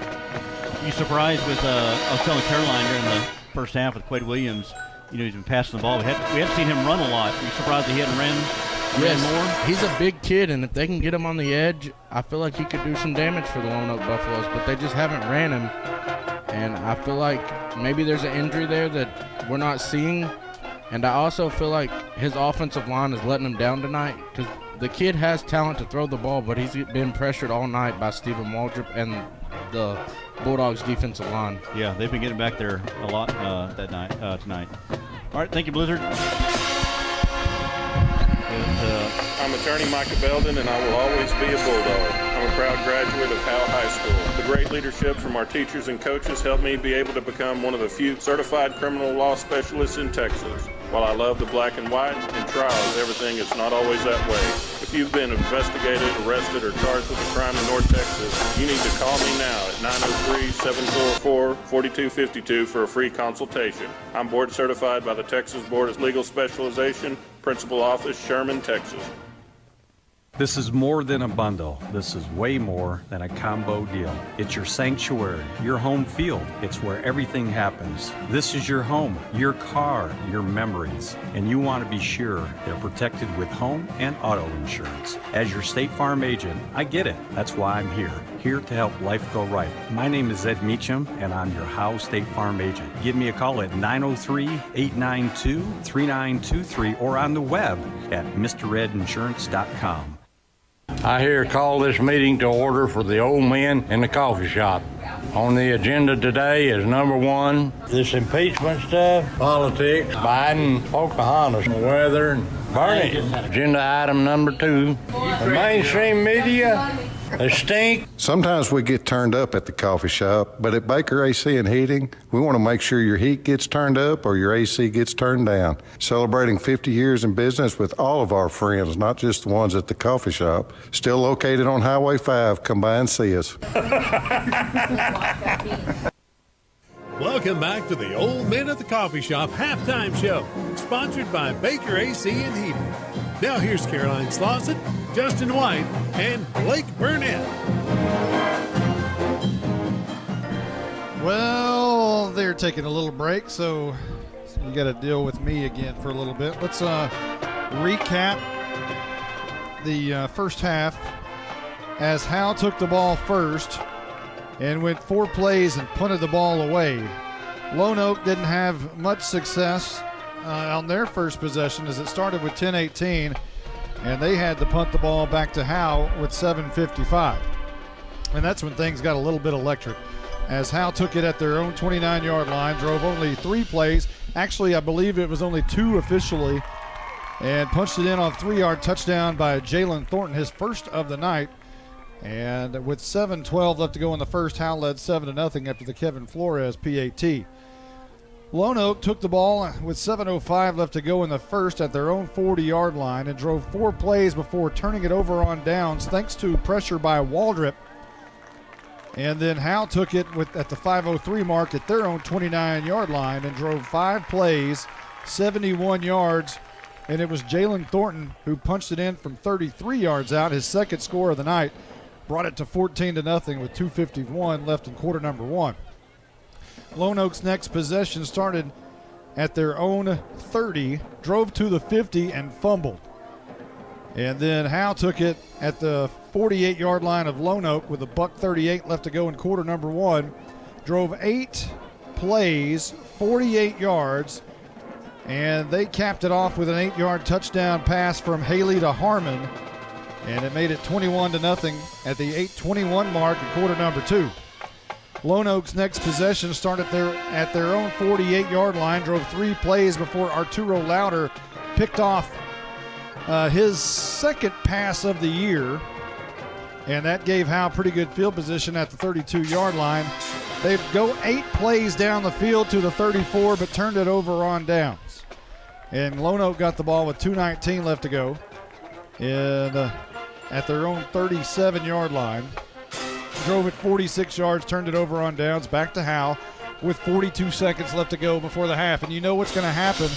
You surprised with, I was telling Caroline during the first half with Quade Williams, you know, he's been passing the ball. We haven't seen him run a lot. Are you surprised that he hadn't ran more? He's a big kid, and if they can get him on the edge, I feel like he could do some damage for the Lone Oak Buffaloes, but they just haven't ran him. And I feel like maybe there's an injury there that we're not seeing. And I also feel like his offensive line is letting him down tonight because the kid has talent to throw the ball, but he's been pressured all night by Stephen Waldrop and the Bulldogs defensive line. Yeah, they've been getting back there a lot tonight. All right, thank you, Blizzard. I'm attorney Micah Belden, and I will always be a Bulldog. I'm a proud graduate of Howe High School. The great leadership from our teachers and coaches helped me be able to become one of the few certified criminal law specialists in Texas. While I love the black and white, in trials, everything is not always that way. If you've been investigated, arrested, or charged with a crime in North Texas, you need to call me now at 903-744-4252 for a free consultation. I'm board certified by the Texas Board of Legal Specialization, Principal Office, Sherman, Texas. This is more than a bundle. This is way more than a combo deal. It's your sanctuary, your home field. It's where everything happens. This is your home, your car, your memories. And you want to be sure they're protected with home and auto insurance. As your State Farm agent, I get it. That's why I'm here to help life go right. My name is Ed Meacham, and I'm your Howe State Farm agent. Give me a call at 903-892-3923 or on the web at MrRedInsurance.com. I here call this meeting to order for the old men in the coffee shop. On the agenda today is number 1, this impeachment stuff, politics, Biden, Pocahontas, weather, and Bernie. Agenda item number 2, the mainstream media They stink. Sometimes we get turned up at the coffee shop, but at Baker AC and Heating, we want to make sure your heat gets turned up or your AC gets turned down. Celebrating 50 years in business with all of our friends, not just the ones at the coffee shop. Still located on Highway 5. Come by and see us. Welcome back to the Old Men at the Coffee Shop halftime show, sponsored by Baker AC and Heating. Now here's Caroline Slauson, Justin White, and Blake Burnett. Well, they're taking a little break, so you got to deal with me again for a little bit. Let's recap the first half as Howe took the ball first and went 4 plays and punted the ball away. Lone Oak didn't have much success on their first possession as it started with 10-18, and they had to punt the ball back to Howe with 7:55. And that's when things got a little bit electric as Howe took it at their own 29-yard line, drove only 3 plays. Actually, I believe it was only 2 officially, and punched it in on a 3-yard touchdown by Jalen Thornton, his first of the night. And with 7:12 left to go in the first, Howe led 7-0 after the Kevin Flores PAT. Lone Oak took the ball with 7:05 left to go in the first at their own 40-yard line and drove 4 plays before turning it over on downs thanks to pressure by Waldrop. And then Howe took it at the 5:03 mark at their own 29-yard line and drove 5 plays, 71 yards, and it was Jalen Thornton who punched it in from 33 yards out, his second score of the night, brought it to 14-0 with 2:51 left in quarter number 1. Lone Oak's next possession started at their own 30, drove to the 50 and fumbled. And then Howe took it at the 48-yard line of Lone Oak with $1:38 left to go in quarter number 1, drove 8 plays, 48 yards, and they capped it off with an 8-yard touchdown pass from Haley to Harmon, and it made it 21-0 at the 8:21 mark in quarter number 2. Lone Oak's next possession started at their own 48-yard line, drove 3 plays before Arturo Lauder picked off his second pass of the year, and that gave Howe pretty good field position at the 32-yard line. They'd go 8 plays down the field to the 34, but turned it over on downs. And Lone Oak got the ball with 2:19 left to go and at their own 37-yard line. Drove it 46 yards, turned it over on downs, back to Howe with 42 seconds left to go before the half. And you know what's going to happen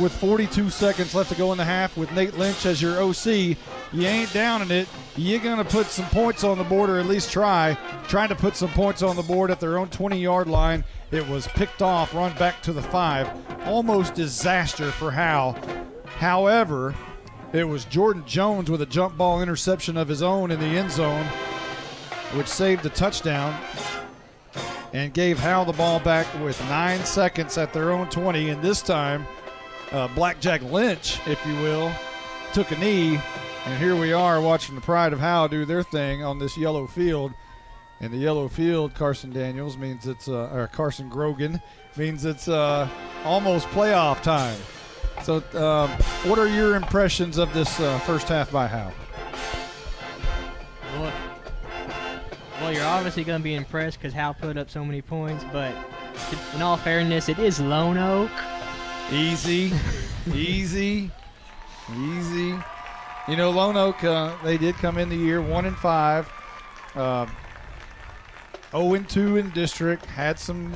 with 42 seconds left to go in the half with Nate Lynch as your OC. You ain't downing it. You're going to put some points on the board, or at least trying to put some points on the board at their own 20-yard line. It was picked off, run back to the 5. Almost disaster for Howe. However, it was Jordan Jones with a jump ball interception of his own in the end zone, which saved the touchdown and gave Howe the ball back with 9 seconds at their own 20. And this time, Blackjack Lynch, if you will, took a knee. And here we are watching the Pride of Howe do their thing on this yellow field. And the yellow field, Carson Daniels, means it's, or Carson Grogan, means it's almost playoff time. So what are your impressions of this first half by Howe? Well, you're obviously going to be impressed because Howe put up so many points, but in all fairness, it is Lone Oak. Easy, easy, easy. You know, Lone Oak, they did come in the year 1-5, 0-2 in district, had some,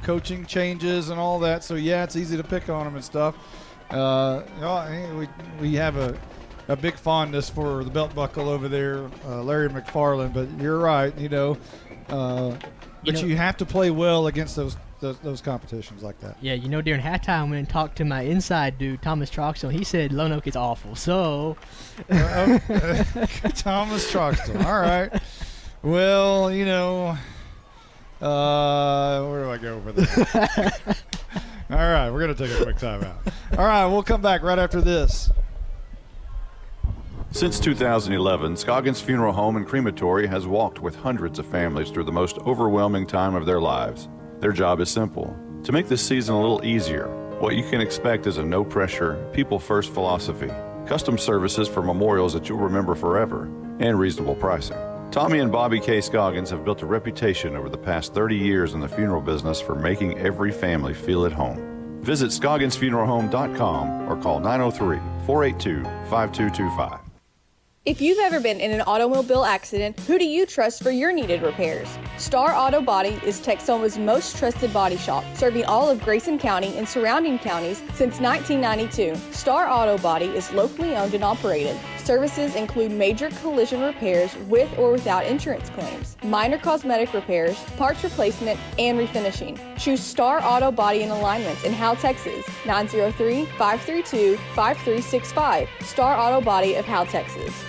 coaching changes and all that. So, yeah, it's easy to pick on them and stuff. We have a big fondness for the belt buckle over there, Larry McFarland. But you're right, you have to play well against those competitions like that. Yeah, during halftime, I went and talked to my inside dude, Thomas Troxell. He said Lone Oak is awful. So, Thomas Troxell. All right. Well, where do I go for this? All right, we're going to take a quick timeout. All right, we'll come back right after this. Since 2011, Scoggins Funeral Home and Crematory has walked with hundreds of families through the most overwhelming time of their lives. Their job is simple: to make this season a little easier. What you can expect is a no-pressure, people-first philosophy, custom services for memorials that you'll remember forever, and reasonable pricing. Tommy and Bobby K. Scoggins have built a reputation over the past 30 years in the funeral business for making every family feel at home. Visit scogginsfuneralhome.com or call 903-482-5225. If you've ever been in an automobile accident, who do you trust for your needed repairs? Star Auto Body is Texoma's most trusted body shop, serving all of Grayson County and surrounding counties since 1992. Star Auto Body is locally owned and operated. Services include major collision repairs with or without insurance claims, minor cosmetic repairs, parts replacement, and refinishing. Choose Star Auto Body and Alignments in Howe, Texas, 903-532-5365. Star Auto Body of Howe, Texas.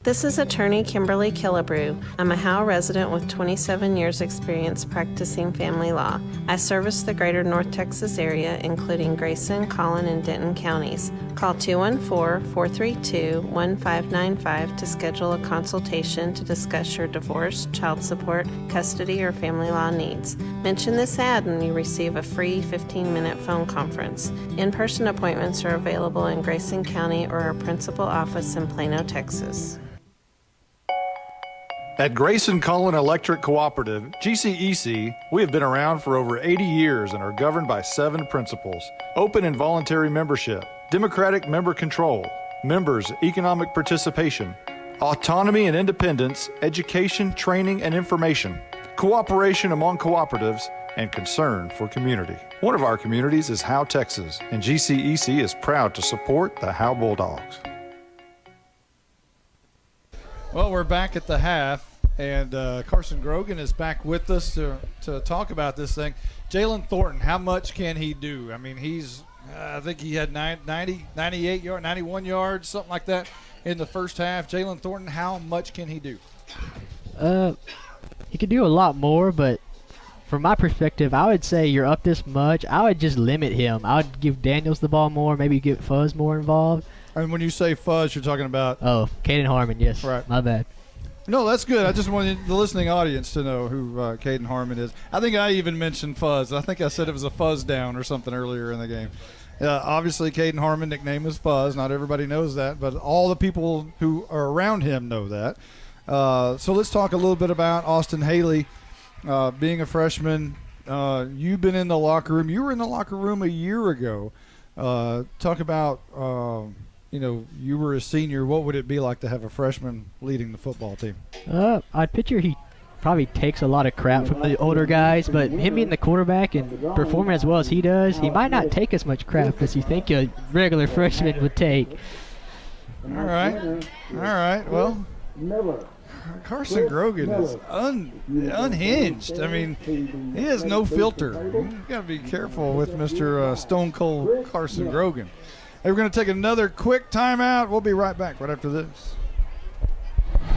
This is attorney Kimberly Killebrew. I'm a Howe resident with 27 years experience practicing family law. I service the greater North Texas area, including Grayson, Collin, and Denton counties. Call 214-432-1595 to schedule a consultation to discuss your divorce, child support, custody, or family law needs. Mention this ad and you receive a free 15-minute phone conference. In-person appointments are available in Grayson County or our principal office in Plano, Texas. At Grayson Collin Electric Cooperative, GCEC, we have been around for over 80 years and are governed by 7 principles: open and voluntary membership, democratic member control, members' economic participation, autonomy and independence, education, training, and information, cooperation among cooperatives, and concern for community. One of our communities is Howe, Texas, and GCEC is proud to support the Howe Bulldogs. Well, we're back at the half, and Carson Grogan is back with us to talk about this thing. Jalen Thornton, how much can he do? I mean, he's I think he had 98 yards, 91 yards, something like that in the first half. Jalen Thornton, how much can he do? He could do a lot more, but from my perspective, I would say you're up this much. I would just limit him. I would give Daniels the ball more, maybe get Fuzz more involved. And when you say Fuzz, you're talking about? Oh, Caden Harmon, yes. Right. My bad. No, that's good. I just wanted the listening audience to know who Caden Harmon is. I think I even mentioned Fuzz. I think I said it was a fuzz down or something earlier in the game. Obviously, Caden Harmon, nickname is Fuzz. Not everybody knows that, but all the people who are around him know that. So let's talk a little bit about Austin Haley being a freshman. You've been in the locker room. You were in the locker room a year ago. Talk about you were a senior. What would it be like to have a freshman leading the football team? I'd picture he probably takes a lot of crap from the older guys, but him being the quarterback and performing as well as he does, he might not take as much crap as you think a regular freshman would take. All right. Well, Carson Grogan is unhinged. I mean, he has no filter. You've got to be careful with Mr. Stone Cold Carson Grogan. Hey, we're going to take another quick timeout. We'll be right back right after this.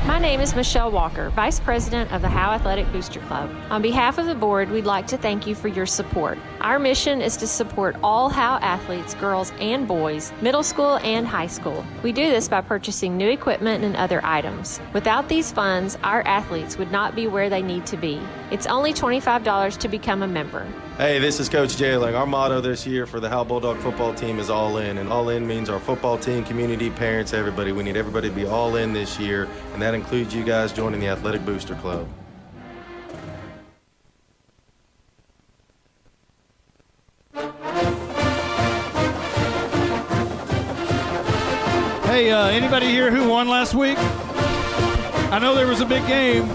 My name is Michelle Walker, Vice President of the Howe Athletic Booster Club. On behalf of the board, we'd like to thank you for your support. Our mission is to support all Howe athletes, girls and boys, middle school and high school. We do this by purchasing new equipment and other items. Without these funds, our athletes would not be where they need to be. It's only $25 to become a member. Hey, this is Coach Jailing. Our motto this year for the Howe Bulldog football team is all in, and all in means our football team, community, parents, everybody. We need everybody to be all in this year, and that includes you guys joining the Athletic Booster Club. Hey, anybody here who won last week? I know there was a big game.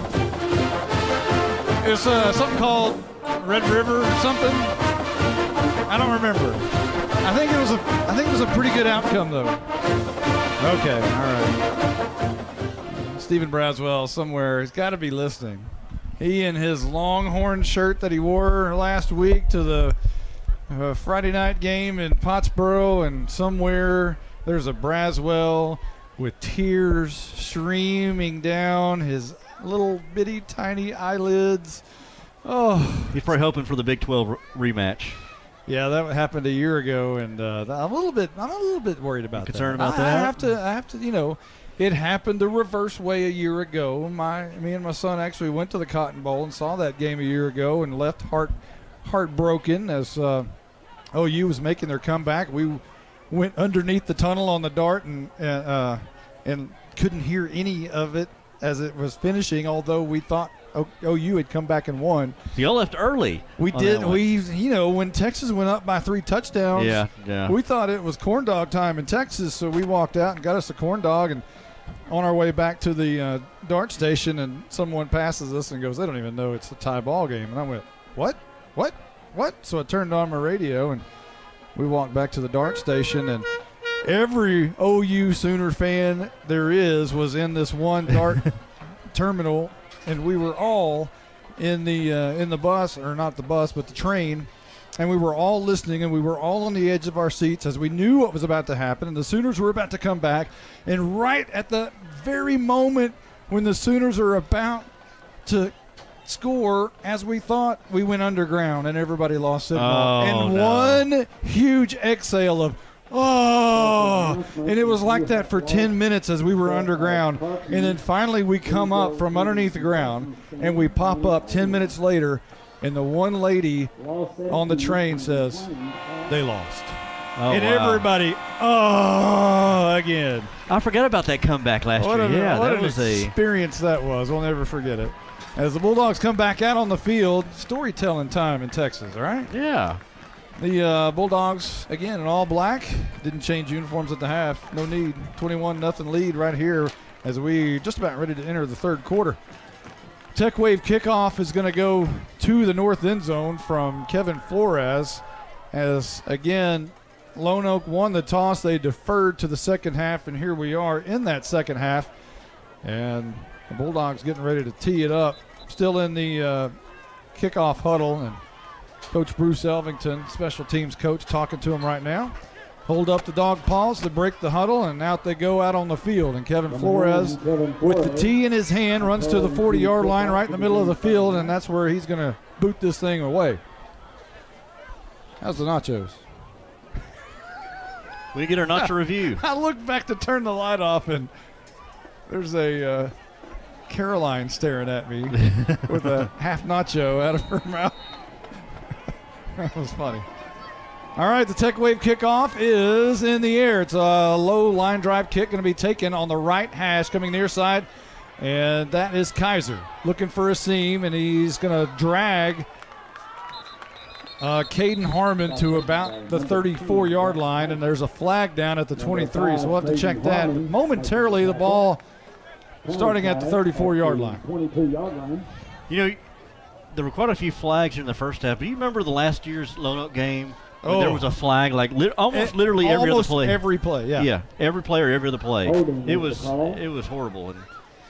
It's something called Red River or something. I don't remember. I think it was a pretty good outcome though. Okay, all right. Stephen Braswell somewhere has got to be listening. He in his Longhorn shirt that he wore last week to the Friday night game in Pottsboro, and somewhere there's a Braswell with tears streaming down his little bitty tiny eyelids. Oh, he's probably hoping for the Big 12 rematch. Yeah, that happened a year ago, and I'm a little bit worried about that. Concerned about that? I have to, it happened the reverse way a year ago. Me and my son actually went to the Cotton Bowl and saw that game a year ago and left heartbroken as OU was making their comeback. We went underneath the tunnel on the Dart and couldn't hear any of it as it was finishing, although we thought OU had come back and won. So y'all left early. We did. When Texas went up by 3 touchdowns, yeah. we thought it was corn dog time in Texas, so we walked out and got us a corn dog, and on our way back to the dart station, and someone passes us and goes, they don't even know it's a tie ball game. And I went, what? So I turned on my radio, and we walked back to the dart station, and every OU Sooner fan there was in this one dart terminal, and we were all in the bus, or not the bus, but the train, and we were all listening, and we were all on the edge of our seats as we knew what was about to happen, and the Sooners were about to come back. And right at the very moment when the Sooners are about to score, as we thought, we went underground, and everybody lost signal. One huge exhale of, and it was like that for 10 minutes as we were underground. And then finally we come up from underneath the ground, and we pop up 10 minutes later, and the one lady on the train says, they lost. Everybody, again. I forgot about that comeback last year. What an experience that was. We'll never forget it. As the Bulldogs come back out on the field, storytelling time in Texas, all right? Yeah. The Bulldogs, again, in all black. Didn't change uniforms at the half. No need. 21-0 lead right here as we just about ready to enter the third quarter. Tech Wave kickoff is going to go to the north end zone from Kevin Flores. As, again, Lone Oak won the toss. They deferred to the second half, and here we are in that second half. And the Bulldogs getting ready to tee it up. Still in the kickoff huddle, and Coach Bruce Elvington, special teams coach, talking to him right now. Hold up the dog paws to break the huddle, and out they go out on the field. And Kevin Flores, with the tee in his hand, runs to the 40-yard line right in the middle of the field, and that's where he's going to boot this thing away. How's the nachos? We get our nacho review. I looked back to turn the light off, and there's a Caroline staring at me with a half nacho out of her mouth. That was funny. All right, the Tech Wave kickoff is in the air. It's a low line drive kick, going to be taken on the right hash, coming near side, and that is Kaiser looking for a seam, and he's going to drag Caden Harmon to about the 34-yard line, and there's a flag down at the 23, so we'll have to check that. But momentarily, the ball starting at the 34-yard line. 22-yard line. You know, there were quite a few flags in the first half. Do you remember the last year's Lone Oak game? There was a flag like literally every other play. Every play, yeah. Yeah, every play or every other play. It was horrible.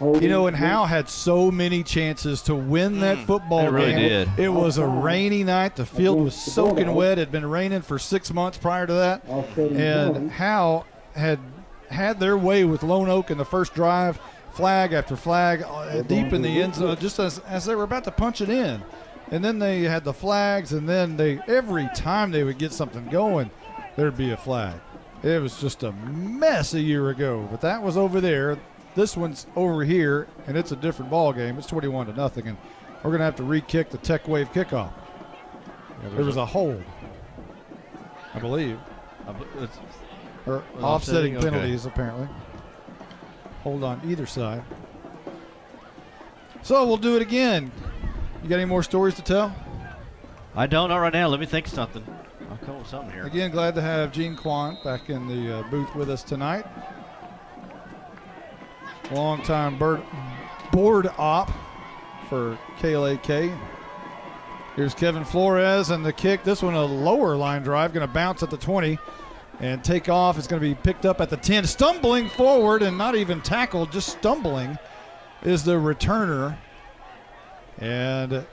And Howe had so many chances to win that football game. It really did. It was a rainy night. The field was soaking wet. It had been raining for 6 months prior to that. And Howe had their way with Lone Oak in the first drive, flag after flag, deep in the end zone, just as they were about to punch it in. And then they had the flags, and then every time they would get something going, there'd be a flag. It was just a mess a year ago, but that was over there. This one's over here, and it's a different ball game. It's 21-0, and we're going to have to re-kick the Tech Wave kickoff. There was a hold, I believe. Or offsetting penalties, apparently. Hold on either side. So we'll do it again. You got any more stories to tell? I don't know right now. Let me think of something. I'll come up with something here. Again, glad to have Gene Quan back in the booth with us tonight. Long-time board op for KLAK. Here's Kevin Flores and the kick. This one a lower line drive, going to bounce at the 20 and take off. It's going to be picked up at the 10. Stumbling forward and not even tackled, just stumbling is the returner. And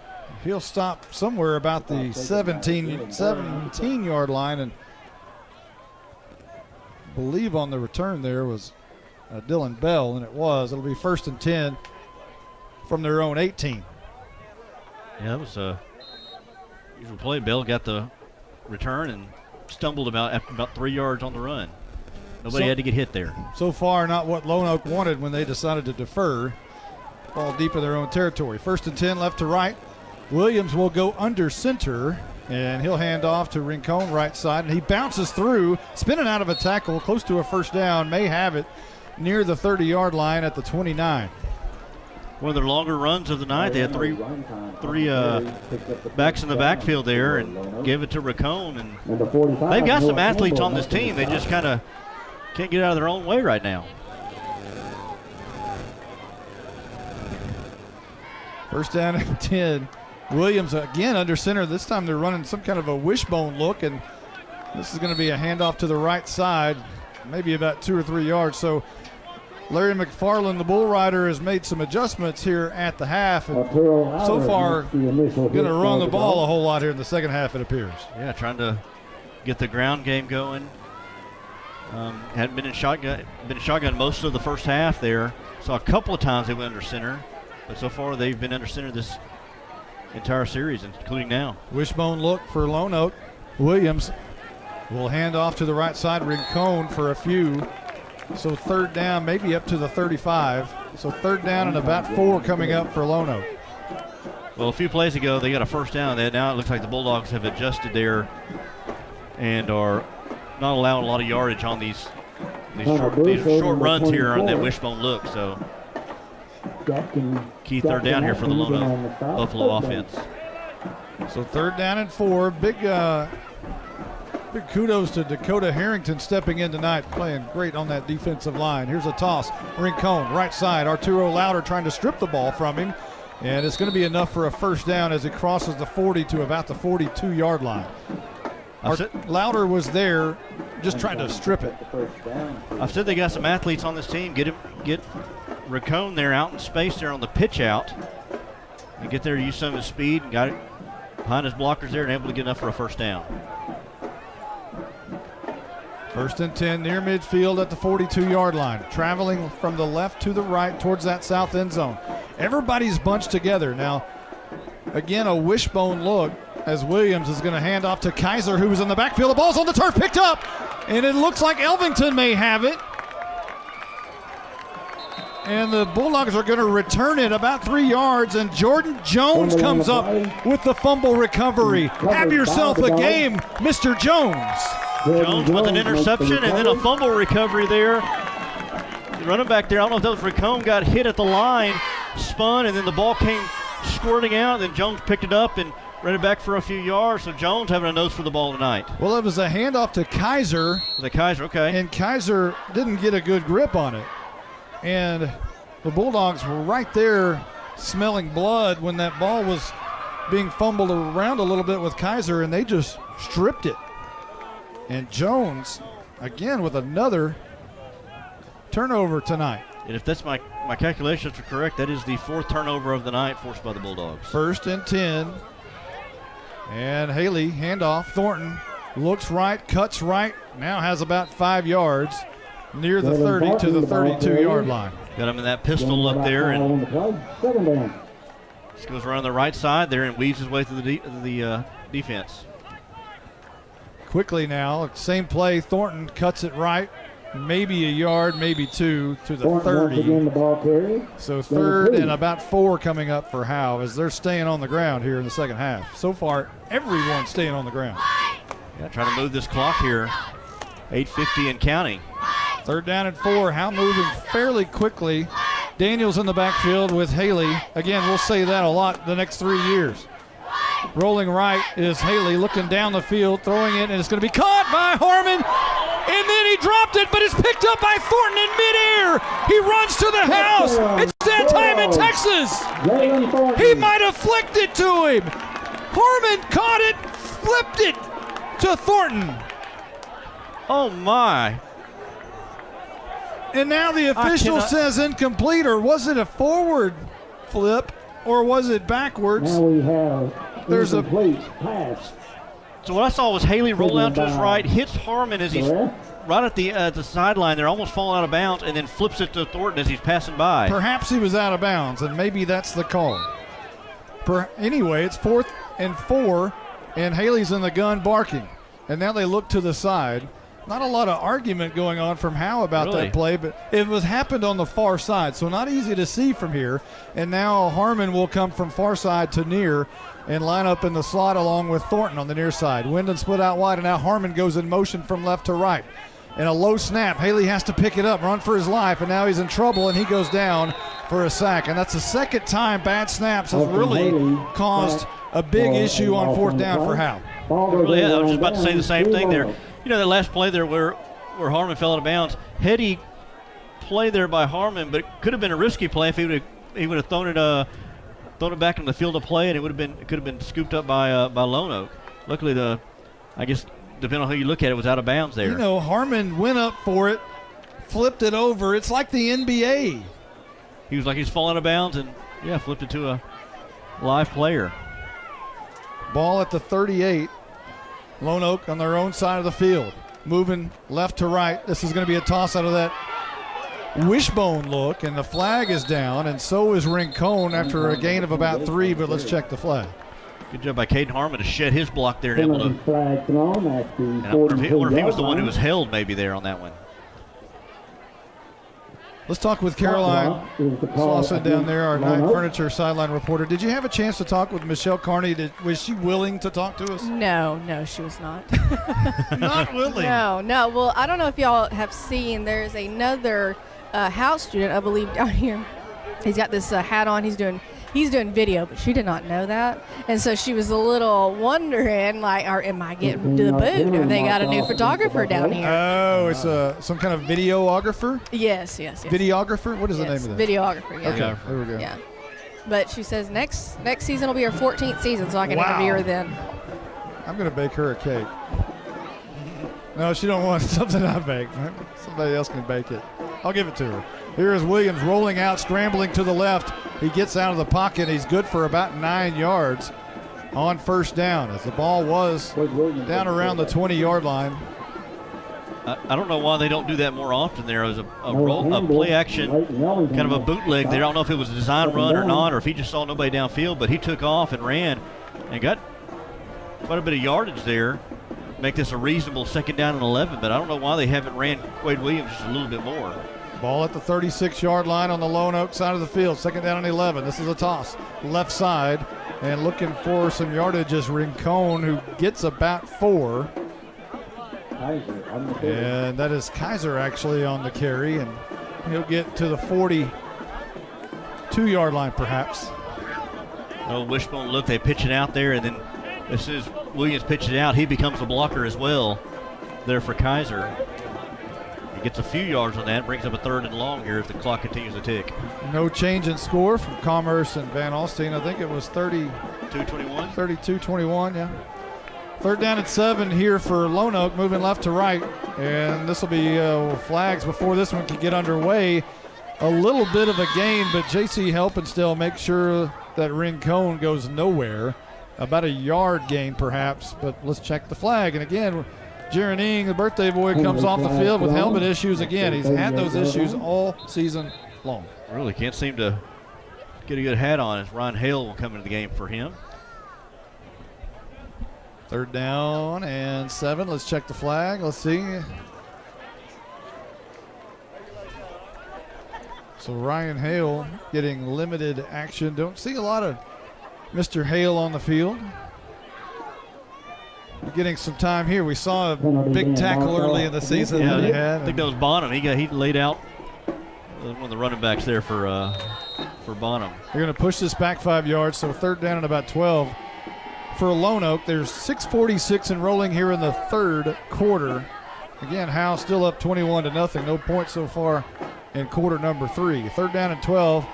he'll stop somewhere about the 17-yard line, and I believe on the return there was Dylan Bell, and it was. It'll be 1st and 10 from their own 18. Yeah, that was a usual play. Bell got the return and stumbled about 3 yards on the run. Nobody had to get hit there. So far, not what Lone Oak wanted when they decided to defer. Ball deep in their own territory. 1st and 10, left to right. Williams will go under center, and he'll hand off to Rincon right side, and he bounces through, spinning out of a tackle, close to a first down, may have it near the 30-yard line at the 29. one of their longer runs of the night. They had three backs in the backfield there and gave it to Racone. And they've got some athletes on this team. They just kind of can't get out of their own way right now. First down and 10. Williams again under center. This time they're running some kind of a wishbone look, and this is going to be a handoff to the right side, maybe about 2 or 3 yards. So Larry McFarland, the bull rider, has made some adjustments here at the half, and so far going to run the ball a whole lot here in the second half, it appears. Yeah, trying to get the ground game going. Hadn't been in shotgun most of the first half there. Saw a couple of times they went under center, but so far they've been under center this entire series, including now. Wishbone look for Lone Oak. Williams will hand off to the right side. Rincon for a few. So third down, maybe up to the 35. So third down and about 4 coming up for Lone Oak. Well, a few plays ago, they got a first down. Now it looks like the Bulldogs have adjusted there and are not allowing a lot of yardage on these short runs here on that wishbone look. So key third down here for the Lone Oak Buffalo offense. So third down and 4. Big kudos to Dakota Harrington stepping in tonight, playing great on that defensive line. Here's a toss. Rincon, right side. Arturo Louder trying to strip the ball from him. And it's going to be enough for a first down as he crosses the 40 to about the 42-yard line. Louder was there just trying to strip it. I've said they got some athletes on this team. Get Rincon there out in space there on the pitch out. And get there to use some of his speed. And got it behind his blockers there and able to get enough for a first down. First and 10 near midfield at the 42-yard line. Traveling from the left to the right towards that south end zone. Everybody's bunched together. Now, again, a wishbone look as Williams is going to hand off to Kaiser, who was in the backfield. The ball's on the turf, picked up, and it looks like Elvington may have it. And the Bulldogs are going to return it about 3 yards, and Jordan Jones comes up with the fumble recovery. Have yourself a game, Mr. Jones. Jones with an interception and then a fumble recovery there. The running back there, I don't know if that was Rincon, got hit at the line, spun, and then the ball came squirting out. Then Jones picked it up and ran it back for a few yards. So Jones having a nose for the ball tonight. Well, it was a handoff to Kaiser. Okay. And Kaiser didn't get a good grip on it. And the Bulldogs were right there smelling blood when that ball was being fumbled around a little bit with Kaiser, and they just stripped it. And Jones, again, with another turnover tonight. And if that's my calculations are correct, that is the 4th turnover of the night forced by the Bulldogs. First and 10. And Haley, handoff. Thornton looks right, cuts right, now has about 5 yards near the 30 to the 32-yard line. Got him in that pistol look there, and just goes around the right side there and weaves his way through the defense. Quickly now, same play. Thornton cuts it right, maybe a yard, maybe 2 to the 30. So third and about 4 coming up for Howe as they're staying on the ground here in the second half. So far, everyone's staying on the ground. Yeah, trying to move this clock here. 8:50 and counting. Third down and 4. Howe moving fairly quickly. Daniels in the backfield with Haley. Again, we'll say that a lot the next 3 years. Rolling right is Haley looking down the field, throwing it, and it's going to be caught by Harmon. And then he dropped it, but it's picked up by Thornton in midair. He runs to the house. It's that time in Texas. He might have flicked it to him. Harmon caught it, flipped it to Thornton. Oh, my. And now the official says incomplete, or was it a forward flip, or was it backwards? Now we have there's a pass. So what I saw was Haley roll out to his right, hits Harmon as he's right at the sideline. They're almost falling out of bounds, and then flips it to Thornton as he's passing by. Perhaps he was out of bounds, and maybe that's the call. Anyway, it's 4th and 4, and Haley's in the gun barking. And now they look to the side. Not a lot of argument going on from Howe about that play, but it happened on the far side, so not easy to see from here. And now Harmon will come from far side to near and line up in the slot along with Thornton on the near side. Wyndon split out wide, and now Harmon goes in motion from left to right. And a low snap. Haley has to pick it up, run for his life, and now he's in trouble, and he goes down for a sack, and that's the second time bad snaps has really caused a big issue on fourth down for Howe. Well, yeah, I was just about to say the same thing there. You know, that last play there where Harmon fell out of bounds, heady play there by Harmon, but it could have been a risky play if he would have thrown it back in the field of play, and it could have been scooped up by Lone Oak. Luckily, I guess depending on who you look at, it was out of bounds there. You know, Harmon went up for it, flipped it over. It's like the NBA. He was like he's falling out of bounds and flipped it to a live player. Ball at the 38. Lone Oak on their own side of the field, moving left to right. This is going to be a toss out of that wishbone look, and the flag is down, and so is Rincon after a gain of about 3, but let's check the flag. Good job by Caden Harmon to shed his block there. And able to, flag thrown at the and I wonder if he was the one who was held maybe there on that one. Let's talk with Caroline Slauson down there, our Night Furniture sideline reporter. Did you have a chance to talk with Michelle Carney? Was she willing to talk to us? No, she was not. Not willing? No. Well, I don't know if y'all have seen, there's another Howe student, I believe, down here. He's got this hat on. He's doing video, but she did not know that. And so she was a little wondering, like, am I getting to the boot? Or they got a new photographer down here? Oh, it's some kind of videographer? Yes. Videographer? What is the name of that? Videographer, yeah. Okay, there we go. Yeah. But she says next season will be her 14th season, so I can interview her then. I'm going to bake her a cake. No, she don't want something I bake. Somebody else can bake it. I'll give it to her. Here is Williams rolling out, scrambling to the left. He gets out of the pocket. He's good for about 9 yards on first down, as the ball was down around the 20-yard line. I don't know why they don't do that more often. There was a play action, kind of a bootleg there. I don't know if it was a design run or not, or if he just saw nobody downfield, but he took off and ran and got quite a bit of yardage there. Make this a reasonable second down and 11, but I don't know why they haven't ran Quade Williams just a little bit more. Ball at the 36-yard line on the Lone Oak side of the field. Second down and 11. This is a toss. Left side. And looking for some yardage is Rincon, who gets about 4. And that is Kaiser actually on the carry. And he'll get to the 42-yard line perhaps. Oh, wishbone look. They pitch it out there, and then as soon as Williams pitches it out, he becomes a blocker as well there for Kaiser. Gets a few yards on that, brings up a 3rd and long here if the clock continues to tick. No change in score from Commerce and Van Alstyne. I think it was 32-21. 32-21, yeah. 3rd down and 7 here for Lone Oak, moving left to right. And this will be flags before this one can get underway. A little bit of a gain, but J.C. Helpenstiel makes sure that Rincon goes nowhere. About a yard gain perhaps, but let's check the flag. And again, Jaron Ing, the birthday boy, comes off the field with helmet issues again. He's had those issues all season long. Really can't seem to get a good hat on as Ryan Hale will come into the game for him. 3rd down and 7. Let's check the flag. Let's see. So Ryan Hale getting limited action. Don't see a lot of Mr. Hale on the field. Getting some time here. We saw a big tackle early in the season. Yeah, I think that was Bonham. He laid out one of the running backs there for Bonham. They're going to push this back 5 yards, so 3rd down and about 12 for Lone Oak. There's 6:46 and rolling here in the 3rd quarter. Again, Howe still up 21-0. No points so far in quarter number 3. 3rd down and 12.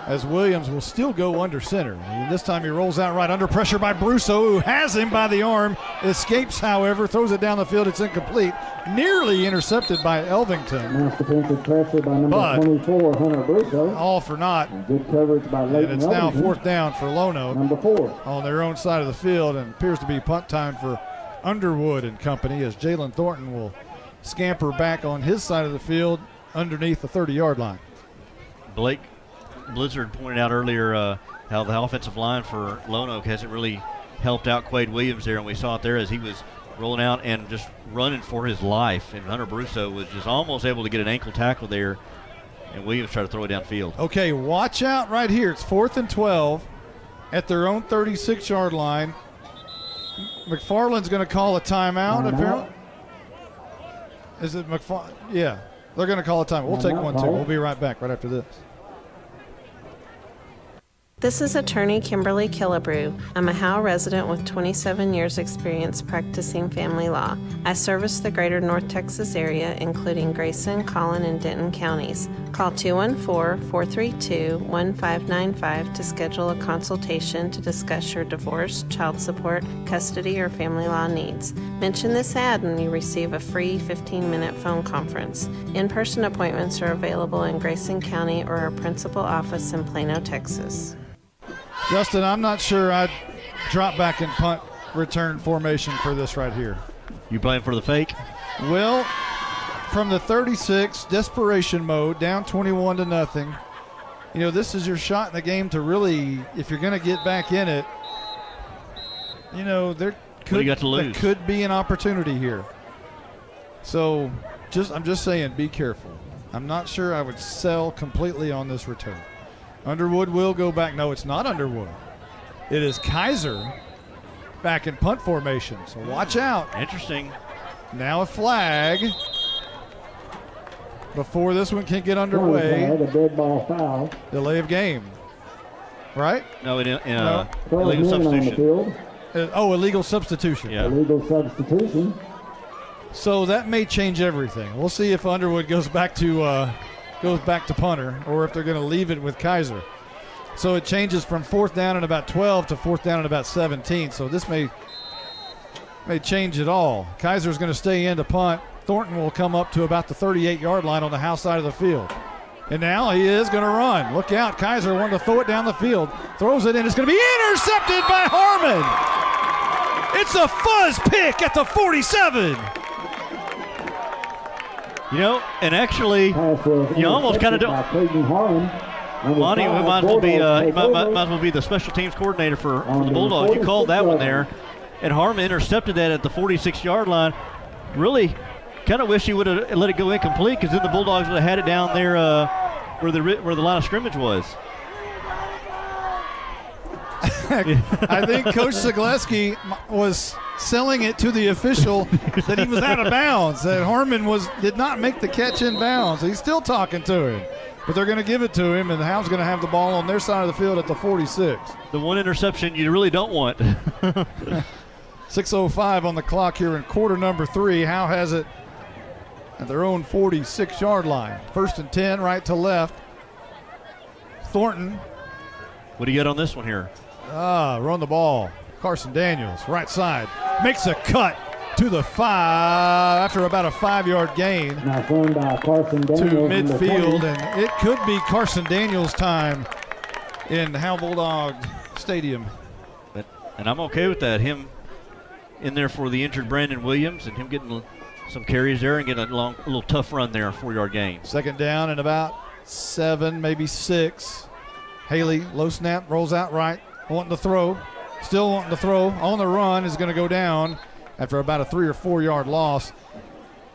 As Williams will still go under center. And this time he rolls out right under pressure by Brusso, who has him by the arm. Escapes, however, throws it down the field. It's incomplete. Nearly intercepted by Elvington. Defensive pressure by number 24, Hunter Brusso. All for naught. Good coverage by Leighton And it's now Elvington. 4th down for Lone Oak. Number 4. On their own side of the field, and appears to be punt time for Underwood and company as Jalen Thornton will scamper back on his side of the field underneath the 30-yard line. Blake Blizzard pointed out earlier how the offensive line for Lone Oak hasn't really helped out Quade Williams there, and we saw it there as he was rolling out and just running for his life. And Hunter Brusso was just almost able to get an ankle tackle there, and Williams tried to throw it downfield. Okay, watch out right here. It's 4th and 12 at their own 36-yard line. McFarland's going to call a timeout, apparently. Is it McFarland? Yeah, they're going to call a timeout. We'll take one, too. We'll be right back right after this. This is attorney Kimberly Killebrew. I'm a Howe resident with 27 years experience practicing family law. I service the greater North Texas area, including Grayson, Collin, and Denton counties. Call 214-432-1595 to schedule a consultation to discuss your divorce, child support, custody, or family law needs. Mention this ad and you receive a free 15-minute phone conference. In-person appointments are available in Grayson County or our principal office in Plano, Texas. Justin, I'm not sure I'd drop back in punt return formation for this right here. You playing for the fake? Well, from the 36, desperation mode, down 21-0. You know, this is your shot in the game to really, if you're going to get back in it, you know, there could be an opportunity here. So I'm just saying, be careful. I'm not sure I would sell completely on this return. Underwood will go back. No, it's not Underwood. It is Kaiser back in punt formation. So watch out. Interesting. Now a flag before this one can get underway. A dead ball foul. Delay of game. Right? No, no. Illegal substitution. Illegal substitution. Yeah. Illegal substitution. So that may change everything. We'll see if Underwood goes back to punter, or if they're going to leave it with Kaiser. So it changes from 4th down and about 12 to 4th down and about 17. So this may change it all. Kaiser's going to stay in to punt. Thornton will come up to about the 38-yard line on the Howe side of the field. And now he is going to run. Look out. Kaiser wanted to throw it down the field. Throws it in. It's going to be intercepted by Harmon. It's a fuzz pick at the 47. You know, and actually, you almost kind of don't. Monty might as well be the special teams coordinator for the Bulldogs. You called that one there, and Harmon intercepted that at the 46-yard line. Really, kind of wish he would have let it go incomplete, because then the Bulldogs would have had it down there where the line of scrimmage was. I think Coach Zagleski was selling it to the official that he was out of bounds, that Harmon did not make the catch in bounds. He's still talking to him, but they're going to give it to him, and the Howe's going to have the ball on their side of the field at the 46. The one interception you really don't want. 6:05 on the clock here in quarter number 3. Howe has it at their own 46-yard line. 1st and 10, right to left. Thornton. What do you get on this one here? Run the ball. Carson Daniels, right side, makes a cut to the 5 after about a 5-yard gain to midfield, and it could be Carson Daniels' time in Howe Bulldog Stadium. And I'm okay with that. Him in there for the injured Brandon Williams, and him getting some carries there and getting a little tough run there, 4-yard gain. 2nd down and about 7, maybe 6. Haley, low snap, rolls out right, wanting to throw. Still wanting to throw. On the run is going to go down after about a 3 or 4 yard loss.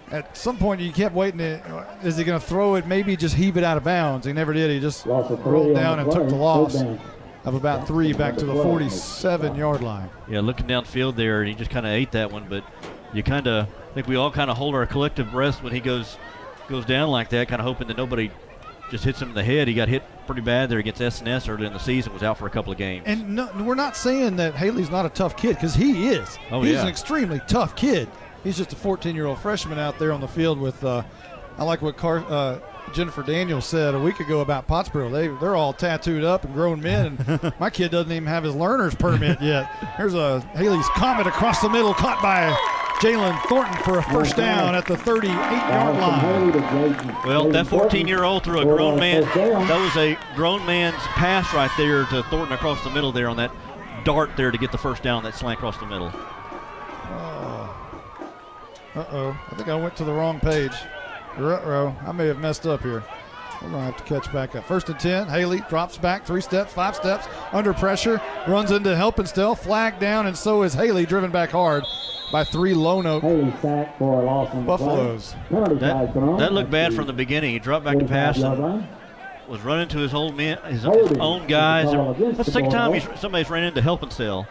At some point, you kept waiting. Is he going to throw it? Maybe just heave it out of bounds. He never did. He just rolled down and took the loss of about 3 back to the 47-yard line. Yeah, looking downfield there, and he just kind of ate that one. But you kind of think we all kind of hold our collective breath when he goes down like that, kind of hoping that nobody just hits him in the head. He got hit pretty bad there against S&S early in the season, was out for a couple of games. And no, we're not saying that Haley's not a tough kid, because he is. He's an extremely tough kid. He's just a 14-year-old freshman out there on the field with, I like what Jennifer Daniels said a week ago about Pottsboro. They're all tattooed up and grown men, and my kid doesn't even have his learner's permit yet. Here's Haley's Comet across the middle, caught by Jalen Thornton for a 1st down at the 38-yard line. Well, that 14-year-old threw a grown man. That was a grown man's pass right there to Thornton across the middle there on that dart there to get the 1st down, that slant across the middle. I think I went to the wrong page. I may have messed up here. We're going to have to catch back up. 1st and 10. Haley drops back 3 steps, 5 steps, under pressure, runs into Helpenstell, flag down, and so is Haley, driven back hard by 3 Lone Oak Buffaloes. That looked bad from the beginning. He dropped back to pass and was running to his own guys. That's the 2nd time somebody's ran into Helpenstell.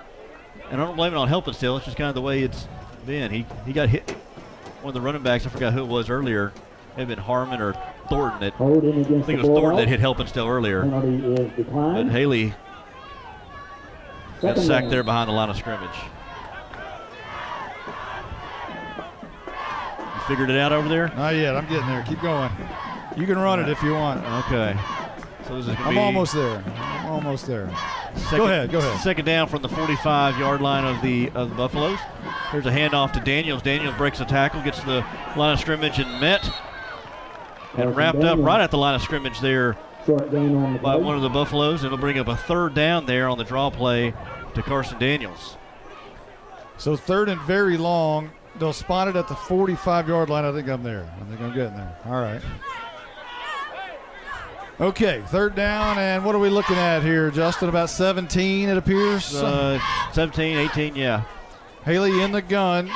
And I don't blame it on Helpenstell. It's just kind of the way it's been. He got hit. One of the running backs, I forgot who it was earlier. It had been Harmon or Thornton. I think it was Thornton that hit Helpenstell earlier. But Haley Got sacked there behind the line of scrimmage. You figured it out over there? Not yet. I'm getting there. Keep going. You can run it if you want. Okay. So this is I'm almost there. Go ahead. Second down from the 45-yard line of the Buffaloes. Here's a handoff to Daniels. Daniels breaks a tackle, gets to the line of scrimmage and met. And wrapped up right at the line of scrimmage there by one of the Buffaloes. It'll bring up a third down there on the draw play to Carson Daniels. So third and very long. They'll spot it at the 45-yard line. I think I'm there. I think I'm getting there. All right. Okay, third down, and what are we looking at here, Justin? About 17, it appears? 17, 18, yeah. Haley in the gun.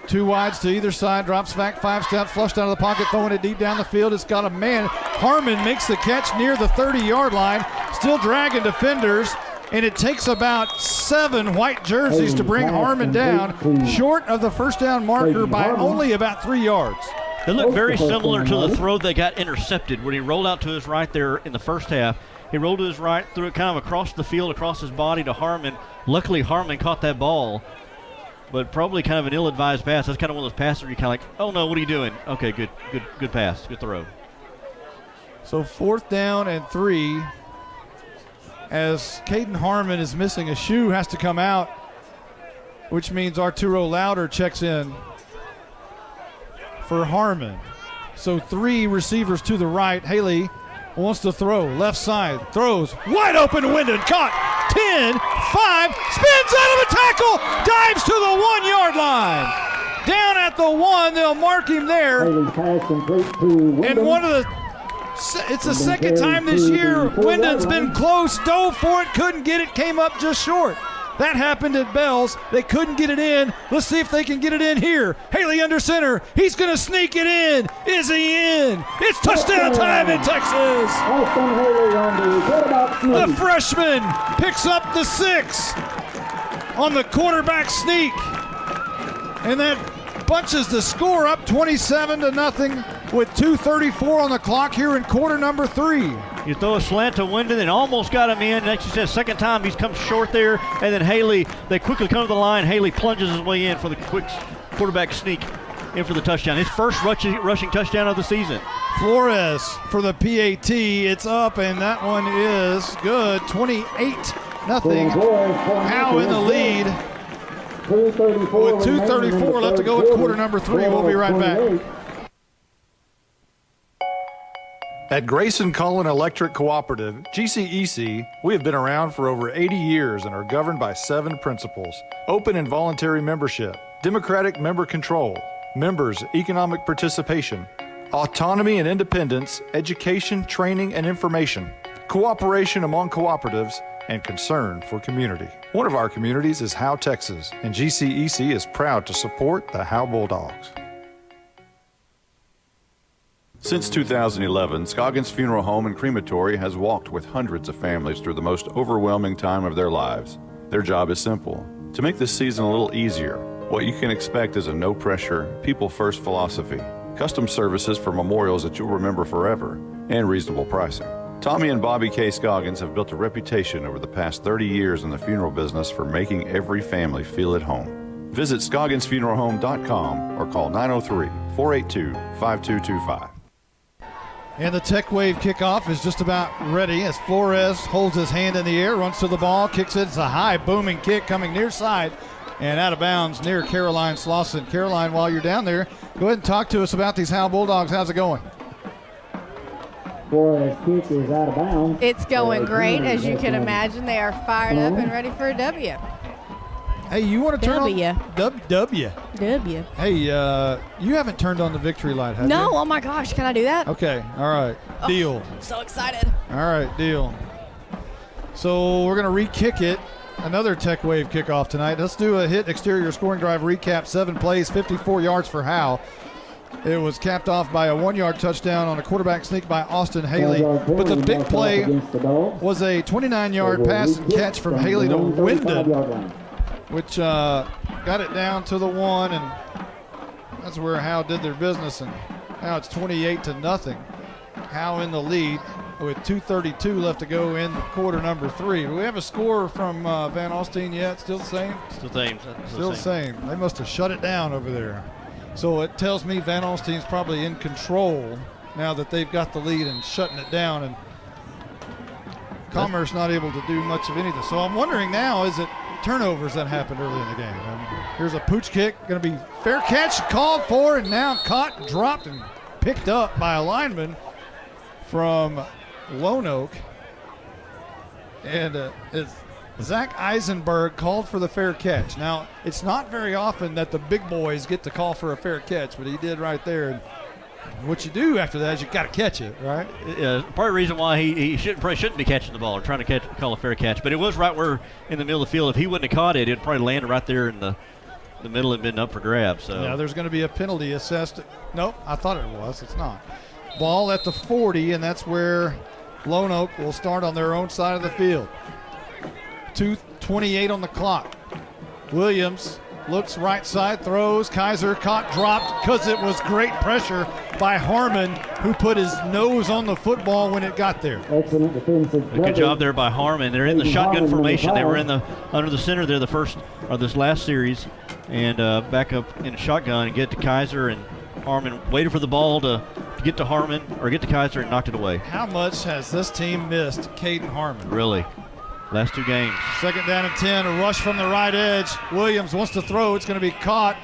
Two wides to either side, drops back 5 steps, flushed out of the pocket, throwing it deep down the field. It's got a man. Harmon makes the catch near the 30-yard line, still dragging defenders, and it takes about 7 white jerseys to bring Harmon down, short of the first down marker by only about 3 yards. It looked very similar to the throw that got intercepted when he rolled out to his right there in the first half. He rolled to his right, threw it kind of across the field, across his body to Harmon. Luckily, Harmon caught that ball, but probably kind of an ill-advised pass. That's kind of one of those passes where you're kind of like, oh, no, what are you doing? Okay, good pass, good throw. So fourth down and 3, as Caden Harmon is missing a shoe, has to come out, which means Arturo Louder checks in for Harmon. So 3 receivers to the right. Haley wants to throw, left side, throws, wide open to Wyndon, caught, 10, 5, spins out of a tackle, dives to the 1-yard line. Down at the 1, they'll mark him there. And it's the second time this year Wyndon's been close, dove for it, couldn't get it, came up just short. That happened at Bells. They couldn't get it in. Let's see if they can get it in here. Haley under center. He's going to sneak it in. Is he in? It's touchdown time in Texas. The freshman picks up the 6 on the quarterback sneak. And that bunches the score up 27-0 with 2:34 on the clock here in quarter number 3. You throw a slant to Wyndon and almost got him in. Next, you said second time he's come short there. And then Haley, they quickly come to the line. Haley plunges his way in for the quick quarterback sneak in for the touchdown. His first rushing touchdown of the season. Flores for the PAT. It's up, and that one is good. 28-0. Howe in the lead. With 2:34 left to go in quarter number 3. We'll be right back. At Grayson Cullen Electric Cooperative, GCEC, we have been around for over 80 years and are governed by 7 principles: open and voluntary membership, democratic member control, members' economic participation, autonomy and independence, education, training, and information, cooperation among cooperatives, and concern for community. One of our communities is Howe, Texas, and GCEC is proud to support the Howe Bulldogs. Since 2011, Scoggins Funeral Home and Crematory has walked with hundreds of families through the most overwhelming time of their lives. Their job is simple: to make this season a little easier. What you can expect is a no-pressure, people-first philosophy, custom services for memorials that you'll remember forever, and reasonable pricing. Tommy and Bobby K. Scoggins have built a reputation over the past 30 years in the funeral business for making every family feel at home. Visit ScogginsFuneralHome.com or call 903-482-5225. And the Tech Wave kickoff is just about ready as Flores holds his hand in the air, runs to the ball, kicks it. It's a high booming kick coming near side and out of bounds near Caroline Slauson. Caroline, while you're down there, go ahead and talk to us about these Howe Bulldogs. How's it going? Flores' kick is out of bounds. It's going great, as you can imagine. They are fired up and ready for a W. Hey, you want to turn W. on W. Hey, you haven't turned on the victory light, have you? No, oh my gosh, can I do that? Okay, all right, deal. I'm so excited. All right, deal. So we're going to re-kick it. Another Tech Wave kickoff tonight. Let's do a hit exterior scoring drive recap. 7 plays, 54 yards for Howe. It was capped off by a 1-yard touchdown on a quarterback sneak by Austin Haley. But the big play was a 29-yard pass and catch from Haley to Wyndon, which got it down to the 1, and that's where Howe did their business. And now it's 28-0. Howe in the lead. with 2:32 left to go in quarter number 3. Do we have a score from Van Alstyne yet? Still the same? Still the same. Still the same. They must have shut it down over there. So it tells me Van Alstyne's probably in control now that they've got the lead and shutting it down, and Commerce not able to do much of anything. So I'm wondering now, is it turnovers that happened early in the game? Here's a pooch kick, going to be fair catch, called for, and now caught, dropped, and picked up by a lineman from Lone Oak. And it's Zach Eisenberg called for the fair catch. Now, it's not very often that the big boys get to call for a fair catch, but he did right there. And what you do after that is you got to catch it, right? Yeah, part of the reason why he probably shouldn't be catching the ball or trying to call a fair catch. But it was right where in the middle of the field. If he wouldn't have caught it, it'd probably landed right there in the middle and been up for grabs. So yeah, there's going to be a penalty assessed. Nope, I thought it was. It's not. Ball at the 40, and that's where Lone Oak will start on their own side of the field. 2:28 on the clock. Williams looks right side, throws. Kaiser caught, dropped because it was great pressure by Harmon, who put his nose on the football when it got there. Excellent defensive. Good job there by Harmon. They're in the shotgun formation. They were under the center there this last series, and back up in shotgun and get to Kaiser, and Harmon waited for the ball to get to Harmon or get to Kaiser and knocked it away. How much has this team missed Caden Harmon? Really? Last 2 games. Second down and 10, a rush from the right edge. Williams wants to throw. It's going to be caught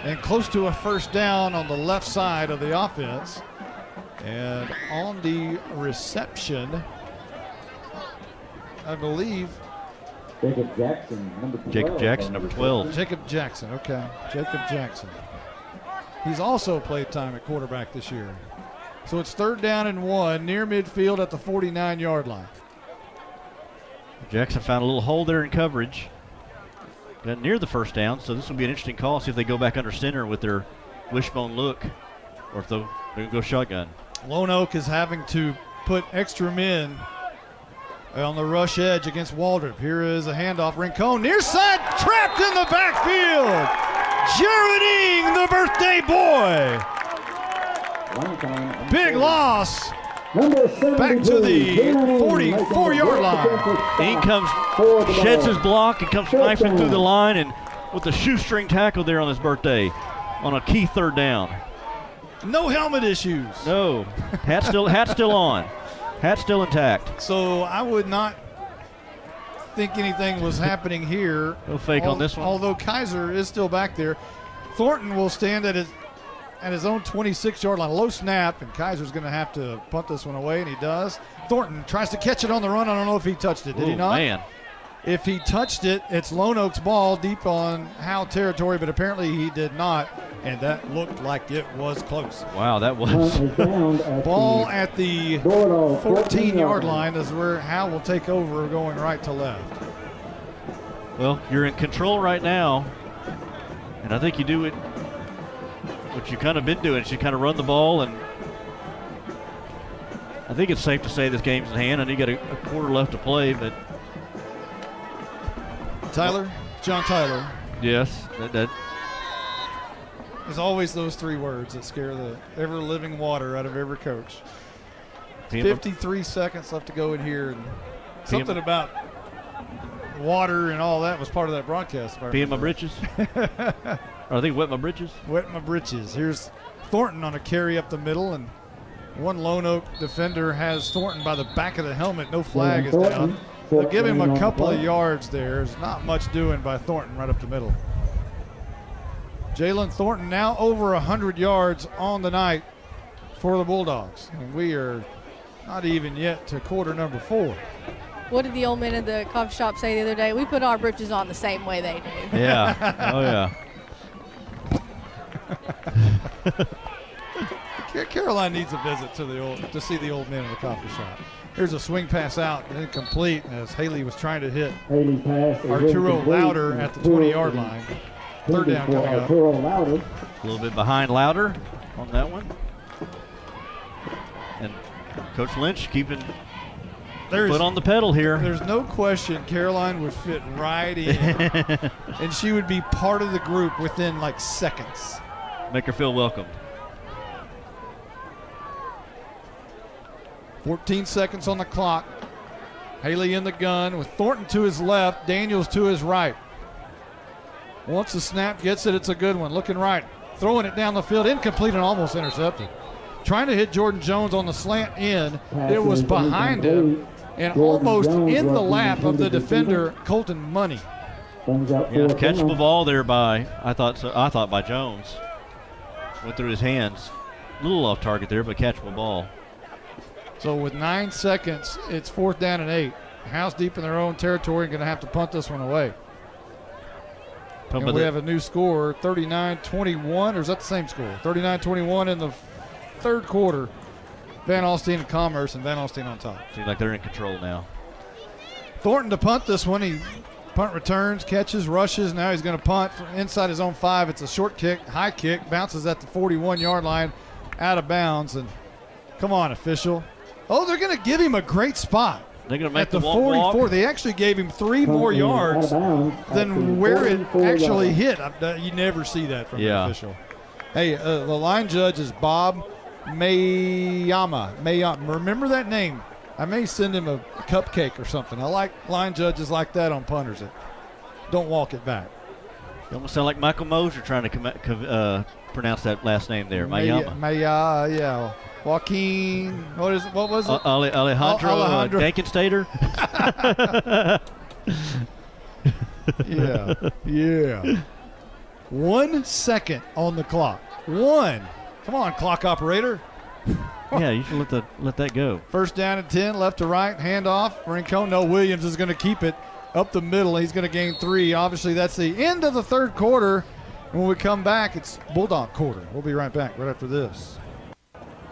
and close to a first down on the left side of the offense. And on the reception, I believe, Jacob Jackson, number 12. Jacob Jackson, number 12. Jacob Jackson, okay. Jacob Jackson. He's also played time at quarterback this year. So it's 3rd down and 1 near midfield at the 49-yard line. Jackson found a little hole there in coverage. Got near the first down, so this will be an interesting call. See if they go back under center with their wishbone look, or if they're going to go shotgun. Lone Oak is having to put extra men on the rush edge against Waldrop. Here is a handoff. Rincon near side, trapped in the backfield. Jared Ing, the birthday boy. Big loss. Back to the 44-yard line. Ing comes, sheds his block, and comes knifing through the line, and with the shoestring tackle there on his birthday on a key 3rd down. No helmet issues. No. Hat still on. Hat still intact. So I would not think anything was happening here. No fake on this one. Although Kaiser is still back there. Thornton will stand at his own 26-yard line. Low snap, and Kaiser's going to have to punt this one away, and he does. Thornton tries to catch it on the run. I don't know if he touched it. Did he not? Man. If he touched it, it's Lone Oak's ball deep on Howe territory, but apparently he did not, and that looked like it was close. Wow, that was. Ball at the 14-yard line is where Howe will take over going right to left. Well, you're in control right now, and I think you do it. What you've kind of been doing is you kind of run the ball, and I think it's safe to say this game's in hand. And you got a quarter left to play, but John Tyler. Yes, that. There's always those 3 words that scare the ever-living water out of every coach. 53 seconds left to go in here, and something about water and all that was part of that broadcast. Peeing my britches. Or I think wet my britches. Wet my britches. Here's Thornton on a carry up the middle, and one Lone Oak defender has Thornton by the back of the helmet. No flag is down. They'll give him a couple of yards there. There's not much doing by Thornton right up the middle. Jalen Thornton now over 100 yards on the night for the Bulldogs. And we are not even yet to quarter number 4. What did the old man at the coffee shop say the other day? We put our britches on the same way they do. Yeah. Oh, yeah. Caroline needs a visit to see the old man in the coffee shop. Here's a swing pass out, incomplete, as Haley was trying to hit Arturo Louder at the 20-yard line. 3rd down coming up. A little bit behind Louder on that one. And Coach Lynch keeping foot on the pedal here. There's no question Caroline would fit right in, and she would be part of the group within like seconds. Make her feel welcome. 14 seconds on the clock. Haley in the gun with Thornton to his left, Daniels to his right. Once the snap gets it, it's a good one. Looking right, throwing it down the field, incomplete and almost intercepted. Trying to hit Jordan Jones on the slant in. It was behind him and almost in the lap of the defender, Colton Money. Yeah, catchable ball there by, I thought by Jones. Went through his hands. A little off target there, but catchable ball. So with 9 seconds, it's 4th down and 8. House deep in their own territory and going to have to punt this one away. And we have a new score, 39-21, or is that the same score? 39-21 in the third quarter. Van Alstyne and Commerce, and Van Alstyne on top. Seems like they're in control now. Thornton to punt this one. He punt returns, catches, rushes. Now he's going to punt from inside his own 5. It's a short kick, high kick, bounces at the 41-yard line, out of bounds. And come on, official. Oh, they're going to give him a great spot. They're going to make at the 44. Walk. They actually gave him 3 more yards than where it actually hit. You never see that from the official. Hey, the line judge is Bob Mayama. Remember that name. I may send him a cupcake or something. I like line judges like that on punters that don't walk it back. You almost sound like Michael Moser trying to pronounce that last name there. Mayama. Yeah. Joaquin, what was it? Alejandro. Dankenstater. Yeah. 1 second on the clock. 1. Come on, clock operator. Yeah, you should let that go. 1st down and 10, left to right, handoff. Rincon. No, Williams is going to keep it up the middle. He's going to gain 3. Obviously, that's the end of the third quarter. And when we come back, it's Bulldog quarter. We'll be right back right after this.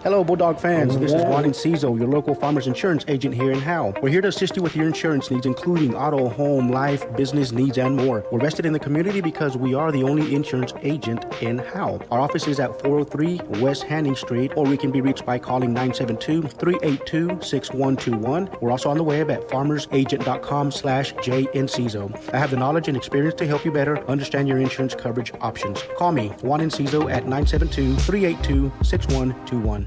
Hello, Bulldog fans. This is Juan Enciso, your local farmers insurance agent here in Howe. We're here to assist you with your insurance needs, including auto, home, life, business needs, and more. We're vested in the community because we are the only insurance agent in Howe. Our office is at 403 West Hanning Street, or we can be reached by calling 972-382-6121. We're also on the web at farmersagent.com/JEnciso. I have the knowledge and experience to help you better understand your insurance coverage options. Call me, Juan Enciso, at 972-382-6121.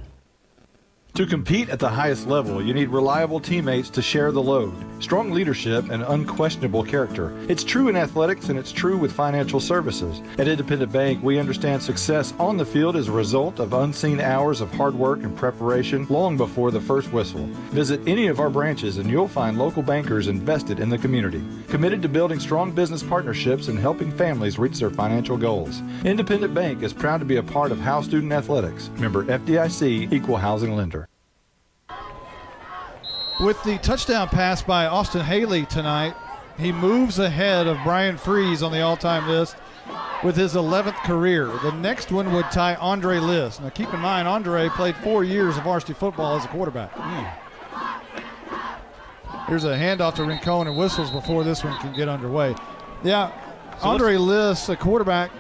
To compete at the highest level, you need reliable teammates to share the load, strong leadership, and unquestionable character. It's true in athletics, and it's true with financial services. At Independent Bank, we understand success on the field is a result of unseen hours of hard work and preparation long before the first whistle. Visit any of our branches, and you'll find local bankers invested in the community, committed to building strong business partnerships and helping families reach their financial goals. Independent Bank is proud to be a part of Howe Student Athletics. Member FDIC, Equal Housing Lender. With the touchdown pass by Austin Haley tonight, he moves ahead of Brian Freeze on the all-time list with his 11th career. The next one would tie Andre List. Now keep in mind, Andre played 4 years of varsity football as a quarterback. Here's a handoff to Rincon and whistles before this one can get underway. Yeah, so Andre List, a quarterback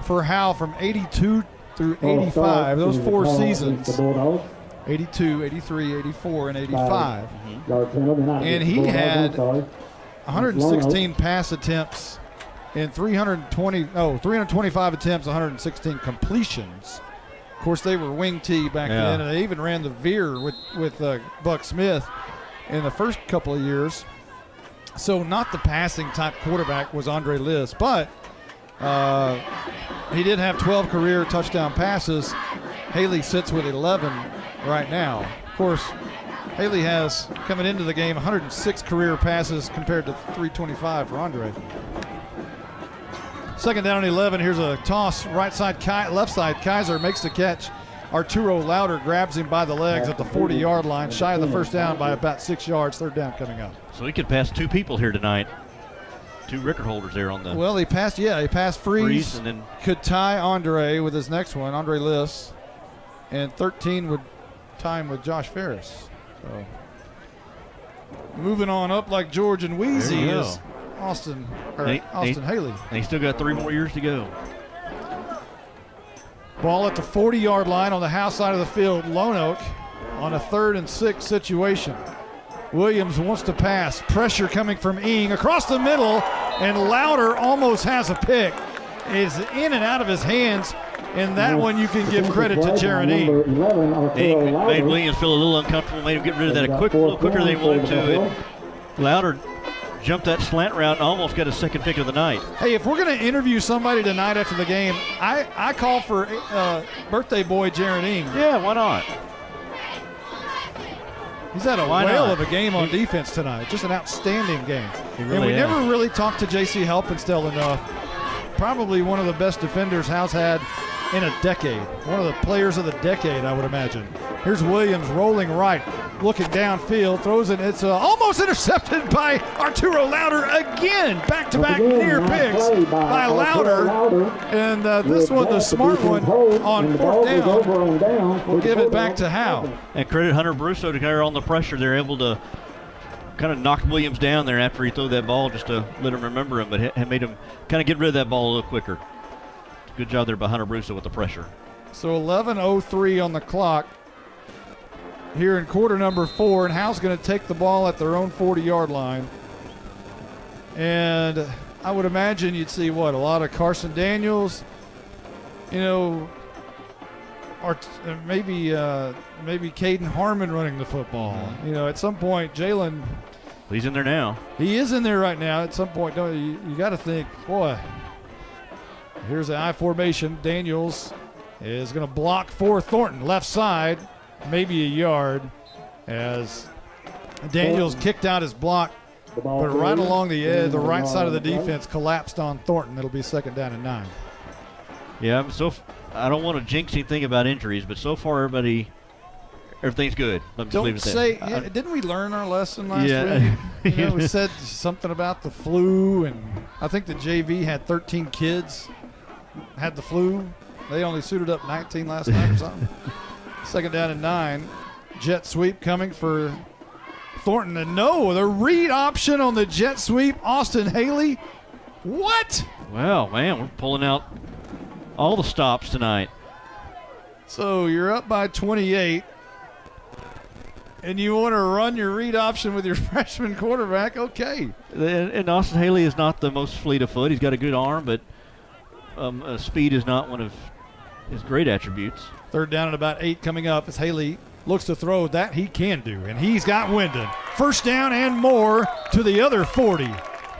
for Howe from 82 through 85, those 4 seasons. 82, 83, 84, and 85. And he had 116 pass attempts and 325 attempts, 116 completions. Of course, they were wing T back then, and they even ran the veer with Buck Smith in the first couple of years. So not the passing type quarterback was Andre List, but he did have 12 career touchdown passes. Haley sits with 11 right now. Of course, Haley has, coming into the game, 106 career passes compared to 325 for Andre. 2nd down and 11. Here's a toss, right side, left side. Kaiser makes the catch. Arturo Lauder grabs him by the legs at the 40-yard line, shy of the first down by about 6 yards. 3rd down coming up. So he could pass 2 people here tonight. 2 record holders there on the. Well, he passed Freeze and then could tie Andre with his next one, Andre List. And 13 would tie him with Josh Ferris. So moving on up like George and Wheezy is Austin Haley. And he's still got 3 more years to go. Ball at the 40-yard line on the Howe side of the field. Lone Oak on a 3rd and 6 situation. Williams wants to pass. Pressure coming from Ing across the middle, and Lauder almost has a pick. Is in and out of his hands. in that one you can give credit to Jeremy. He made Williams feel a little uncomfortable, made him get rid of that a little quicker than he wanted to. And Louder jumped that slant route and almost got a second pick of the night. Hey, if we're going to interview somebody tonight after the game, I call for birthday boy Jaredine. Yeah, why not? He's had a whale of a game on defense tonight. Just an outstanding game. And we never really talked to J.C. Helpenstell enough. Probably one of the best defenders Howe's had in a decade. One of the players of the decade, I would imagine. Here's Williams rolling right, looking downfield, throws it. It's almost intercepted by Arturo Louder again. Back-to-back near picks by Louder. And this one, the smart one, on fourth down, will give it back to Howe. And credit Hunter Brusso to carry on the pressure. They're able to kind of knock Williams down there after he threw that ball just to let him remember him, but it made him kind of get rid of that ball a little quicker. Good job there by Hunter Brusso with the pressure. So 11:03 on the clock here in quarter number 4, and Howe's going to take the ball at their own 40-yard line. And I would imagine you'd see, a lot of Carson Daniels, or maybe Caden Harmon running the football. At some point, Jalen. He's in there now. He is in there right now. At some point, you got to think, boy, here's the I formation. Daniels is going to block for Thornton, left side. Maybe a yard as Daniels kicked out his block, but right along the edge, the right side of the defense collapsed on Thornton. It'll be 2nd down and 9. Yeah, I don't want to jinx anything about injuries, but so far everything's good. Don't say. Didn't we learn our lesson last week? We said something about the flu, and I think the JV had 13 kids had the flu. They only suited up 19 last night or something. 2nd down and 9. Jet sweep coming for Thornton. And no, the read option on the jet sweep. Austin Haley. What? Well, man, we're pulling out all the stops tonight. So you're up by 28. And you want to run your read option with your freshman quarterback? Okay. And Austin Haley is not the most fleet of foot. He's got a good arm, but speed is not one of his great attributes. 3rd down and about 8 coming up as Haley looks to throw. That he can do, and he's got Wyndon. 1st down and more to the other 40.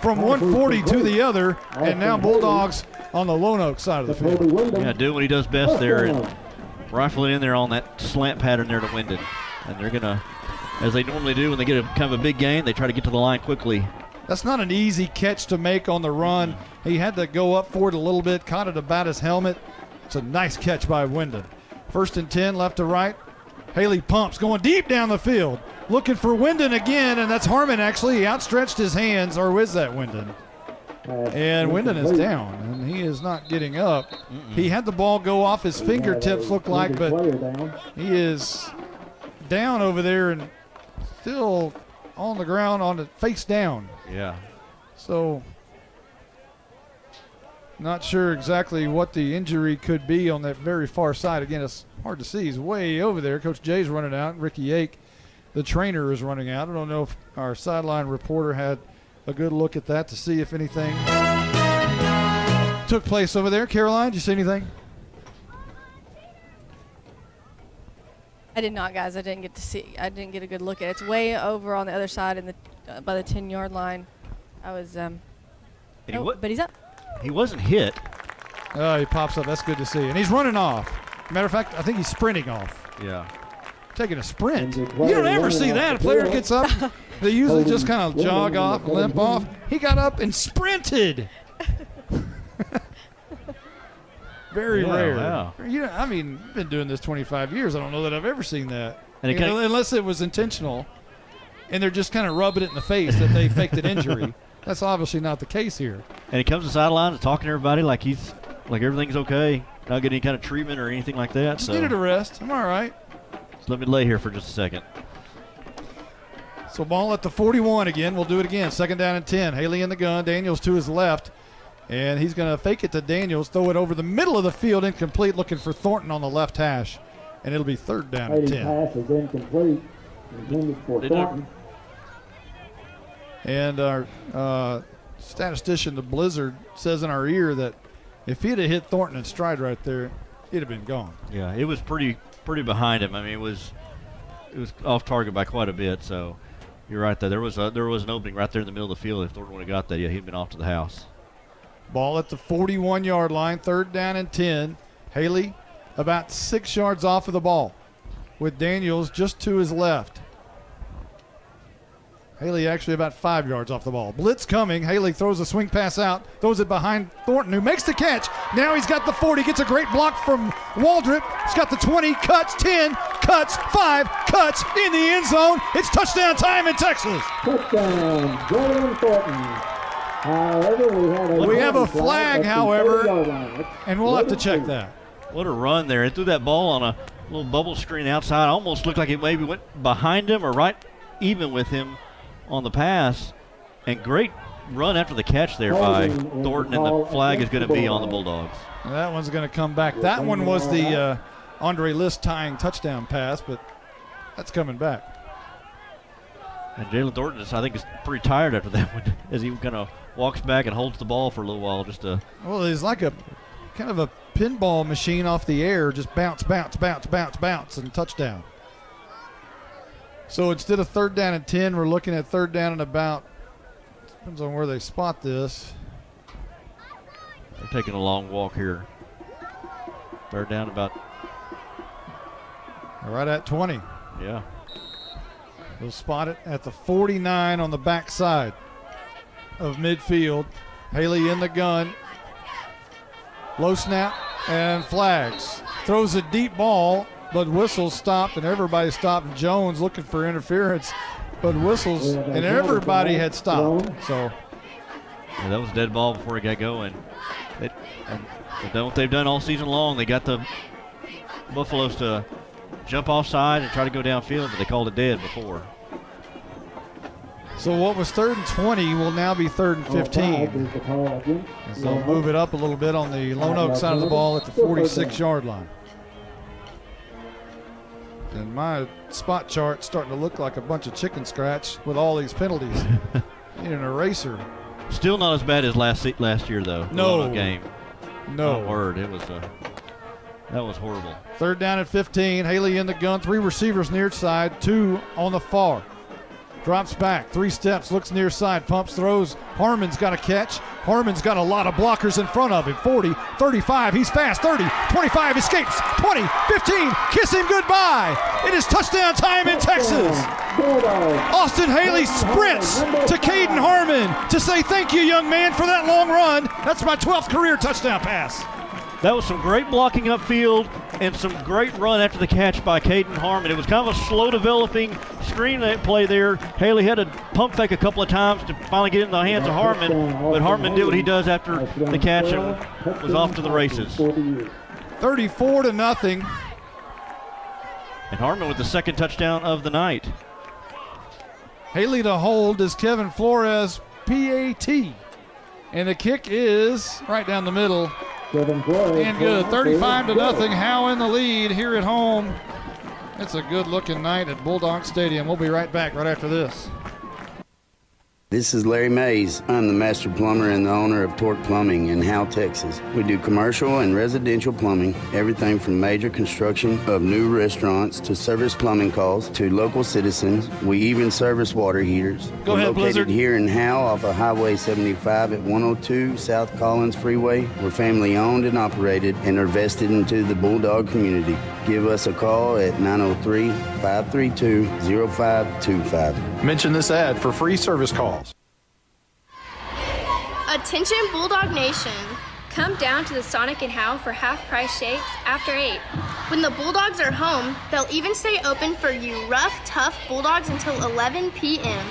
From 140 to the other, and now Bulldogs on the Lone Oak side of the field. Yeah, do what he does best there and rifle it in there on that slant pattern there to Wyndon. And they're going to, as they normally do when they get a kind of a big gain, they try to get to the line quickly. That's not an easy catch to make on the run. He had to go up for it a little bit, caught it about his helmet. It's a nice catch by Wyndon. 1st and 10, left to right. Haley pumps, going deep down the field. Looking for Wyndon again, and that's Harmon actually. He outstretched his hands, or is that Wyndon? And Wyndon is down, and he is not getting up. He had the ball go off his fingertips, looked like, but he is down over there and still on the ground, on the face down. Yeah. So not sure exactly what the injury could be on that very far side. Again, it's hard to see. He's way over there. Coach Jay's running out. Ricky Yake, the trainer, is running out. I don't know if our sideline reporter had a good look at that to see if anything took place over there. Caroline, did you see anything? I did not, guys. I didn't get a good look at it. It's way over on the other side in the by the 10-yard line. I was but he's up. He wasn't hit. Oh, he pops up. That's good to see. And he's running off. Matter of fact, I think he's sprinting off. Yeah. Taking a sprint. You don't ever see that. A player gets up. They usually just kind of jog off, limp off. He got up and sprinted. Very rare. Wow. I mean, I've been doing this 25 years. I don't know that I've ever seen that. And unless it was intentional, and they're just kind of rubbing it in the face that they faked an injury. That's obviously not the case here. And he comes to the sideline and talking to everybody like everything's okay, not getting any kind of treatment or anything like that. Just needed a rest. I'm all right. So let me lay here for just a second. So ball at the 41 again. We'll do it again. 2nd down and 10. Haley in the gun. Daniels to his left. And he's going to fake it to Daniels, throw it over the middle of the field, incomplete, looking for Thornton on the left hash. And it'll be 3rd down and 10. Pass is incomplete. Intended for Thornton. And our statistician, the Blizzard, says in our ear that if he'd have hit Thornton in stride right there, he'd have been gone. Yeah, it was pretty behind him. I mean, it was off target by quite a bit. So you're right there. There was an opening right there in the middle of the field. If Thornton would have got that, yeah, he'd been off to the house. Ball at the 41-yard line, 3rd down and 10. Haley about 6 yards off of the ball with Daniels just to his left. Haley actually about 5 yards off the ball. Blitz coming. Haley throws a swing pass out, throws it behind Thornton, who makes the catch. Now he's got the 40, gets a great block from Waldrop. He's got the 20, cuts, 10, cuts, 5, cuts in the end zone. It's touchdown time in Texas. Touchdown, Jalen Thornton. However, we have a flag, however, and we'll have to check that. What a run there. It threw that ball on a little bubble screen outside. Almost looked like it maybe went behind him or right even with him on the pass. And great run after the catch there by Thornton, and the flag is going to be on the Bulldogs. And that one's going to come back. That one was the Andre List tying touchdown pass, but that's coming back. And Jalen Thornton, I think, is pretty tired after that one as he kind of walks back and holds the ball for a little while just to. Well, he's like a kind of a pinball machine off the air, just bounce, bounce, bounce, bounce, bounce, and touchdown. So instead of 3rd down and 10, we're looking at 3rd down and about. Depends on where they spot this. They're taking a long walk here. 3rd down about. Right at 20. Yeah. We'll spot it at the 49 on the backside of midfield. Haley in the gun. Low snap and flags. Throws a deep ball, but whistles stopped, and everybody stopped. Jones looking for interference, but whistles, and everybody had stopped. So yeah, that was a dead ball before he got going. They've done what they've done all season long. They got the Buffaloes to jump offside and try to go downfield, but they called it dead before. So what was 3rd and 20 will now be 3rd and 15. And so move it up a little bit on the Lone Oak side of the ball at the 46-yard line. And my spot chart's starting to look like a bunch of chicken scratch with all these penalties. Need an eraser. Still not as bad as last year, though. No game. No oh, word. It was that was horrible. 3rd down and 15. Haley in the gun. 3 receivers near side. 2 on the far. Drops back, 3 steps, looks near side, pumps, throws. Harmon's got a catch. Harmon's got a lot of blockers in front of him. 40, 35, he's fast. 30, 25, escapes. 20, 15, kiss him goodbye. It is touchdown time in Texas. Austin Haley sprints to Caden Harmon to say thank you, young man, for that long run. That's my 12th career touchdown pass. That was some great blocking upfield and some great run after the catch by Caden Harmon. It was kind of a slow developing screen play there. Haley had to pump fake a couple of times to finally get in the hands of Harmon, but Harmon did what he does after the catch and was off to the races. 34-0. And Harmon with the 2nd touchdown of the night. Haley to hold is Kevin Flores, PAT. And the kick is right down the middle. And good. 35-0. Howe in the lead here at home. It's a good-looking night at Bulldog Stadium. We'll be right back right after this. This is Larry Mays. I'm the master plumber and the owner of Torque Plumbing in Howe, Texas. We do commercial and residential plumbing, everything from major construction of new restaurants to service plumbing calls to local citizens. We even service water heaters. Go ahead, located Blizzard. Here in Howe off of Highway 75 at 102 South Collins Freeway. We're family owned and operated and are vested into the Bulldog community. Give us a call at 903-532-0525. Mention this ad for free service calls. Attention Bulldog Nation. Come down to the Sonic and Howe for half-price shakes after 8. When the Bulldogs are home, they'll even stay open for you rough, tough Bulldogs until 11 p.m.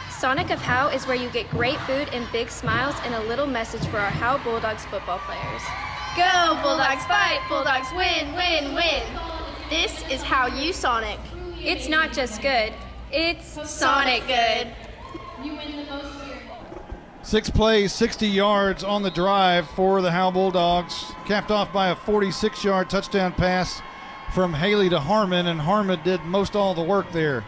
Sonic of Howe is where you get great food and big smiles and a little message for our Howe Bulldogs football players. Go Bulldogs fight, Bulldogs win, win, win. This is how you Sonic. It's not just good, it's Sonic good. You win the most. 6 plays, 60 yards on the drive for the Howe Bulldogs. Capped off by a 46-yard touchdown pass from Haley to Harmon, and Harmon did most all the work there.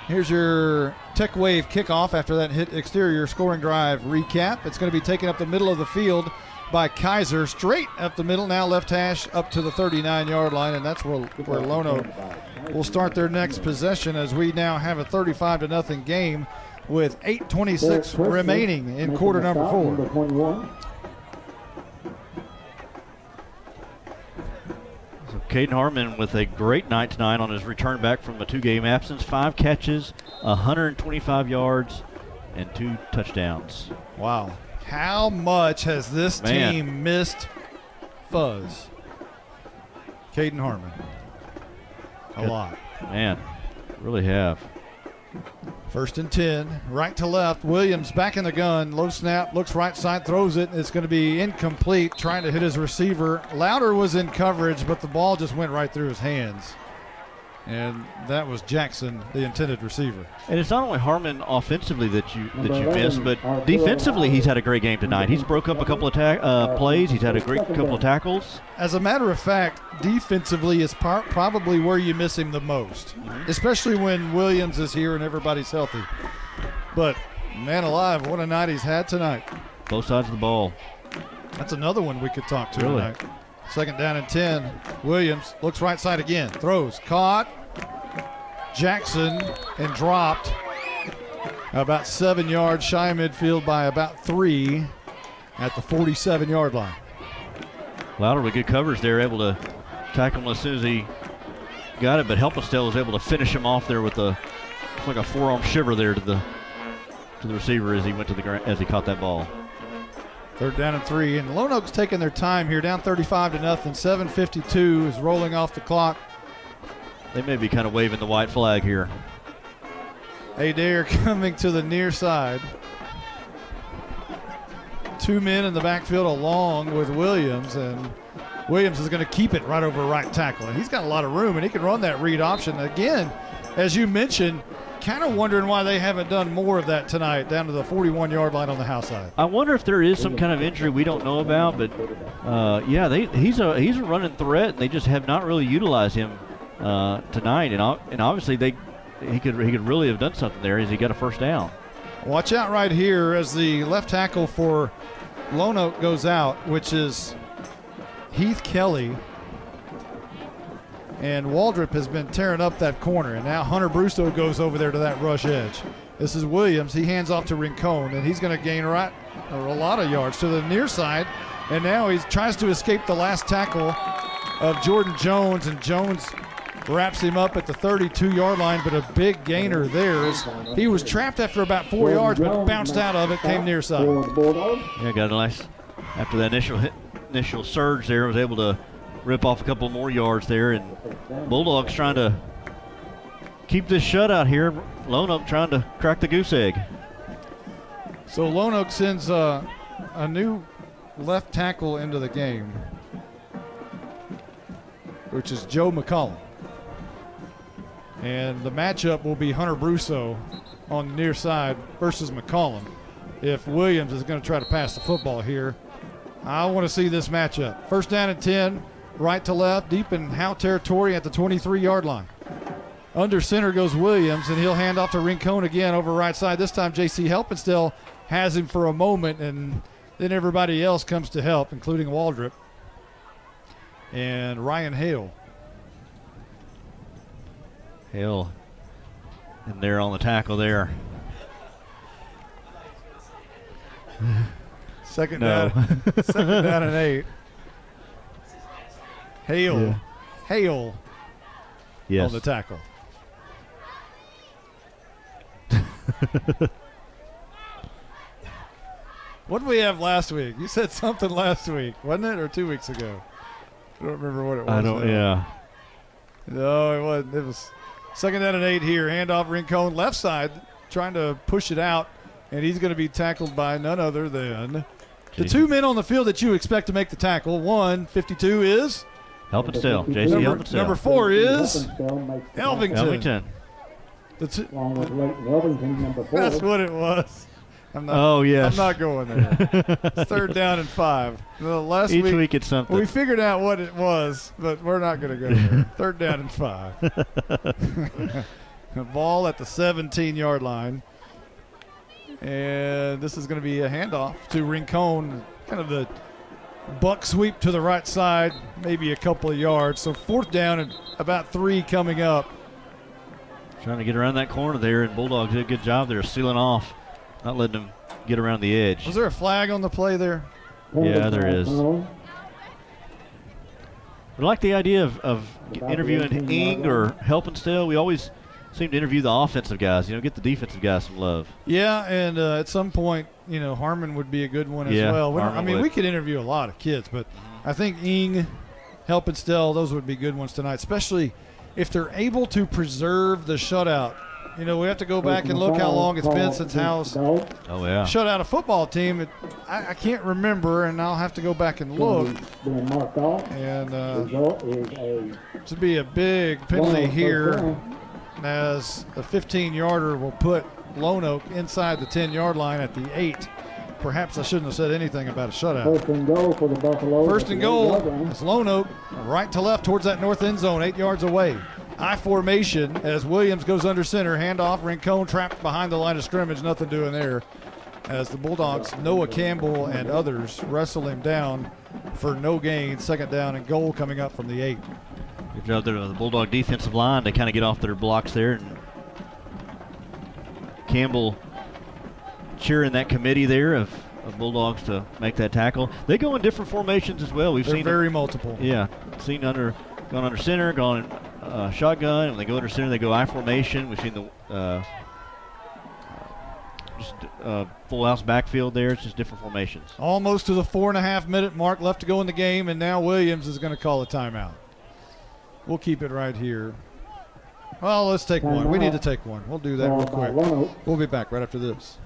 Here's your Tech Wave kickoff after that hit exterior scoring drive recap. It's going to be taken up the middle of the field by Kaiser, straight up the middle. Now left hash up to the 39-yard line, and that's where Lono will start their next possession, as we now have a 35-0 game with 8:26 remaining in quarter number 4. So Caden Harmon with a great night tonight on his return back from a 2-game absence. 5 catches, 125 yards, and 2 touchdowns. Wow. How much has this team missed Fuzz? Caden Harmon. A lot. Man, really have. 1st and 10, right to left. Williams back in the gun. Low snap, looks right side, throws it. It's going to be incomplete, trying to hit his receiver. Louder was in coverage, but the ball just went right through his hands. And that was Jackson, the intended receiver. And it's not only Harmon offensively that you missed, but defensively he's had a great game tonight. He's broke up a couple of plays. He's had a great couple of tackles. As a matter of fact, defensively is probably where you miss him the most, especially when Williams is here and everybody's healthy. But, man alive, what a night he's had tonight. Both sides of the ball. That's another one we could talk to tonight. 2nd down and 10. Williams looks right side again. Throws. Caught. Jackson and dropped. About 7 yards shy of midfield by about 3 at the 47-yard line. Louder with good coverage there, able to tackle him as soon as he got it, but Helpenstein was able to finish him off there with like a forearm shiver there to the receiver as he went to the ground, as he caught that ball. 3rd down and 3, and Lone Oak's taking their time here, down 35-0. 7:52 is rolling off the clock. They may be kind of waving the white flag here. Adair coming to the near side. 2 men in the backfield along with Williams, and Williams is going to keep it right over right tackle. And he's got a lot of room, and he can run that read option. Again, as you mentioned, kind of wondering why they haven't done more of that tonight down to the 41-yard line on the Howe side. I wonder if there is some kind of injury we don't know about, but he's a running threat, and they just have not really utilized him tonight. And obviously he could really have done something there as he got a 1st down. Watch out right here as the left tackle for Lone Oak goes out, which is Heath Kelly. And Waldrop has been tearing up that corner. And now Hunter Brusto goes over there to that rush edge. This is Williams. He hands off to Rincon, and he's going to gain a lot of yards to the near side. And now he tries to escape the last tackle of Jordan Jones, and Jones wraps him up at the 32-yard line, but a big gainer there. He was trapped after about 4 yards, but bounced out of it, came near side. Yeah, got a nice, after that initial surge there, was able to rip off a couple more yards there, and Bulldogs trying to keep this shutout here. Lone Oak trying to crack the goose egg. So Lone Oak sends a new left tackle into the game, which is Joe McCollum. And the matchup will be Hunter Brusso on the near side versus McCollum. If Williams is going to try to pass the football here, I want to see this matchup. 1st down and 10. Right to left, deep in Howe territory at the 23-yard line. Under center goes Williams, and he'll hand off to Rincon again over right side. This time J.C. Helpenstiel has him for a moment, and then everybody else comes to help, including Waldrop and Ryan Hale. Hale in there on the tackle there. Second down and 8. Hale yes. On the tackle. What did we have last week? You said something last week, wasn't it, or 2 weeks ago? I don't remember what it was. Yeah. No, it wasn't. It was 2nd down and 8 here. Handoff Rincon, left side, trying to push it out, and he's going to be tackled by none other than the 2 men on the field that you expect to make the tackle. 152 is Helpenstiel, J.C. Helpenstiel. Number 4 is Elvington. That's what it was. I'm not going there. It's 3rd down and 5. Each week it's something. We figured out what it was, but we're not going to go there. 3rd down and 5. The ball at the 17-yard line. And this is going to be a handoff to Rincon, kind of the buck sweep to the right side, maybe a couple of yards. So 4th down and about 3 coming up. Trying to get around that corner there, and Bulldogs did a good job there sealing off, not letting them get around the edge. Was there a flag on the play there? Yeah, there is. We like the idea of interviewing Ing or Helpenstedt. We always seem to interview the offensive guys, get the defensive guys some love. Yeah, and at some point, Harmon would be a good one as well. We could interview a lot of kids, but I think Ing, Helpenstedt, those would be good ones tonight, especially if they're able to preserve the shutout. We have to go back and look how long it's been since Howe's shut out a football team. I can't remember, and I'll have to go back and look. And to be a big penalty here, as a 15-yarder will put Lone Oak inside the 10-yard line at the 8. Perhaps I shouldn't have said anything about a shutout. First and goal for the Buffalo. First and goal. It's Lone Oak right to left towards that north end zone, 8 yards away. I formation as Williams goes under center. Handoff. Rincon trapped behind the line of scrimmage. Nothing doing there. As the Bulldogs, Noah Campbell and others wrestle him down for no gain. 2nd down and goal coming up from the 8. Good job there, the Bulldog defensive line to kind of get off their blocks there. And Campbell cheering that committee there of Bulldogs to make that tackle. They go in different formations as well. They're seen very multiple. Yeah, gone under center, gone shotgun. When they go under center, they go I formation. We've seen the full house backfield there. It's just different formations. Almost to the 4.5-minute mark left to go in the game, and now Williams is going to call a timeout. We'll keep it right here. Well, let's take one. We need to take one. We'll do that real quick. We'll be back right after this.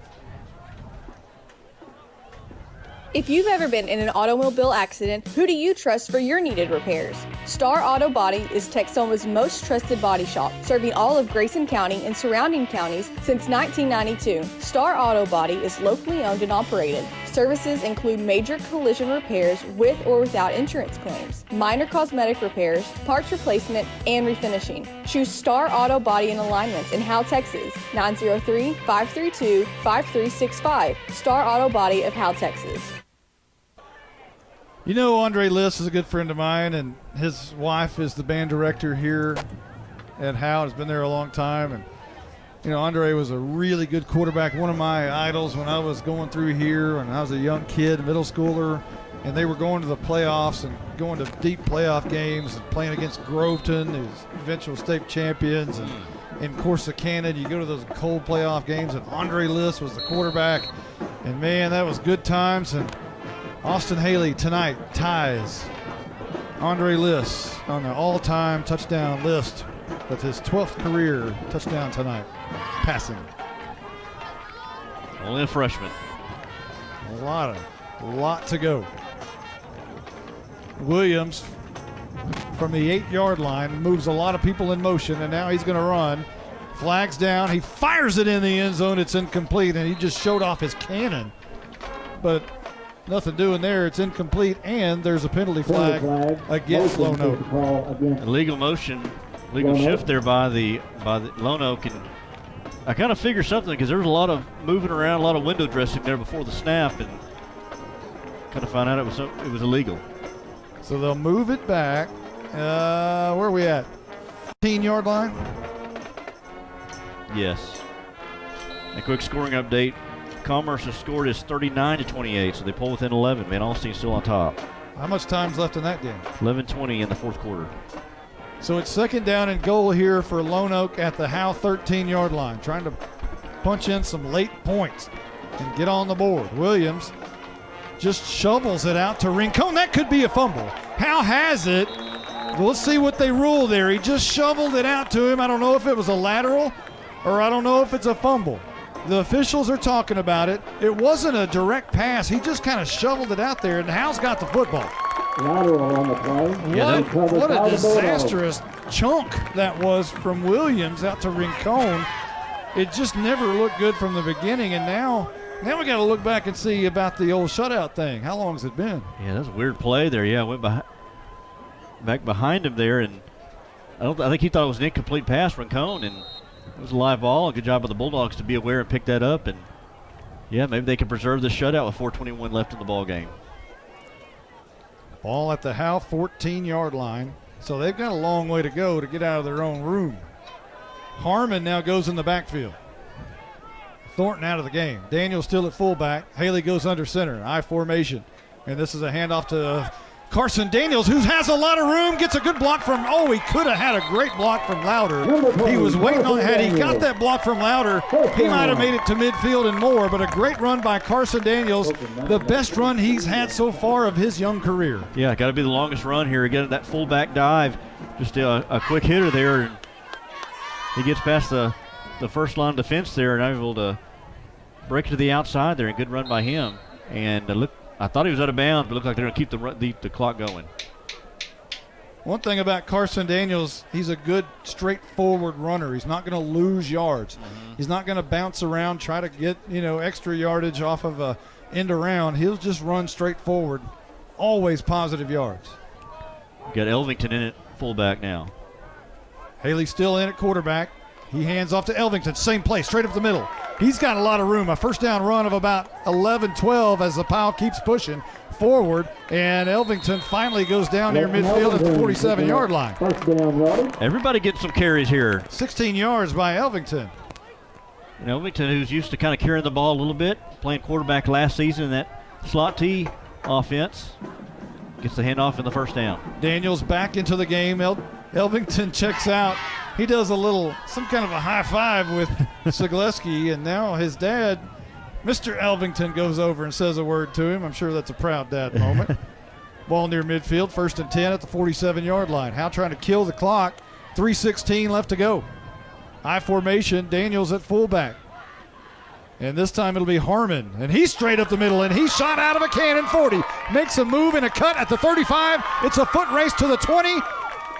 If you've ever been in an automobile accident, who do you trust for your needed repairs? Star Auto Body is Texoma's most trusted body shop, serving all of Grayson County and surrounding counties since 1992. Star Auto Body is locally owned and operated. Services include major collision repairs with or without insurance claims, minor cosmetic repairs, parts replacement, and refinishing. Choose Star Auto Body and Alignments in Howe, Texas, 903-532-5365. Star Auto Body of Howe, Texas. Andre Liss is a good friend of mine, and his wife is the band director here at Howe. Has been there a long time, and Andre was a really good quarterback, one of my idols when I was going through here when I was a young kid, middle schooler, and they were going to the playoffs and going to deep playoff games and playing against Groveton, who's eventual state champions, and in Corsicana, you go to those cold playoff games, and Andre Liss was the quarterback, and man, that was good times. And Austin Haley tonight ties Andre Liss on the all-time touchdown list with his 12th career touchdown tonight, passing. Only a freshman. A lot to go. Williams from the 8-yard line moves a lot of people in motion, and now he's going to run. Flags down. He fires it in the end zone. It's incomplete, and he just showed off his cannon. But nothing doing there. It's incomplete, and there's a penalty flag against Lone Oak. Illegal shift there by the Lone Oak, and I kind of figure something because there was a lot of moving around, a lot of window dressing there before the snap, and kind of found out it was illegal. So they'll move it back. Where are we at? 15-yard line. Yes. A quick scoring update. Commerce has scored is 39-28, so they pull within 11. Van Alstyne's still on top. How much time's left in that game? 11:20 in the fourth quarter. So it's 2nd down and goal here for Lone Oak at the Howe 13-yard line, trying to punch in some late points and get on the board. Williams just shovels it out to Rincon. That could be a fumble. Howe has it. Let's see what they rule there. He just shoveled it out to him. I don't know if it was a lateral or I don't know if it's a fumble. The officials are talking about it. It wasn't a direct pass. He just kind of shoveled it out there, and Howe's got the football. Lateral on the play. What a disastrous chunk that was from Williams out to Rincon. It just never looked good from the beginning, and now we got to look back and see about the old shutout thing. How long has it been? Yeah, that's a weird play there. Yeah, went back behind him there, and I think he thought it was an incomplete pass, Rincon, and it was a live ball. A good job of the Bulldogs to be aware and pick that up, and yeah, maybe they can preserve the shutout with 4:21 left in the ball game. Ball at the Howe 14-yard line. So they've got a long way to go to get out of their own room. Harmon now goes in the backfield. Thornton out of the game. Daniels still at fullback. Haley goes under center. I formation. And this is a handoff to Carson Daniels, who has a lot of room, gets a good block from, he could have had a great block from Louder. He was waiting on, had he got that block from Louder, he might have made it to midfield and more, but a great run by Carson Daniels, the best run he's had so far of his young career. Yeah, got to be the longest run here. Again, that fullback dive, just a quick hitter there. And he gets past the first line defense there and able to break it to the outside there. A good run by him. And I thought he was out of bounds, but it looked like they're going to keep the clock going. One thing about Carson Daniels, he's a good, straightforward runner. He's not going to lose yards. He's not going to bounce around, try to get extra yardage off of a end around. He'll just run straight forward, always positive yards. Got Elvington in at fullback now. Haley still in at quarterback. He hands off to Elvington, same play, straight up the middle. He's got a lot of room. A first down run of about 11-12 as the pile keeps pushing forward. And Elvington finally goes down near midfield at the 47-yard line. Everybody gets some carries here. 16 yards by Elvington. And Elvington, who's used to kind of carrying the ball a little bit, playing quarterback last season in that slot T offense, gets the handoff in the first down. Daniels back into the game. Elvington checks out. He does some kind of a high five with Zagleski, and now his dad, Mr. Elvington, goes over and says a word to him. I'm sure that's a proud dad moment. Ball near midfield, 1st and 10 at the 47-yard line. Howe trying to kill the clock. 3:16 left to go. I formation, Daniels at fullback. And this time it'll be Harmon, and he's straight up the middle, and he's shot out of a cannon. 40, makes a move and a cut at the 35. It's a foot race to the 20.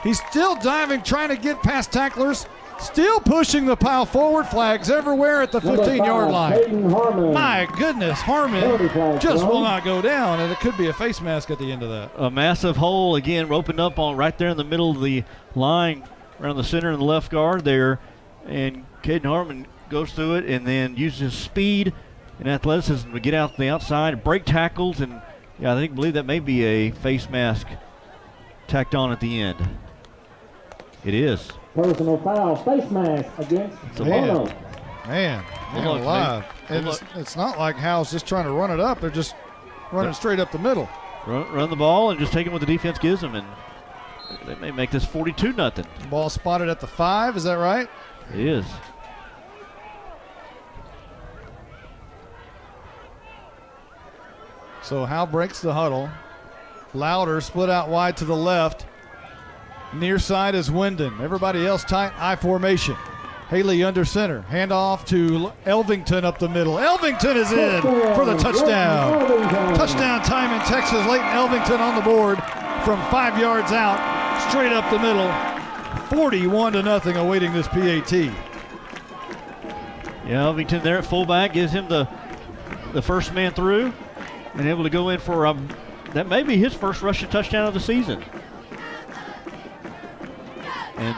He's still diving, trying to get past tacklers. Still pushing the pile forward. Flags everywhere at the 15-yard line. My goodness, Harmon just will not go down, and it could be a face mask at the end of that. A massive hole, again, roping up on right there in the middle of the line, around the center and the left guard there. And Caden Harmon goes through it and then uses speed and athleticism to get out the outside, break tackles, and I believe that may be a face mask tacked on at the end. It is. Personal foul, face mask against Lono. Man, alive. And it's not like Howe's just trying to run it up. They're just running straight up the middle. Run the ball and just take what the defense gives them, and they may make this 42-0. Ball spotted at the 5, is that right? It is. So Howe breaks the huddle. Louder split out wide to the left. Near side is Wyndon. Everybody else tight, I formation. Haley under center. Hand off to Elvington up the middle. Elvington is in for the touchdown. Touchdown time in Texas. Leighton Elvington on the board from 5 yards out, straight up the middle. 41-0 awaiting this PAT. Yeah, Elvington there at fullback gives him the first man through and able to go in for that may be his first rushing touchdown of the season. And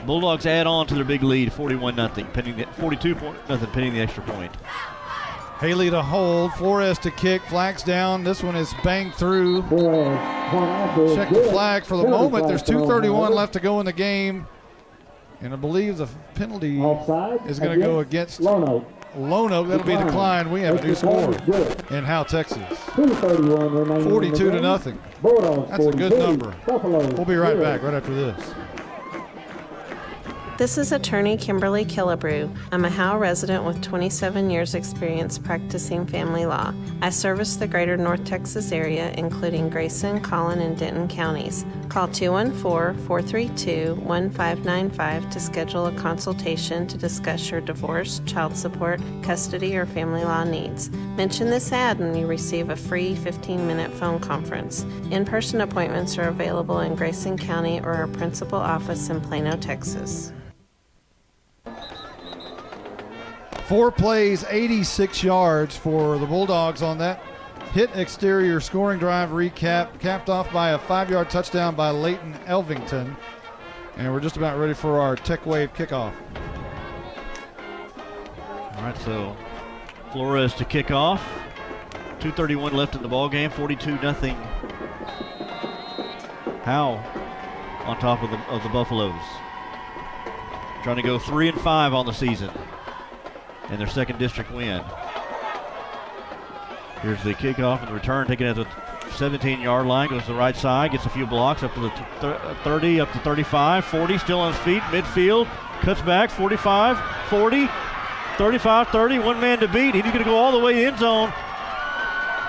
Bulldogs add on to their big lead, 41-0, pending 42-0, pending the extra point. Haley to hold, Flores to kick, flags down. This one is banged through. Check the flag for the moment. There's 2:31 left to go in the game. And I believe the penalty is going to go against Lono. That'll be declined. We have a new score in Howe, Texas. 42-0. That's a good number. We'll be right back right after this. This is attorney Kimberly Killebrew. I'm a Howe resident with 27 years experience practicing family law. I service the greater North Texas area, including Grayson, Collin, and Denton counties. Call 214-432-1595 to schedule a consultation to discuss your divorce, child support, custody, or family law needs. Mention this ad and you receive a free 15-minute phone conference. In-person appointments are available in Grayson County or our principal office in Plano, Texas. 4 plays, 86 yards for the Bulldogs on that hit exterior scoring drive recap, capped off by a 5-yard touchdown by Leighton Elvington. And we're just about ready for our Tech Wave kickoff. All right, so Flores to kick off. 2:31 left in the ball game, 42-0 Howe on top of the Buffaloes. Trying to go 3-5 on the season in their second district win. Here's the kickoff and the return, taken at the 17-yard line, goes to the right side, gets a few blocks up to the 30, up to 35, 40, still on his feet, midfield, cuts back, 45, 40, 35, 30, one man to beat. He's going to go all the way end zone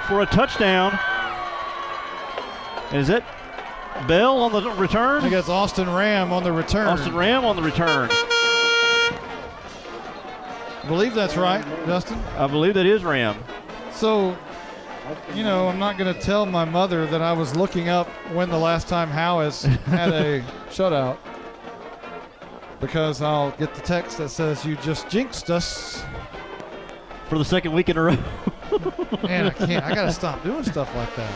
for a touchdown. And is it Bell on the return? I think it's Austin Ram on the return. Austin Ram on the return. I believe that's right, Justin. I believe that is Ram. So, you know, I'm not going to tell my mother that I was looking up when the last time Howe has had a shutout, because I'll get the text that says you just jinxed us. For the second week in a row. Man, I can't. I got to stop doing stuff like that.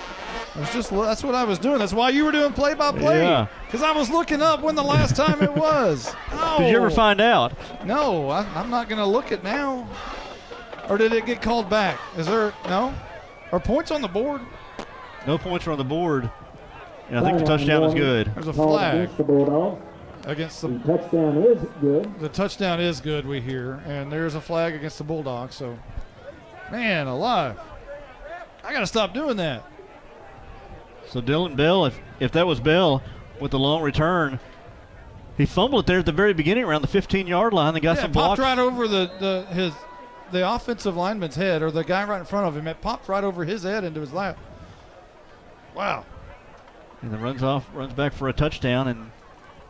That's what I was doing. That's why you were doing play-by-play. Yeah. Because I was looking up when the last time it was. No. Did you ever find out? No, I'm not going to look it now. Or did it get called back? Is there no? Are points on the board? No points are on the board. And I think the touchdown is good. There's a flag against the Bulldogs. The touchdown is good. The touchdown is good, we hear. And there's a flag against the Bulldogs. So, man alive. I got to stop doing that. So Dylan Bell, if that was Bell with the long return, he fumbled it there at the very beginning around the 15-yard line. They got some blocks. Popped right over the offensive lineman's head, or the guy right in front of him. It popped right over his head into his lap. Wow. And then runs back for a touchdown, and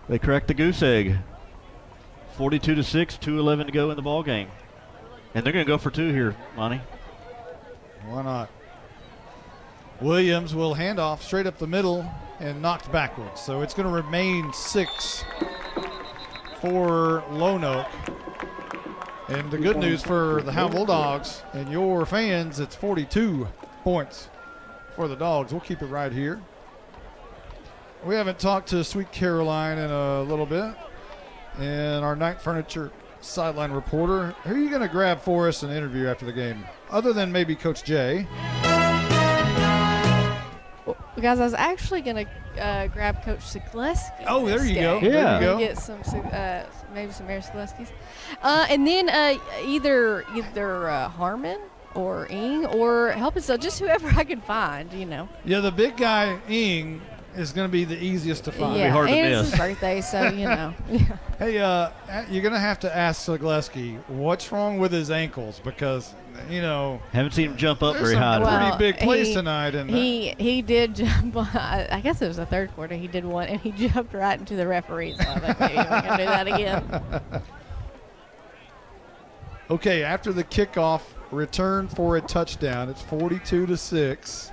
they cracked the goose egg. 42-6, 2:11 to go in the ball game. And they're going to go for two here, Monty. Why not? Williams will hand off straight up the middle and knocked backwards. So it's going to remain 6 for Lone Oak. And the good news for the Howe Bulldogs and your fans, it's 42 points for the Dogs. We'll keep it right here. We haven't talked to Sweet Caroline in a little bit. And our Night Furniture sideline reporter, who are you going to grab for us and interview after the game? Other than maybe Coach Jay. Guys, I was actually going to grab Coach Sigleski. Oh, there you go. Yeah. There you go. Get some, maybe some Mayor Sigleskis. And then either Harmon or Ing or help us, just whoever I can find, you know. Yeah, the big guy, Ing, is going to be the easiest to find. Yeah, be hard to and miss. it's his birthday, so, you know. Yeah. Hey, you're going to have to ask Sigleski what's wrong with his ankles, because, you know. Haven't seen him jump up very high. Pretty big plays tonight. And he did jump, I guess it was the third quarter, he did one, and he jumped right into the referee, so I think maybe we're going to do that again. Okay, after the kickoff, return for a touchdown. It's 42-6,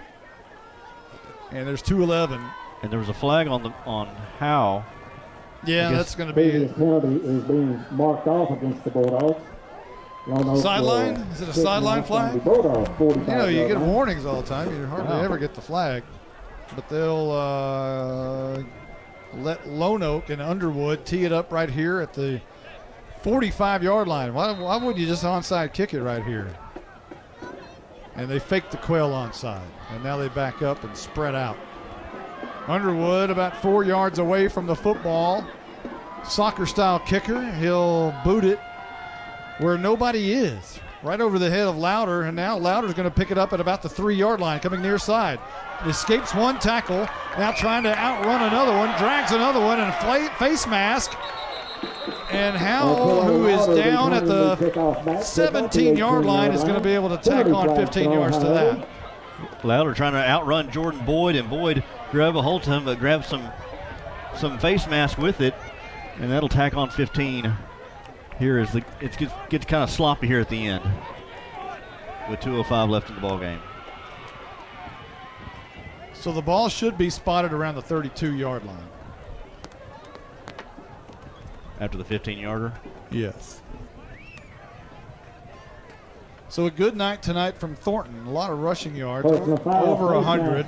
and there's 2:11. And there was a flag on Howe. Yeah, that's going to be it. Penalty is being marked off against the Bulldogs. Sideline? Is it a sideline flag? You know, you get warnings all the time. You hardly ever get the flag. But they'll let Lone Oak and Underwood tee it up right here at the 45-yard line. Why wouldn't you just onside kick it right here? And they faked the quail onside. And now they back up and spread out. Underwood about 4 yards away from the football. Soccer-style kicker. He'll boot it where nobody is. Right over the head of Louder, and now Louder's going to pick it up at about the 3-yard line, coming near side. Escapes one tackle, now trying to outrun another one, drags another one, and a face mask. And Howe, who is down at the 17-yard line, is going to be able to tack on 15 yards to that. Louder trying to outrun Jordan Boyd, and Boyd grab a hold of him, but grab some face mask with it, and that'll tack on 15. Here is it gets kind of sloppy here at the end with 2:05 left in the ball game. So the ball should be spotted around the 32-yard line. After the 15-yarder? Yes. So a good night tonight from Thornton. A lot of rushing yards, over 100.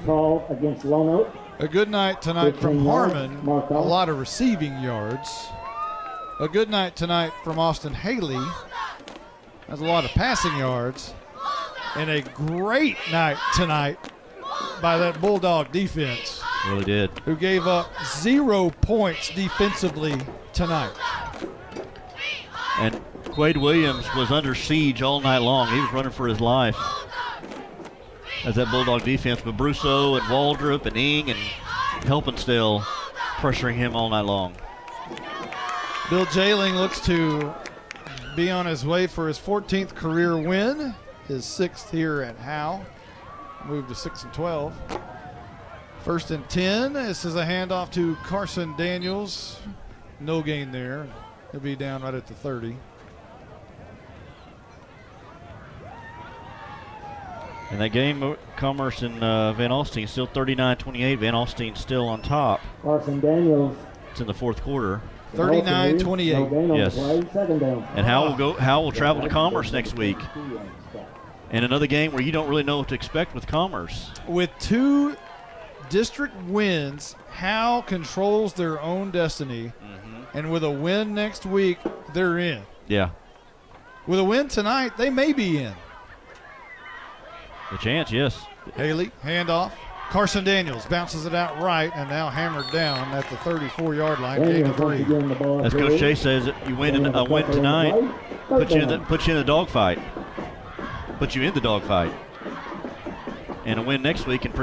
Against Lone Oak. A good night tonight from Harmon. A lot of receiving yards. A good night tonight from Austin Haley. Has a lot of passing yards. And a great night tonight by that Bulldog defense. Really did. Who gave up 0 points defensively tonight. And Quade Williams was under siege all night long. He was running for his life as that Bulldog defense. But Brousseau and Waldrop and Ing and Helpenstiel pressuring him all night long. Bill Jailing looks to be on his way for his 14th career win, his 6th here at Howe. Moved to 6-12. 1st and 10. This is a handoff to Carson Daniels. No gain there. He'll be down right at the 30. In that game, Commerce and Van Alstyne still 39-28. Van Alstyne still on top. Carson Daniels. It's in the 4th quarter. 39-28. Yes. And Howe will travel to Commerce next week. And another game where you don't really know what to expect with Commerce. With 2 district wins, Howe controls their own destiny. And with a win next week, they're in. Yeah. With a win tonight, they may be in. The chance, yes. Haley, handoff. Carson Daniels bounces it out right and now hammered down at the 34-yard line. Gain of 3. As Coach Chase says, you win a win tonight, put you in the dogfight. Put you in the dogfight. And a win next week, and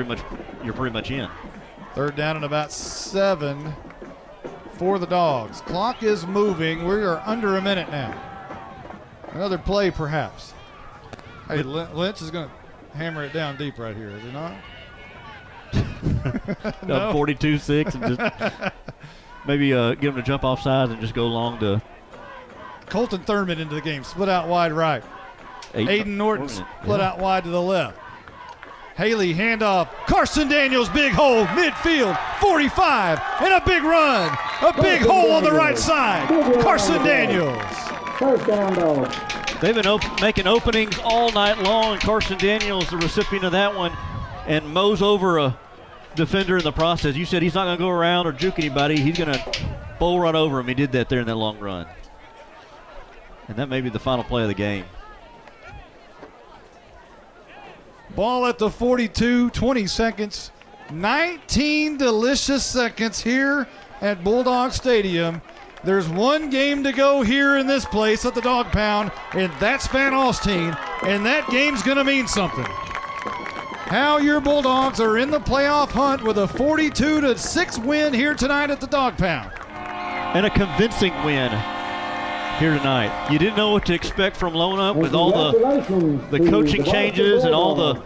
you're pretty much in. 3rd down and about 7 for the Dogs. Clock is moving. We are under a minute now. Another play, perhaps. Hey, Lynch is going to hammer it down deep right here, is he not? No. 42-6 and just maybe get him to jump off sides and just go long to Colton Thurman into the game. Split out wide right. Aiden Norton split out wide to the left. Haley handoff. Carson Daniels, big hole, midfield, 45, and a big run. A big hole on the right side. Carson Daniels. First down, Dogs. They've been making openings all night long, and Carson Daniels, the recipient of that one, and mows over a defender in the process. You said he's not going to go around or juke anybody. He's going to bull run over him. He did that there in that long run. And that may be the final play of the game. Ball at the 42, 20 seconds. 19 delicious seconds here at Bulldog Stadium. There's one game to go here in this place at the Dog Pound, and that's Van Alstyne, and that game's going to mean something. How your Bulldogs are in the playoff hunt with a 42-6 win here tonight at the Dog Pound. And a convincing win here tonight. You didn't know what to expect from Lone Oak with all the coaching changes and all the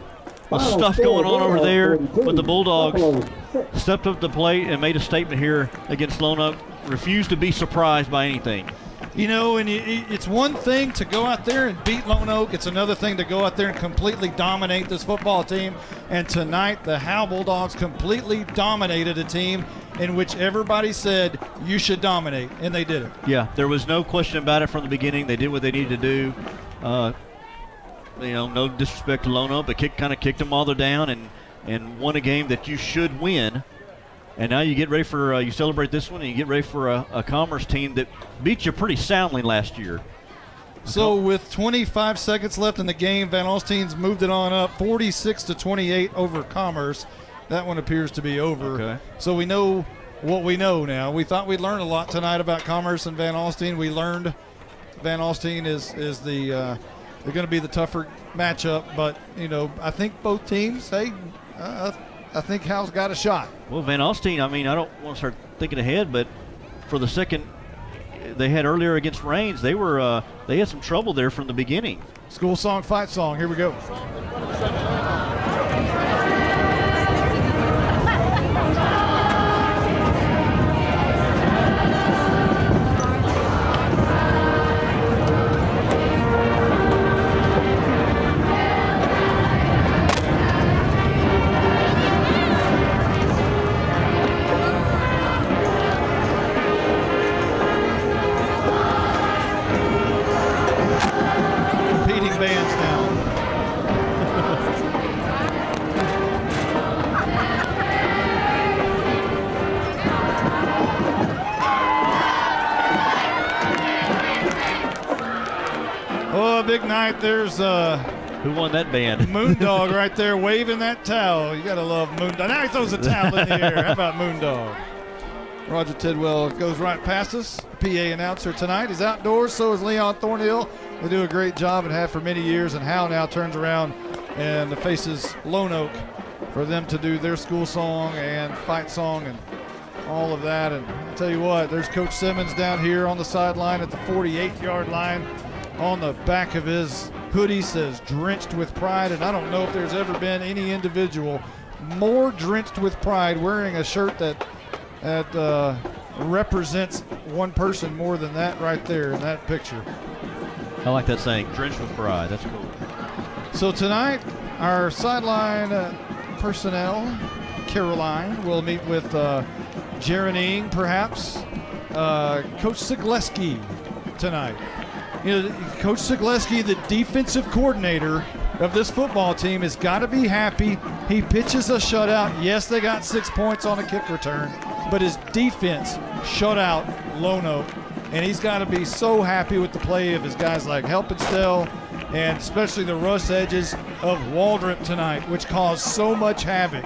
stuff going on over there, but the Bulldogs stepped up to the plate and made a statement here against Lone Oak. Refused to be surprised by anything. You know, and it's one thing to go out there and beat Lone Oak. It's another thing to go out there and completely dominate this football team. And tonight, the Howe Bulldogs completely dominated a team in which everybody said you should dominate, and they did it. Yeah, there was no question about it from the beginning. They did what they needed to do. No disrespect to Lone Oak, but kind of kicked them while they're down and won a game that you should win. And now you get ready for you celebrate this one, and you get ready for a Commerce team that beat you pretty soundly last year. So with 25 seconds left in the game, Van Alstyne's moved it on up 46-28 over Commerce. That one appears to be over. Okay. So we know what we know now. We thought we'd learn a lot tonight about Commerce and Van Alstyne. We learned Van Alstyne is they're going to be the tougher matchup, but I think both teams. I think Howe's got a shot. Well, Van Alstyne, I don't want to start thinking ahead, but for the second they had earlier against Rains, they had some trouble there from the beginning. School song, fight song. Here we go. tonight there's who won that band? Moondog right there waving that towel. You got to love Moondog. Now he throws a towel in the air. How about Moondog? Roger Tidwell goes right past us. PA announcer tonight is outdoors. So is Leon Thornhill. They do a great job and have for many years. And Howe now turns around and faces Lone Oak for them to do their school song and fight song and all of that. And I'll tell you what, there's Coach Simmons down here on the sideline at the 48-yard line. On the back of his hoodie says drenched with pride. And I don't know if there's ever been any individual more drenched with pride wearing a shirt that represents one person more than that right there in that picture. I like that saying, drenched with pride. That's cool. So tonight, our sideline personnel, Caroline, will meet with Jaron Ing, perhaps. Coach Sigleski tonight. You know, Coach Sigleski, the defensive coordinator of this football team, has got to be happy. He pitches a shutout. Yes, they got 6 points on a kick return, but his defense shut out Lone Oak, and he's got to be so happy with the play of his guys like Helpenstell and especially the rush edges of Waldrop tonight, which caused so much havoc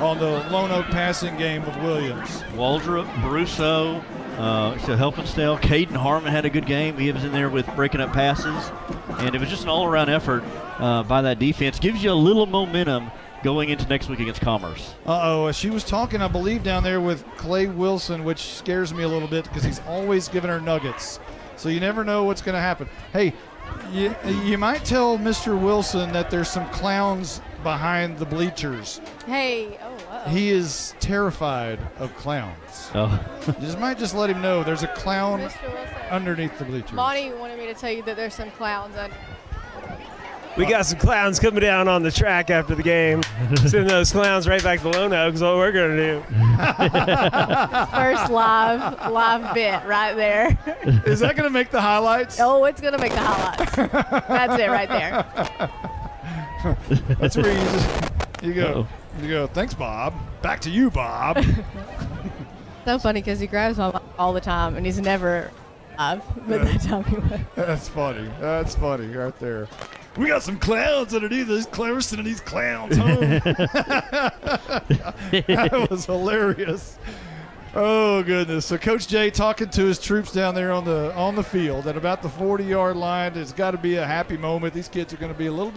on the Lone Oak passing game of Williams. Waldrop, Brusso, so Helpenstell, Caden Harmon had a good game. He was in there with breaking up passes, and it was just an all-around effort by that defense. Gives you a little momentum going into next week against Commerce. She was talking, I believe, down there with Clay Wilson, which scares me a little bit because he's always giving her nuggets. So you never know what's going to happen. Hey, you might tell Mr. Wilson that there's some clowns behind the bleachers. Hey, He is terrified of clowns. Oh. You might just let him know there's a clown underneath the bleachers. Monty wanted me to tell you that there's some clowns under. We got some clowns coming down on the track after the game. Send those clowns right back to Lone Oak is what we're going to do. First live bit right there. Is that going to make the highlights? Oh, it's going to make the highlights. That's it right there. That's where you go. You go, thanks, Bob. Back to you, Bob. So funny because he grabs my mic all the time and he's never live, but that time he was. That's funny. That's funny right there. We got some clowns underneath us. We're sending these clowns home. That was hilarious. Oh goodness! So Coach Jay talking to his troops down there on the field at about the 40-yard line. There's got to be a happy moment. These kids are going to be a little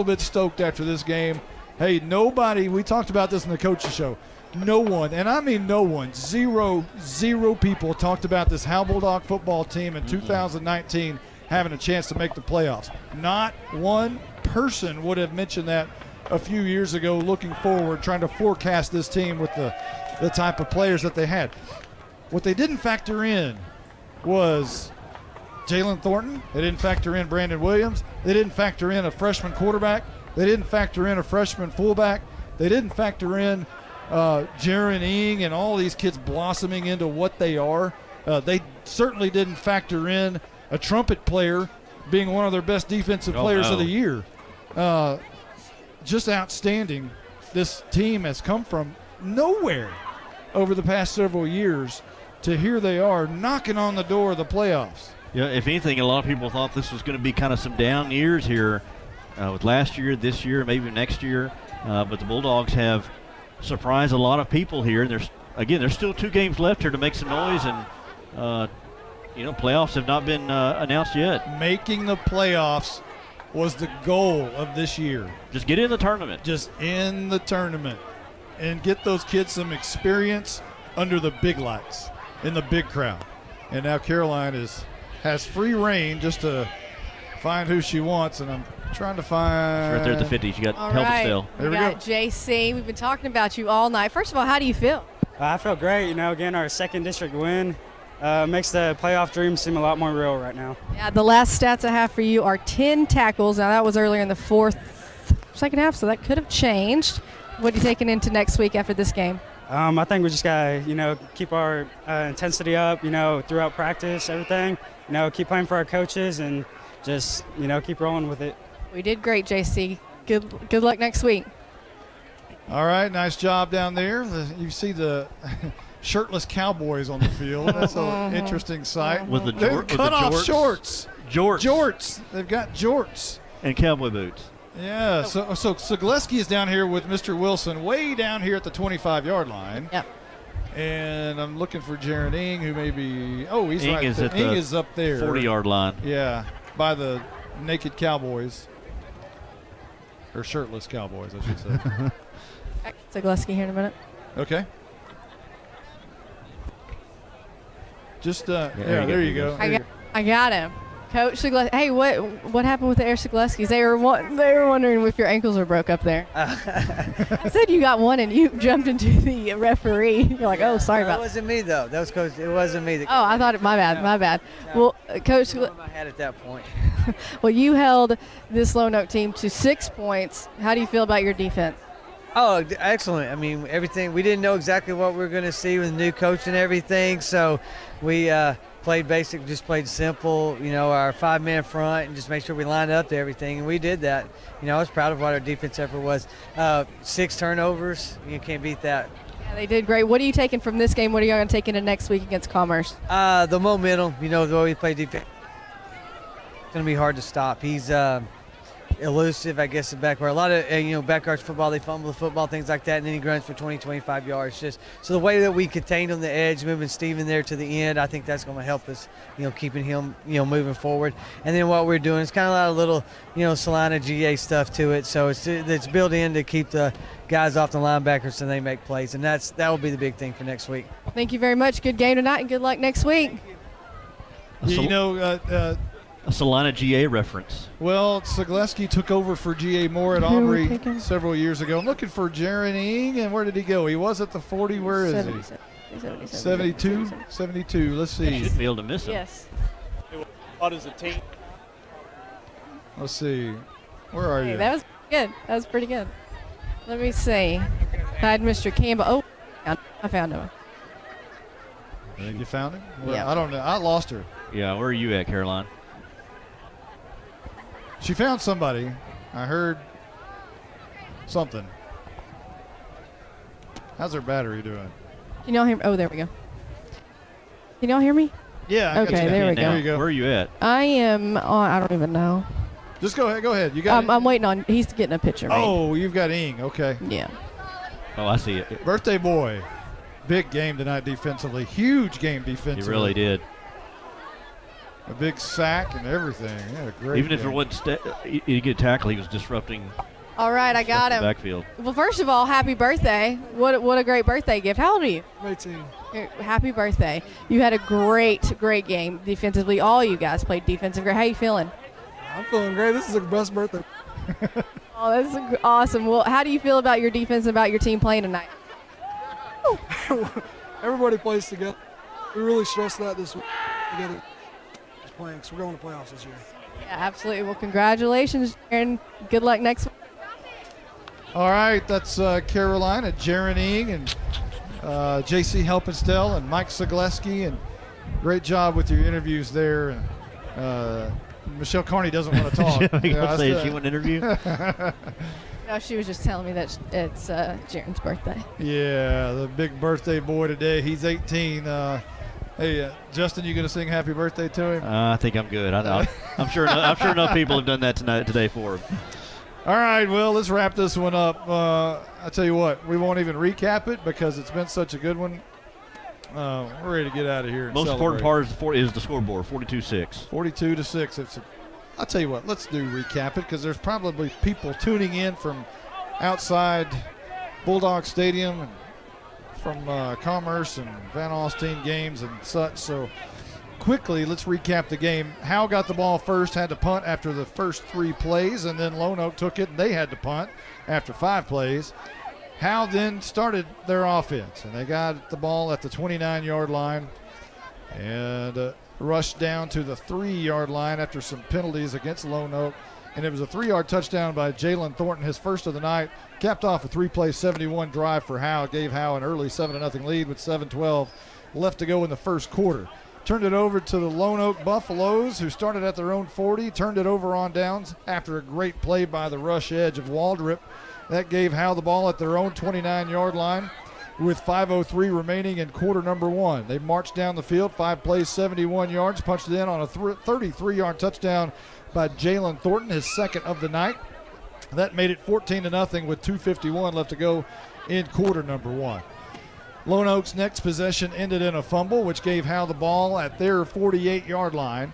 bit stoked after this game. Hey, nobody. We talked about this in the coaches show. No one, and I mean no one, zero people talked about this Howe Bulldog football team in 2019 having a chance to make the playoffs. Not one person would have mentioned that a few years ago, looking forward, trying to forecast this team with the type of players that they had. What they didn't factor in was Jalen Thornton. They didn't factor in Brandon Williams. They didn't factor in a freshman quarterback. They didn't factor in a freshman fullback. They didn't factor in Jaron Ing and all these kids blossoming into what they are. They certainly didn't factor in a trumpet player being one of their best defensive players of the year. Just outstanding. This team has come from nowhere over the past several years to here they are knocking on the door of the playoffs. Yeah, if anything, a lot of people thought this was going to be kind of some down years here with last year, this year, maybe next year. But the Bulldogs have surprised a lot of people here. And there's still 2 games left here to make some noise, and playoffs have not been announced yet. Making the playoffs was the goal of this year. Just get in the tournament. Just in the tournament and get those kids some experience under the big lights, in the big crowd. And now Caroline has free reign just to find who she wants, and I'm trying to find. Right there at the 50. You got all help right. still. We got JC. We've been talking about you all night. First of all, how do you feel? I feel great. Again, our second district win makes the playoff dream seem a lot more real right now. Yeah, the last stats I have for you are 10 tackles. Now, that was earlier in the second half, so that could have changed. What are you taking into next week after this game? I think we just got to, keep our intensity up, throughout practice, everything. Keep playing for our coaches and just, keep rolling with it. We did great, JC. Good luck next week. All right, nice job down there. You see the shirtless cowboys on the field. That's an interesting sight. With the cut off shorts. Jorts. They've got jorts. And cowboy boots. Yeah, so Zagleski is down here with Mr. Wilson, way down here at the 25-yard line. Yep. And I'm looking for Jaron Ing, who may be. Oh, he's Ing right is there. at Ing the is up there. 40-yard line. Yeah, by the naked Cowboys. Or shirtless Cowboys, I should say. Zagleski here in a minute. Okay. Just there you go. I got him. Coach Zagleski. Hey, what happened with the Air Zagleskis? They were wondering if your ankles were broke up there. I said you got one and you jumped into the referee. You're like, oh, sorry about that. It wasn't me though. That was Coach. It wasn't me. Oh, I thought it. My bad. Well, Coach. I had at that point. Well, you held this Lone Oak team to 6 points. How do you feel about your defense? Oh, excellent. I mean, everything. We didn't know exactly what we were going to see with the new coach and everything, so we played basic, just played simple, our 5-man front, and just make sure we lined up to everything, and we did that. I was proud of what our defense effort was. 6 turnovers, you can't beat that. Yeah, they did great. What are you taking from this game? What are you going to take into next week against Commerce? The momentum, the way we play defense, it's going to be hard to stop. He's elusive, I guess, in backyard. A lot of, backyard football, they fumble the football, things like that, and then he runs for 20, 25 yards. So the way that we contained on the edge, moving Steven there to the end, I think that's going to help us, keeping him, moving forward. And then what we're doing is kind of a lot of little, Salina GA stuff to it. So it's built in to keep the guys off the linebackers so they make plays, and that will be the big thing for next week. Thank you very much. Good game tonight, and good luck next week. A Salina GA reference. Well, Zagleski took over for GA Moore at Aubrey several years ago. I'm looking for Jaron Ing, and where did he go? He was at the 40. Where is he? 72? 72. Let's see. You should be able to miss him. Yes. What is a team? Let's see. Where are you? That was good. That was pretty good. Let me see. I had Mr. Campbell. Oh, I found him. I think you found him? Well, yeah. I don't know. I lost her. Yeah, where are you at, Caroline? She found somebody. I heard something. How's her battery doing? Can y'all hear me? Oh, there we go. Can y'all hear me? Yeah. Okay, there we go. There you go. Where are you at? I am on, I don't even know. Just go ahead. Go ahead. You got I'm waiting on, he's getting a picture made. Oh, you've got Ing. Okay. Yeah. Oh, I see it. Birthday boy. Big game tonight defensively. Huge game defensively. He really did. A big sack and everything. Yeah, a great Even if game. it wasn't he get tackled, he was disrupting. All right, I got him. Backfield. Well, first of all, happy birthday. What a great birthday gift. How old are you? 18. Happy birthday. You had a great game defensively. All you guys played defensive. How you feeling? I'm feeling great. This is the best birthday. Oh, that's awesome. Well, how do you feel about your defense and about your team playing tonight? Everybody plays together. We really stressed that this week together. Playing, so we're going to playoffs this year. Yeah, absolutely. Well, congratulations, and good luck next week. All right, that's Carolina, Jaron Ing, and J.C. Helpenstell, and Mike Zagleski, and great job with your interviews there. Michelle Carney doesn't want to talk. She want an interview? No, she was just telling me that it's Jaron's birthday. Yeah, the big birthday boy today. He's 18. Hey, Justin, you gonna sing "Happy Birthday" to him? I think I'm good. I'm sure enough people have done that today for him. All right, well, let's wrap this one up. I tell you what, we won't even recap it because it's been such a good one. We're ready to get out of here. And Most celebrate. important part is the scoreboard, 42-6. 42-6. I'll tell you what, let's do recap it because there's probably people tuning in from outside Bulldog Stadium and from Commerce and Van Alstyne games and such. So quickly, let's recap the game. Howe got the ball first, had to punt after the first 3 plays, and then Lone Oak took it and they had to punt after 5 plays. Howe then started their offense, and they got the ball at the 29-yard line and rushed down to the 3-yard line after some penalties against Lone Oak. And it was a 3-yard touchdown by Jalen Thornton, his first of the night, capped off a 3-play 71 drive for Howe, gave Howe an early 7-0 lead with 7:12 left to go in the first quarter. Turned it over to the Lone Oak Buffaloes, who started at their own 40, turned it over on downs after a great play by the rush edge of Waldrop. That gave Howe the ball at their own 29-yard line. with 5:03 remaining in quarter number 1. They marched down the field, 5 plays, 71 yards, punched it in on a 33-yard touchdown by Jalen Thornton, his second of the night. That made it 14-0 with 2:51 left to go in quarter number 1. Lone Oak's next possession ended in a fumble, which gave Howe the ball at their 48-yard line.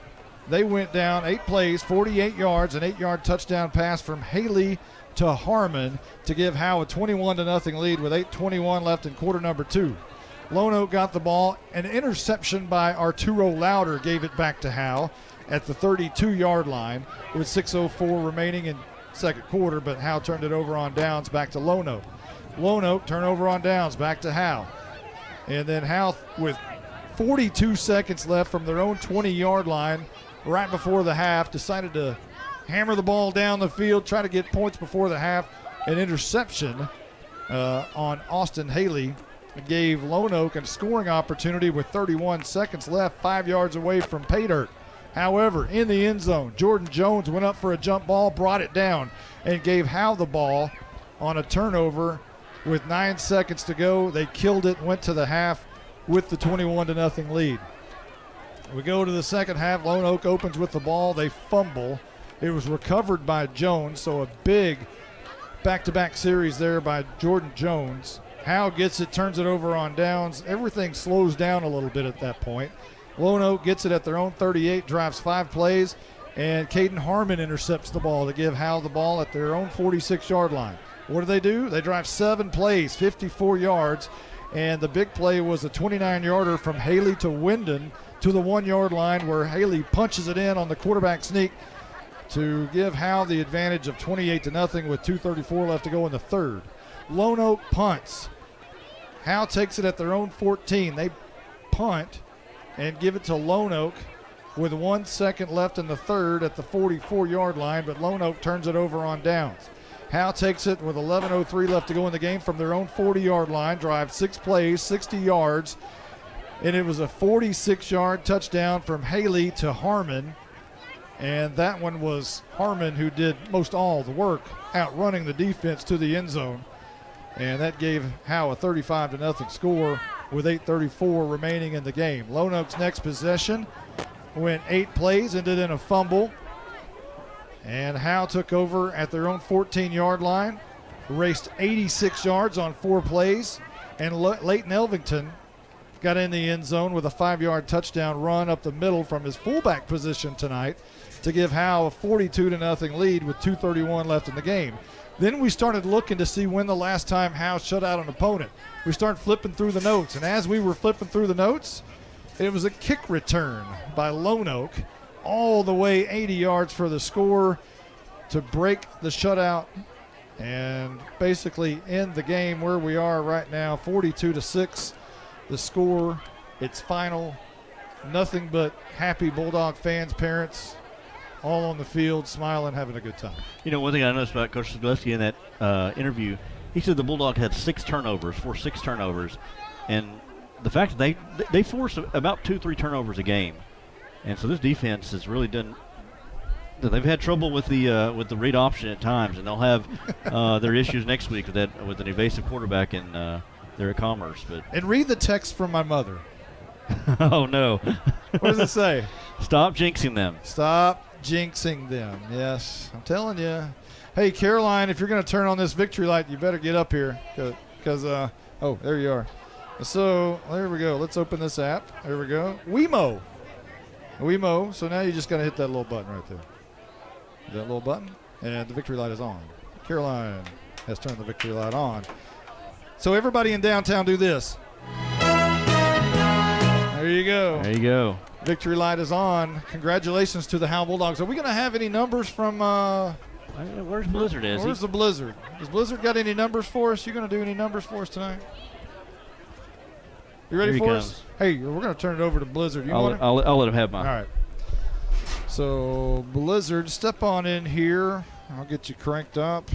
They went down 8 plays, 48 yards, an 8-yard touchdown pass from Haley to Harmon to give Howe a 21-0 lead with 8:21 left in quarter number 2. Lone Oak got the ball. An interception by Arturo Lauder gave it back to Howe at the 32-yard line with 6:04 remaining in second quarter, but Howe turned it over on downs back to Lone Oak. Lone Oak turnover on downs back to Howe. And then Howe with 42 seconds left from their own 20-yard line right before the half decided to hammer the ball down the field, try to get points before the half. An interception on Austin Haley gave Lone Oak a scoring opportunity with 31 seconds left, 5 yards away from pay dirt. However, in the end zone, Jordan Jones went up for a jump ball, brought it down, and gave Howe the ball on a turnover with 9 seconds to go. They killed it, went to the half with the 21-0 lead. We go to the second half. Lone Oak opens with the ball. They fumble. It was recovered by Jones, so a big back-to-back series there by Jordan Jones. Howe gets it, turns it over on downs. Everything slows down a little bit at that point. Lone Oak gets it at their own 38, drives 5 plays, and Caden Harmon intercepts the ball to give Howe the ball at their own 46-yard line. What do? They drive 7 plays, 54 yards, and the big play was a 29-yarder from Haley to Wyndon to the 1-yard line where Haley punches it in on the quarterback sneak to give Howe the advantage of 28-0 with 2:34 left to go in the third. Lone Oak punts. Howe takes it at their own 14. They punt and give it to Lone Oak with 1 second left in the third at the 44-yard line, but Lone Oak turns it over on downs. Howe takes it with 11:03 left to go in the game from their own 40-yard line, drive 6 plays, 60 yards, and it was a 46-yard touchdown from Haley to Harmon, and that one was Harmon who did most all the work, outrunning the defense to the end zone, and that gave Howe a 35-0 score with 8:34 remaining in the game. Lone Oak's next possession went 8 plays, ended in a fumble. And Howe took over at their own 14-yard line, raced 86 yards on 4 plays, and Leighton Elvington got in the end zone with a 5-yard touchdown run up the middle from his fullback position tonight to give Howe a 42-0 lead with 2:31 left in the game. Then we started looking to see when the last time Howe shut out an opponent. We started flipping through the notes, and as we were flipping through the notes, it was a kick return by Lone Oak all the way 80 yards for the score to break the shutout and basically end the game where we are right now, 42-6. The score, it's final. Nothing but happy Bulldog fans, parents, all on the field, smiling, having a good time. You know, one thing I noticed about Coach Zagleski in that interview, he said the Bulldogs had 6 turnovers, and the fact that they force about 2-3 turnovers a game. And so this defense has really done. They've had trouble with the read option at times, and they'll have their issues next week with an evasive quarterback in there at Commerce. But and read the text from my mother. Oh no! What does it say? Stop jinxing them. Stop jinxing them. Yes, I'm telling you. Hey, Caroline, if you're going to turn on this victory light, you better get up here because oh, there you are. So there we go. Let's open this app. There we go. Wemo. So now you just got to hit that little button right there. That little button, and the victory light is on. Caroline has turned the victory light on. So everybody in downtown do this. There you go. There you go. Victory light is on. Congratulations to the Howe Bulldogs. Are we going to have any numbers from where's Blizzard? Where's the Blizzard? Has Blizzard got any numbers for us? You going to do any numbers for us tonight? You ready for us? Hey, we're going to turn it over to Blizzard. I'll let him have mine. All right. So, Blizzard, step on in here. I'll get you cranked up.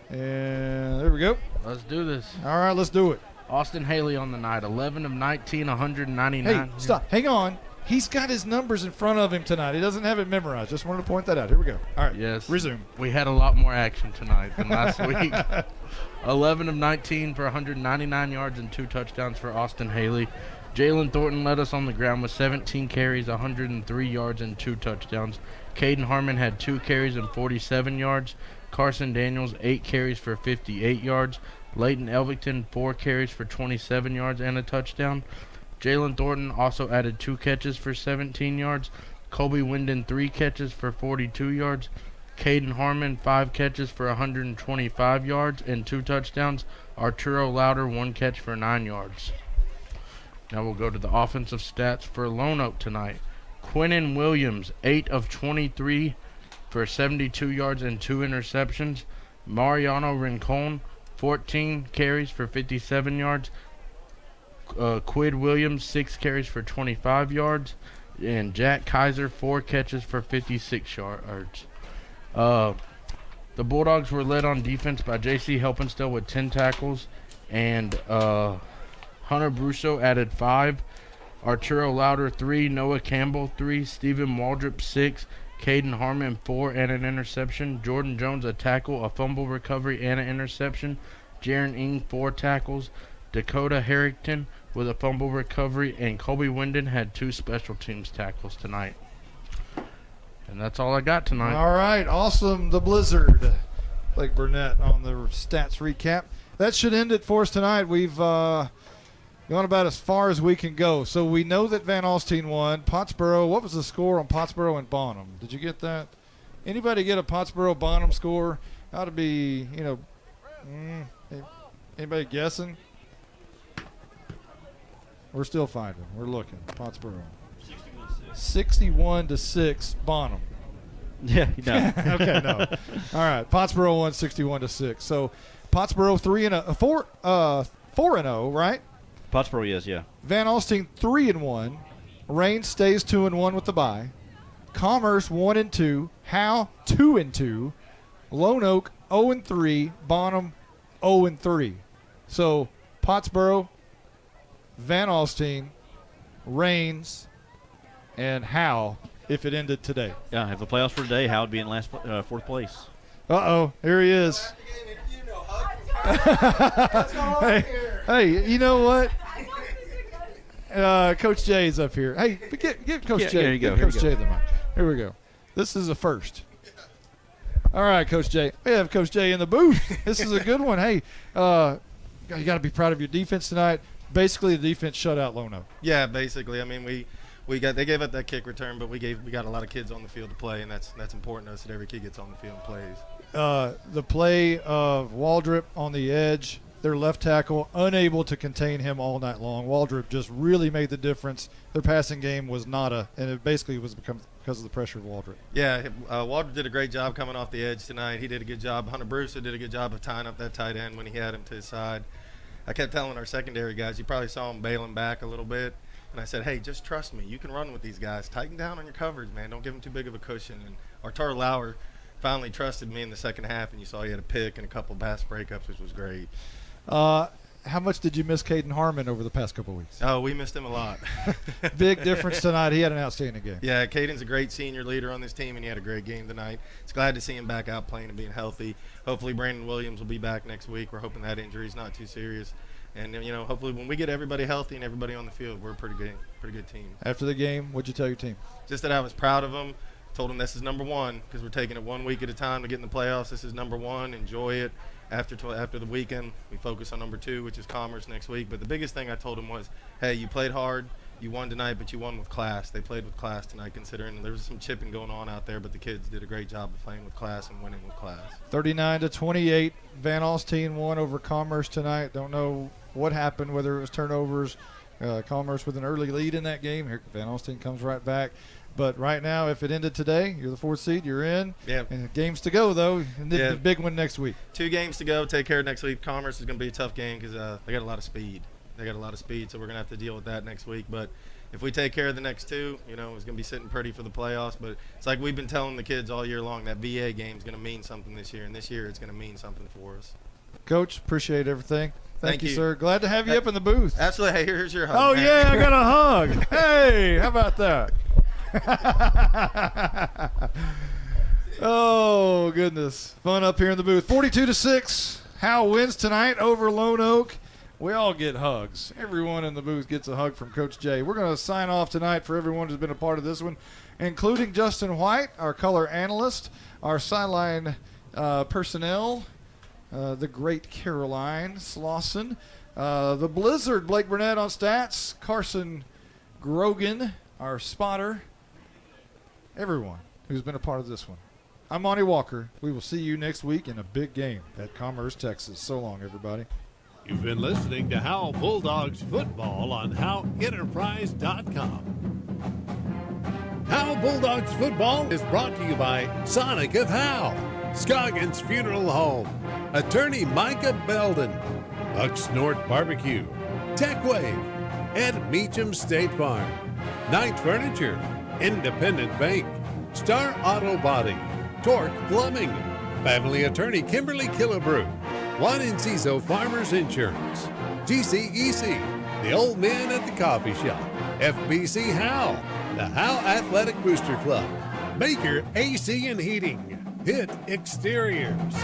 And there we go. Let's do this. All right, let's do it. Austin Haley on the night, 11 of 19, 199. Hey, stop. Hang on. He's got his numbers in front of him tonight. He doesn't have it memorized. Just wanted to point that out. Here we go. All right. Yes. Resume. We had a lot more action tonight than last week. 11 of 19 for 199 yards and 2 touchdowns for Austin Haley. Jalen Thornton led us on the ground with 17 carries, 103 yards, and 2 touchdowns. Caden Harmon had 2 carries and 47 yards. Carson Daniels, 8 carries for 58 yards. Leighton Elvington, 4 carries for 27 yards and a touchdown. Jalen Thornton also added 2 catches for 17 yards. Colby Winden, 3 catches for 42 yards. Caden Harmon, 5 catches for 125 yards and 2 touchdowns. Arturo Louder, 1 catch for 9 yards. Now we'll go to the offensive stats for Lone Oak tonight. Quinnen Williams, 8 of 23 for 72 yards and 2 interceptions. Mariano Rincon, 14 carries for 57 yards. Quid Williams, 6 carries for 25 yards. And Jack Kaiser, 4 catches for 56 yards. The Bulldogs were led on defense by J.C. Helpenstiel with 10 tackles. And Hunter Brusso added 5. Arturo Louder, 3. Noah Campbell, 3. Stephen Waldrop, 6. Caden Harmon, 4 and an interception. Jordan Jones, a tackle, a fumble recovery, and an interception. Jaron Ing, 4 tackles. Dakota Harrington with a fumble recovery. And Colby Winden had 2 special teams tackles tonight. And that's all I got tonight. All right. Awesome. The Blizzard. Blake Burnett on the stats recap. That should end it for us tonight. We've gone about as far as we can go. So we know that Van Alstyne won. Pottsboro, what was the score on Pottsboro and Bonham? Did you get that? Anybody get a Pottsboro-Bonham score? Ought to be, anybody guessing? We're still finding. We're looking. Pottsboro. 61-6 Bonham. Yeah, no. Okay, no. All right. Pottsboro won 61-6. So Pottsboro 4-0, right? Pottsboro, yes, yeah. Van Alstyne 3-1. Rain stays 2-1 with the bye. Commerce 1-2. Howe 2-2. Lone Oak 0-3. Bonham 0-3. So Pottsboro, Van Alstyne, Rains, and Howe if it ended today. Yeah, if the playoffs were today, Howe would be in fourth place. Uh-oh, here he is. Hey, you know what? Coach Jay's up here. Hey, get Coach Jay. Here you go. Get Coach Jay the mic. Here we go. This is a first. All right, Coach Jay. We have Coach Jay in the booth. This is a good one. Hey, you got to be proud of your defense tonight. Basically, the defense shut out Lone Oak. Yeah, basically. I mean, they gave up that kick return, but we got a lot of kids on the field to play, and that's important to us that every kid gets on the field and plays. The play of Waldrop on the edge, their left tackle, unable to contain him all night long. Waldrop just really made the difference. Their passing game was nada, and it basically was because of the pressure of Waldrop. Yeah, Waldrop did a great job coming off the edge tonight. He did a good job. Hunter Brewster did a good job of tying up that tight end when he had him to his side. I kept telling our secondary guys, you probably saw him bailing back a little bit. And I said, hey, just trust me. You can run with these guys. Tighten down on your coverage, man. Don't give them too big of a cushion. And Arturo Lauer finally trusted me in the second half, and you saw he had a pick and a couple pass breakups, which was great. How much did you miss Caden Harmon over the past couple of weeks? Oh, we missed him a lot. Big difference tonight. He had an outstanding game. Yeah, Caden's a great senior leader on this team, and he had a great game tonight. It's glad to see him back out playing and being healthy. Hopefully Brandon Williams will be back next week. We're hoping that injury is not too serious. And, hopefully when we get everybody healthy and everybody on the field, we're a pretty good team. After the game, what'd you tell your team? Just that I was proud of them. Told them this is number one because we're taking it 1 week at a time to get in the playoffs. This is number one. Enjoy it. After the weekend, we focus on number 2, which is Commerce next week. But the biggest thing I told them was, hey, you played hard. You won tonight, but you won with class. They played with class tonight, considering there was some chipping going on out there, but the kids did a great job of playing with class and winning with class. 39-28, Van Alstyne won over Commerce tonight. Don't know what happened, whether it was turnovers. Commerce with an early lead in that game. Here, Van Alstyne comes right back. But right now, if it ended today, you're the 4th seed, you're in. Yeah. And games to go, though. And the big one next week. 2 games to go. Take care of next week. Commerce is going to be a tough game because they got a lot of speed. So we're going to have to deal with that next week. But if we take care of the next 2, it's going to be sitting pretty for the playoffs. But it's like we've been telling the kids all year long, that VA game is going to mean something this year. And this year it's going to mean something for us. Coach, appreciate everything. Thank you, sir. Glad to have you up in the booth. Absolutely. Hey, here's your hug. Oh, man. yeah, I got a hug. Hey, how about that? Oh, goodness. Fun up here in the booth. 42-6. Howe wins tonight over Lone Oak. We all get hugs. Everyone in the booth gets a hug from Coach Jay. We're going to sign off tonight for everyone who's been a part of this one, including Justin White, our color analyst, our sideline personnel, the great Caroline Slauson, the Blizzard, Blake Burnett on stats, Carson Grogan, our spotter, everyone who's been a part of this one. I'm Monty Walker. We will see you next week in a big game at Commerce, Texas. So long, everybody. You've been listening to Howe Bulldogs football on HoweEnterprise.com. Howe Bulldogs football is brought to you by Sonic of Howe, Scoggins Funeral Home, Attorney Micah Belden, Buck Snort Barbecue, TechWave, Ed Meacham State Farm, Knight Furniture, Independent Bank, Star Auto Body, Torque Plumbing, Family Attorney Kimberly Killebrew, Juan Enciso Farmers Insurance, GCEC, The Old Man at the Coffee Shop, FBC Howe, the Howe Athletic Booster Club, Baker AC and Heating, Pitt Exteriors.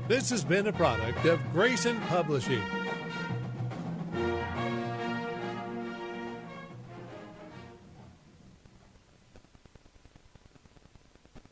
This has been a product of Grayson Publishing.